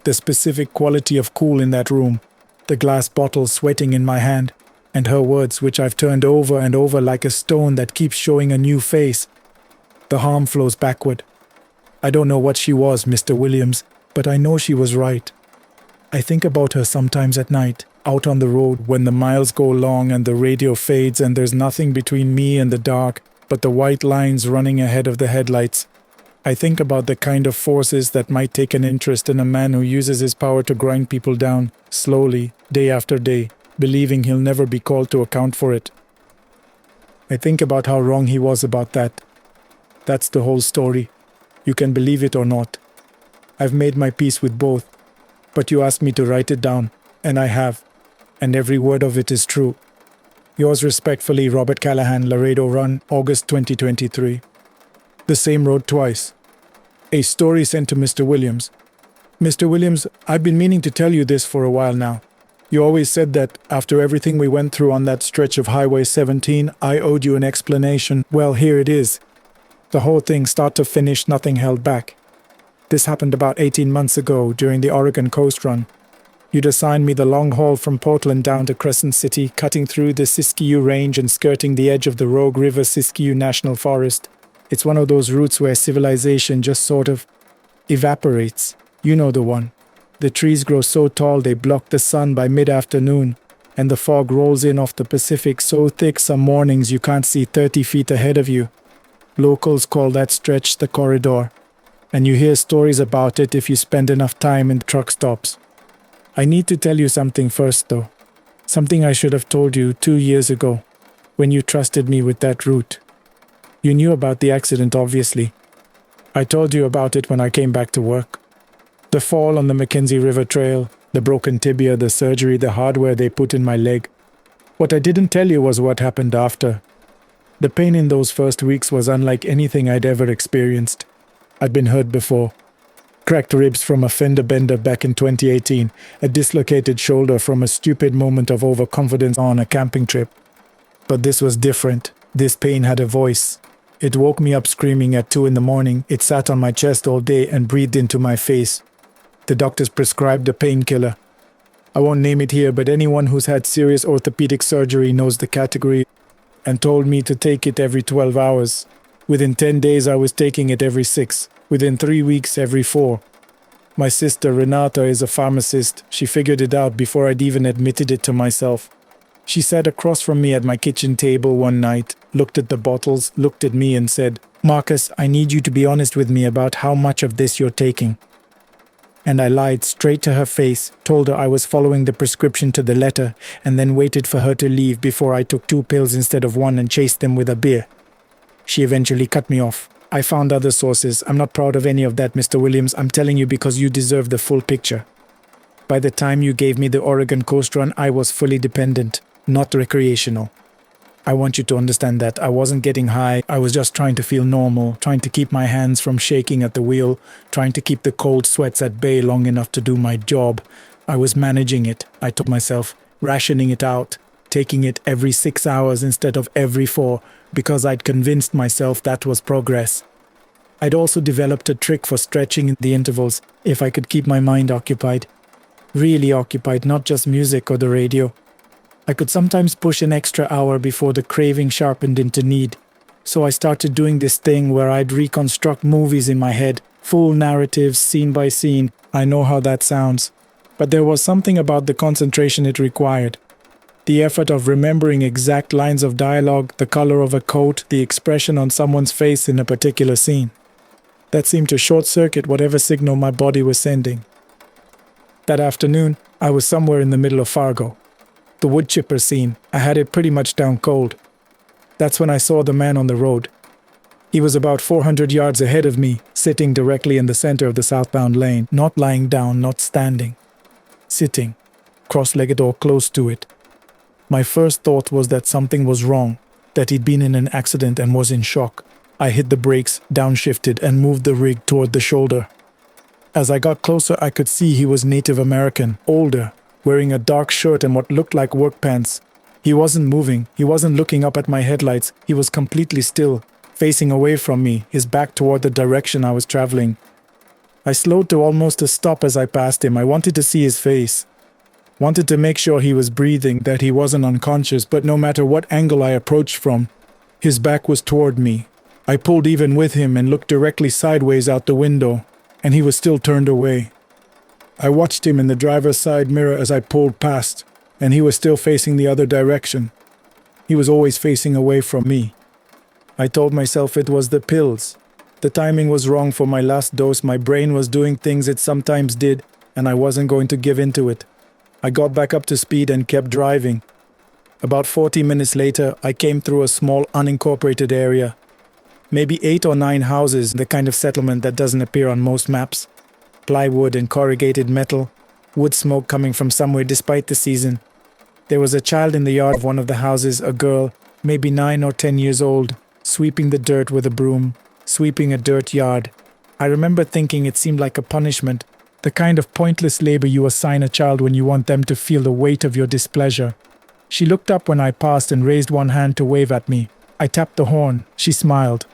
The specific quality of cool in that room, the glass bottle sweating in my hand, and her words which I've turned over and over like a stone that keeps showing a new face. The harm flows backward. I don't know what she was, Mr. Williams, but I know she was right. I think about her sometimes at night, out on the road when the miles go long and the radio fades and there's nothing between me and the dark but the white lines running ahead of the headlights. I think about the kind of forces that might take an interest in a man who uses his power to grind people down, slowly, day after day, believing he'll never be called to account for it. I think about how wrong he was about that. That's the whole story. You can believe it or not. I've made my peace with both, but you asked me to write it down, and I have, and every word of it is true. Yours respectfully, Robert Callahan, Laredo Run, August 2023. The same road twice. A story sent to Mr. Williams. Mr. Williams, I've been meaning to tell you this for a while now. You always said that after everything we went through on that stretch of Highway 17, I owed you an explanation. Well, here it is. The whole thing, start to finish, nothing held back. This happened about 18 months ago during the Oregon Coast Run. You'd assigned me the long haul from Portland down to Crescent City, cutting through the Siskiyou Range and skirting the edge of the Rogue River Siskiyou National Forest. It's one of those routes where civilization just sort of evaporates. You know the one. The trees grow so tall they block the sun by mid-afternoon, and the fog rolls in off the Pacific so thick some mornings you can't see 30 feet ahead of you. Locals call that stretch the corridor, and you hear stories about it if you spend enough time in truck stops. I need to tell you something first, though. Something I should have told you 2 years ago, when you trusted me with that route. You knew about the accident, obviously. I told you about it when I came back to work. The fall on the Mackenzie River Trail, the broken tibia, the surgery, the hardware they put in my leg. What I didn't tell you was what happened after. The pain in those first weeks was unlike anything I'd ever experienced. I'd been hurt before. Cracked ribs from a fender bender back in 2018, a dislocated shoulder from a stupid moment of overconfidence on a camping trip. But this was different. This pain had a voice. It woke me up screaming at 2 a.m. It sat on my chest all day and breathed into my face. The doctors prescribed a painkiller. I won't name it here, but anyone who's had serious orthopedic surgery knows the category, and told me to take it every 12 hours. Within 10 days I was taking it every 6. Within 3 weeks, every 4. My sister Renata is a pharmacist. She figured it out before I'd even admitted it to myself. She sat across from me at my kitchen table one night, looked at the bottles, looked at me and said, "Marcus, I need you to be honest with me about how much of this you're taking." And I lied straight to her face, told her I was following the prescription to the letter, and then waited for her to leave before I took 2 pills instead of 1 and chased them with a beer. She eventually cut me off. I found other sources. I'm not proud of any of that, Mr. Williams. I'm telling you because you deserve the full picture. By the time you gave me the Oregon Coast Run, I was fully dependent, not recreational. I want you to understand that. I wasn't getting high. I was just trying to feel normal, trying to keep my hands from shaking at the wheel, trying to keep the cold sweats at bay long enough to do my job. I was managing it. I told myself, rationing it out, taking it every 6 hours instead of every 4, because I'd convinced myself that was progress. I'd also developed a trick for stretching in the intervals if I could keep my mind occupied. Really occupied, not just music or the radio. I could sometimes push an extra hour before the craving sharpened into need. So I started doing this thing where I'd reconstruct movies in my head, full narratives, scene by scene. I know how that sounds. But there was something about the concentration it required. The effort of remembering exact lines of dialogue, the color of a coat, the expression on someone's face in a particular scene. That seemed to short-circuit whatever signal my body was sending. That afternoon, I was somewhere in the middle of Fargo. The wood chipper scene, I had it pretty much down cold. That's when I saw the man on the road. He was about 400 yards ahead of me, sitting directly in the center of the southbound lane, not lying down, not standing. Sitting, cross-legged or close to it. My first thought was that something was wrong, that he'd been in an accident and was in shock. I hit the brakes, downshifted, and moved the rig toward the shoulder. As I got closer, I could see he was Native American, older, wearing a dark shirt and what looked like work pants. He wasn't moving. He wasn't looking up at my headlights. He was completely still, facing away from me, his back toward the direction I was traveling. I slowed to almost a stop as I passed him. I wanted to see his face. Wanted to make sure he was breathing, that he wasn't unconscious, but no matter what angle I approached from, his back was toward me. I pulled even with him and looked directly sideways out the window, and he was still turned away. I watched him in the driver's side mirror as I pulled past, and he was still facing the other direction. He was always facing away from me. I told myself it was the pills. The timing was wrong for my last dose. My brain was doing things it sometimes did, and I wasn't going to give in to it. I got back up to speed and kept driving. About 40 minutes later, I came through a small unincorporated area. Maybe 8 or 9 houses, the kind of settlement that doesn't appear on most maps. Plywood and corrugated metal, wood smoke coming from somewhere despite the season. There was a child in the yard of one of the houses, a girl, maybe 9 or 10 years old, sweeping the dirt with a broom, sweeping a dirt yard. I remember thinking it seemed like a punishment, the kind of pointless labor you assign a child when you want them to feel the weight of your displeasure. She looked up when I passed and raised one hand to wave at me. I tapped the horn. She smiled.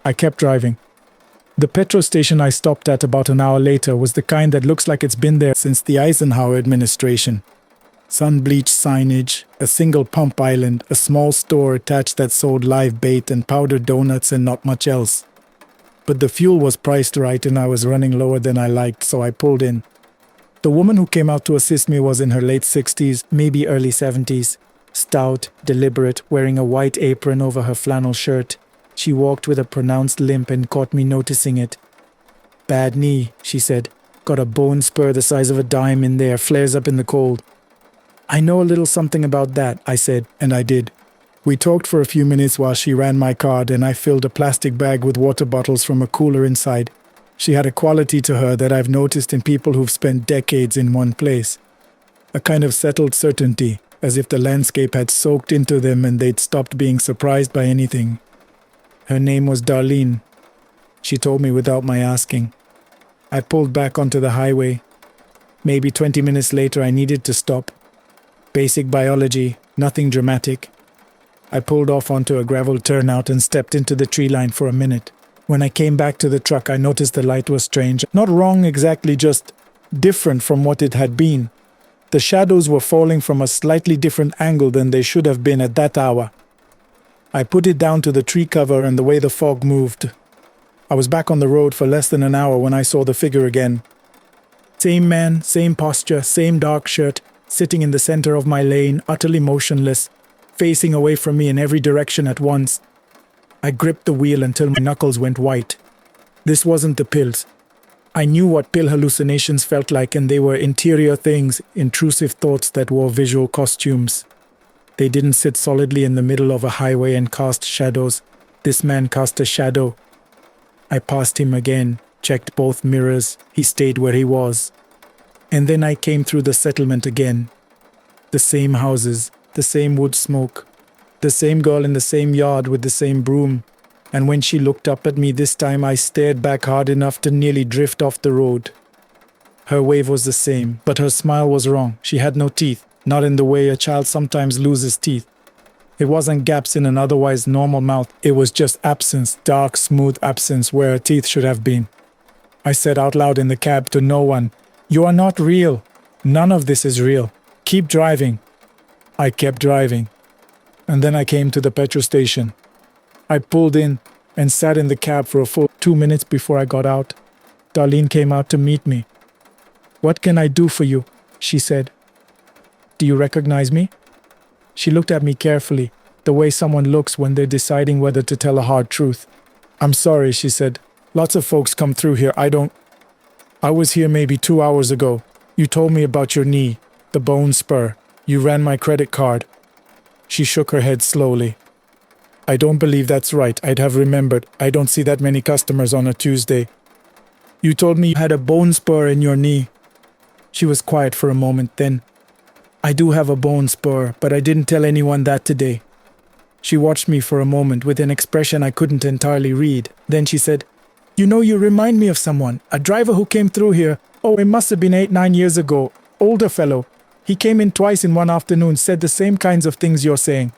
I kept driving. The petrol station I stopped at about an hour later was the kind that looks like it's been there since the Eisenhower administration. Sun-bleached signage, a single pump island, a small store attached that sold live bait and powdered donuts and not much else. But the fuel was priced right and I was running lower than I liked, so I pulled in. The woman who came out to assist me was in her late 60s, maybe early 70s. Stout, deliberate, wearing a white apron over her flannel shirt. She walked with a pronounced limp and caught me noticing it. "Bad knee," she said. "Got a bone spur the size of a dime in there, flares up in the cold." "I know a little something about that," I said, and I did. We talked for a few minutes while she ran my card and I filled a plastic bag with water bottles from a cooler inside. She had a quality to her that I've noticed in people who've spent decades in one place. A kind of settled certainty, as if the landscape had soaked into them and they'd stopped being surprised by anything. Her name was Darlene. She told me without my asking. I pulled back onto the highway. Maybe 20 minutes later I needed to stop. Basic biology, nothing dramatic. I pulled off onto a gravel turnout and stepped into the tree line for a minute. When I came back to the truck, I noticed the light was strange. Not wrong exactly, just different from what it had been. The shadows were falling from a slightly different angle than they should have been at that hour. I put it down to the tree cover and the way the fog moved. I was back on the road for less than an hour when I saw the figure again. Same man, same posture, same dark shirt, sitting in the center of my lane, utterly motionless, facing away from me in every direction at once. I gripped the wheel until my knuckles went white. This wasn't the pills. I knew what pill hallucinations felt like, and they were interior things, intrusive thoughts that wore visual costumes. They didn't sit solidly in the middle of a highway and cast shadows. This man cast a shadow. I passed him again, checked both mirrors. He stayed where he was. And then I came through the settlement again. The same houses, the same wood smoke, the same girl in the same yard with the same broom. And when she looked up at me this time, I stared back hard enough to nearly drift off the road. Her wave was the same, but her smile was wrong. She had no teeth, not in the way a child sometimes loses teeth. It wasn't gaps in an otherwise normal mouth. It was just absence, dark, smooth absence where her teeth should have been. I said out loud in the cab to no one, "You are not real. None of this is real. Keep driving." I kept driving. And then I came to the petrol station. I pulled in and sat in the cab for a full 2 minutes before I got out. Darlene came out to meet me. "What can I do for you?" she said. "Do you recognize me?" She looked at me carefully, the way someone looks when they're deciding whether to tell a hard truth. "I'm sorry," she said. "Lots of folks come through here. I was here maybe 2 hours ago. You told me about your knee, the bone spur. You ran my credit card." She shook her head slowly. "I don't believe that's right. I'd have remembered. I don't see that many customers on a Tuesday. You told me you had a bone spur in your knee." She was quiet for a moment, then, "I do have a bone spur, but I didn't tell anyone that today." She watched me for a moment with an expression I couldn't entirely read. Then she said, "You know, you remind me of someone. A driver who came through here. Oh, it must have been 8-9 years ago. Older fellow. He came in twice in one afternoon, said the same kinds of things you're saying.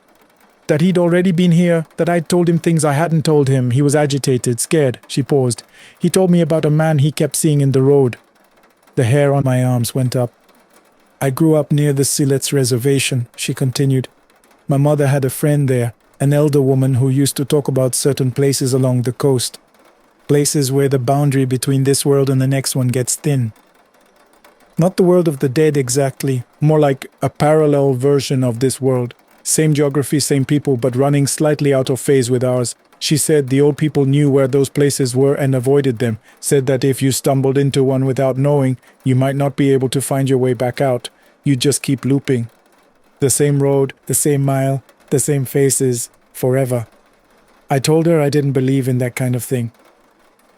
That he'd already been here, that I'd told him things I hadn't told him. He was agitated, scared." She paused. "He told me about a man he kept seeing in the road." The hair on my arms went up. "I grew up near the Siletz reservation," she continued. "My mother had a friend there, an elder woman who used to talk about certain places along the coast. Places where the boundary between this world and the next one gets thin. Not the world of the dead exactly, more like a parallel version of this world. Same geography, same people, but running slightly out of phase with ours. She said the old people knew where those places were and avoided them, said that if you stumbled into one without knowing, you might not be able to find your way back out. You'd just keep looping. The same road, the same mile, the same faces, forever." I told her I didn't believe in that kind of thing.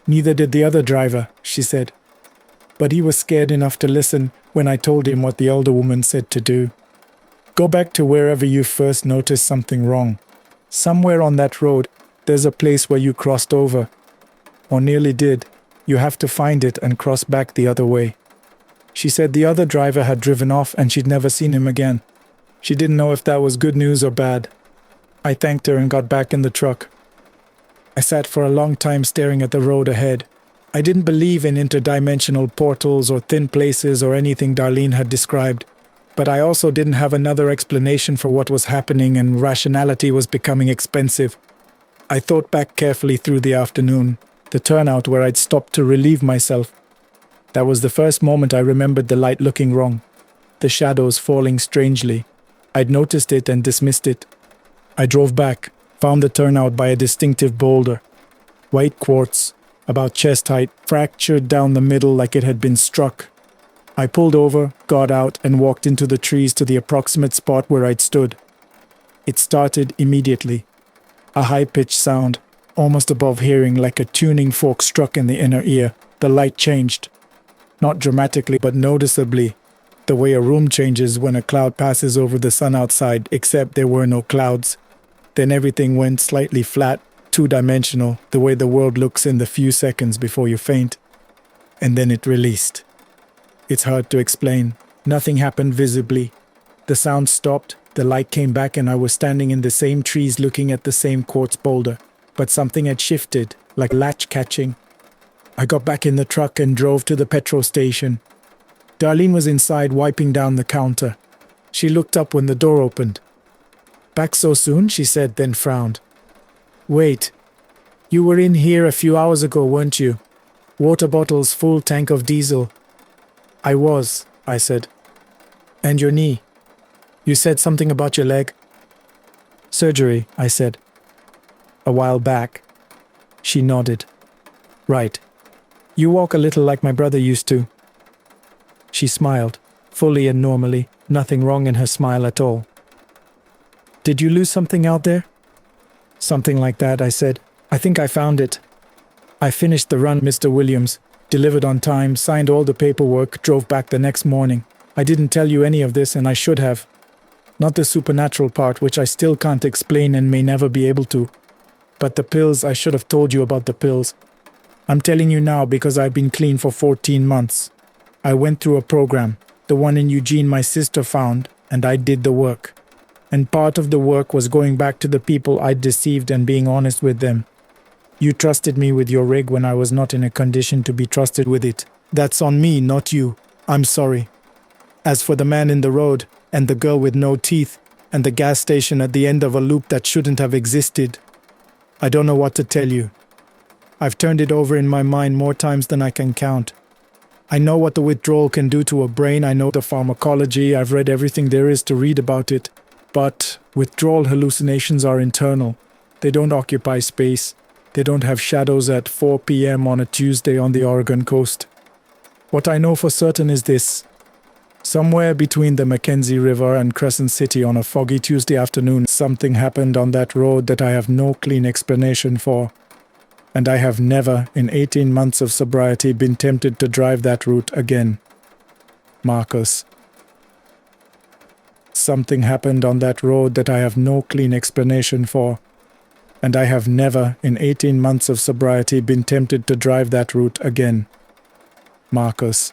"Neither did the other driver," she said. "But he was scared enough to listen when I told him what the elder woman said to do. Go back to wherever you first noticed something wrong. Somewhere on that road, there's a place where you crossed over, or nearly did. You have to find it and cross back the other way." She said the other driver had driven off and she'd never seen him again. She didn't know if that was good news or bad. I thanked her and got back in the truck. I sat for a long time staring at the road ahead. I didn't believe in interdimensional portals or thin places or anything Darlene had described. But I also didn't have another explanation for what was happening, and rationality was becoming expensive. I thought back carefully through the afternoon, the turnout where I'd stopped to relieve myself. That was the first moment I remembered the light looking wrong, the shadows falling strangely. I'd noticed it and dismissed it. I drove back, found the turnout by a distinctive boulder. White quartz, about chest height, fractured down the middle like it had been struck. I pulled over, got out, and walked into the trees to the approximate spot where I'd stood. It started immediately. A high-pitched sound, almost above hearing, like a tuning fork struck in the inner ear. The light changed. Not dramatically, but noticeably. The way a room changes when a cloud passes over the sun outside, except there were no clouds. Then everything went slightly flat, two-dimensional, the way the world looks in the few seconds before you faint. And then it released. It's hard to explain. Nothing happened visibly. The sound stopped, the light came back, and I was standing in the same trees looking at the same quartz boulder. But something had shifted, like latch catching. I got back in the truck and drove to the petrol station. Darlene was inside wiping down the counter. She looked up when the door opened. "Back so soon?" she said, then frowned. "Wait. You were in here a few hours ago, weren't you? Water bottles, full tank of diesel." "I was," I said. "And your knee? You said something about your leg?" "Surgery," I said. "A while back." She nodded. "Right. You walk a little like my brother used to." She smiled, fully and normally, nothing wrong in her smile at all. "Did you lose something out there?" "Something like that," I said. "I think I found it. I finished the run, Mr. Williams. Delivered on time, signed all the paperwork, drove back the next morning. I didn't tell you any of this, and I should have. Not the supernatural part, which I still can't explain and may never be able to. But the pills, I should have told you about the pills. I'm telling you now because I've been clean for 14 months. I went through a program, the one in Eugene my sister found, and I did the work. And part of the work was going back to the people I'd deceived and being honest with them. You trusted me with your rig when I was not in a condition to be trusted with it. That's on me, not you. I'm sorry. As for the man in the road, and the girl with no teeth, and the gas station at the end of a loop that shouldn't have existed, I don't know what to tell you. I've turned it over in my mind more times than I can count. I know what the withdrawal can do to a brain, I know the pharmacology, I've read everything there is to read about it. But withdrawal hallucinations are internal. They don't occupy space. They don't have shadows at 4 p.m. on a Tuesday on the Oregon coast. What I know for certain is this. Somewhere between the Mackenzie River and Crescent City on a foggy Tuesday afternoon, something happened on that road that I have no clean explanation for. And I have never, in 18 months of sobriety, been tempted to drive that route again. Marcus. something happened on that road that I have no clean explanation for. And I have never, in 18 months of sobriety, been tempted to drive that route again. Marcus.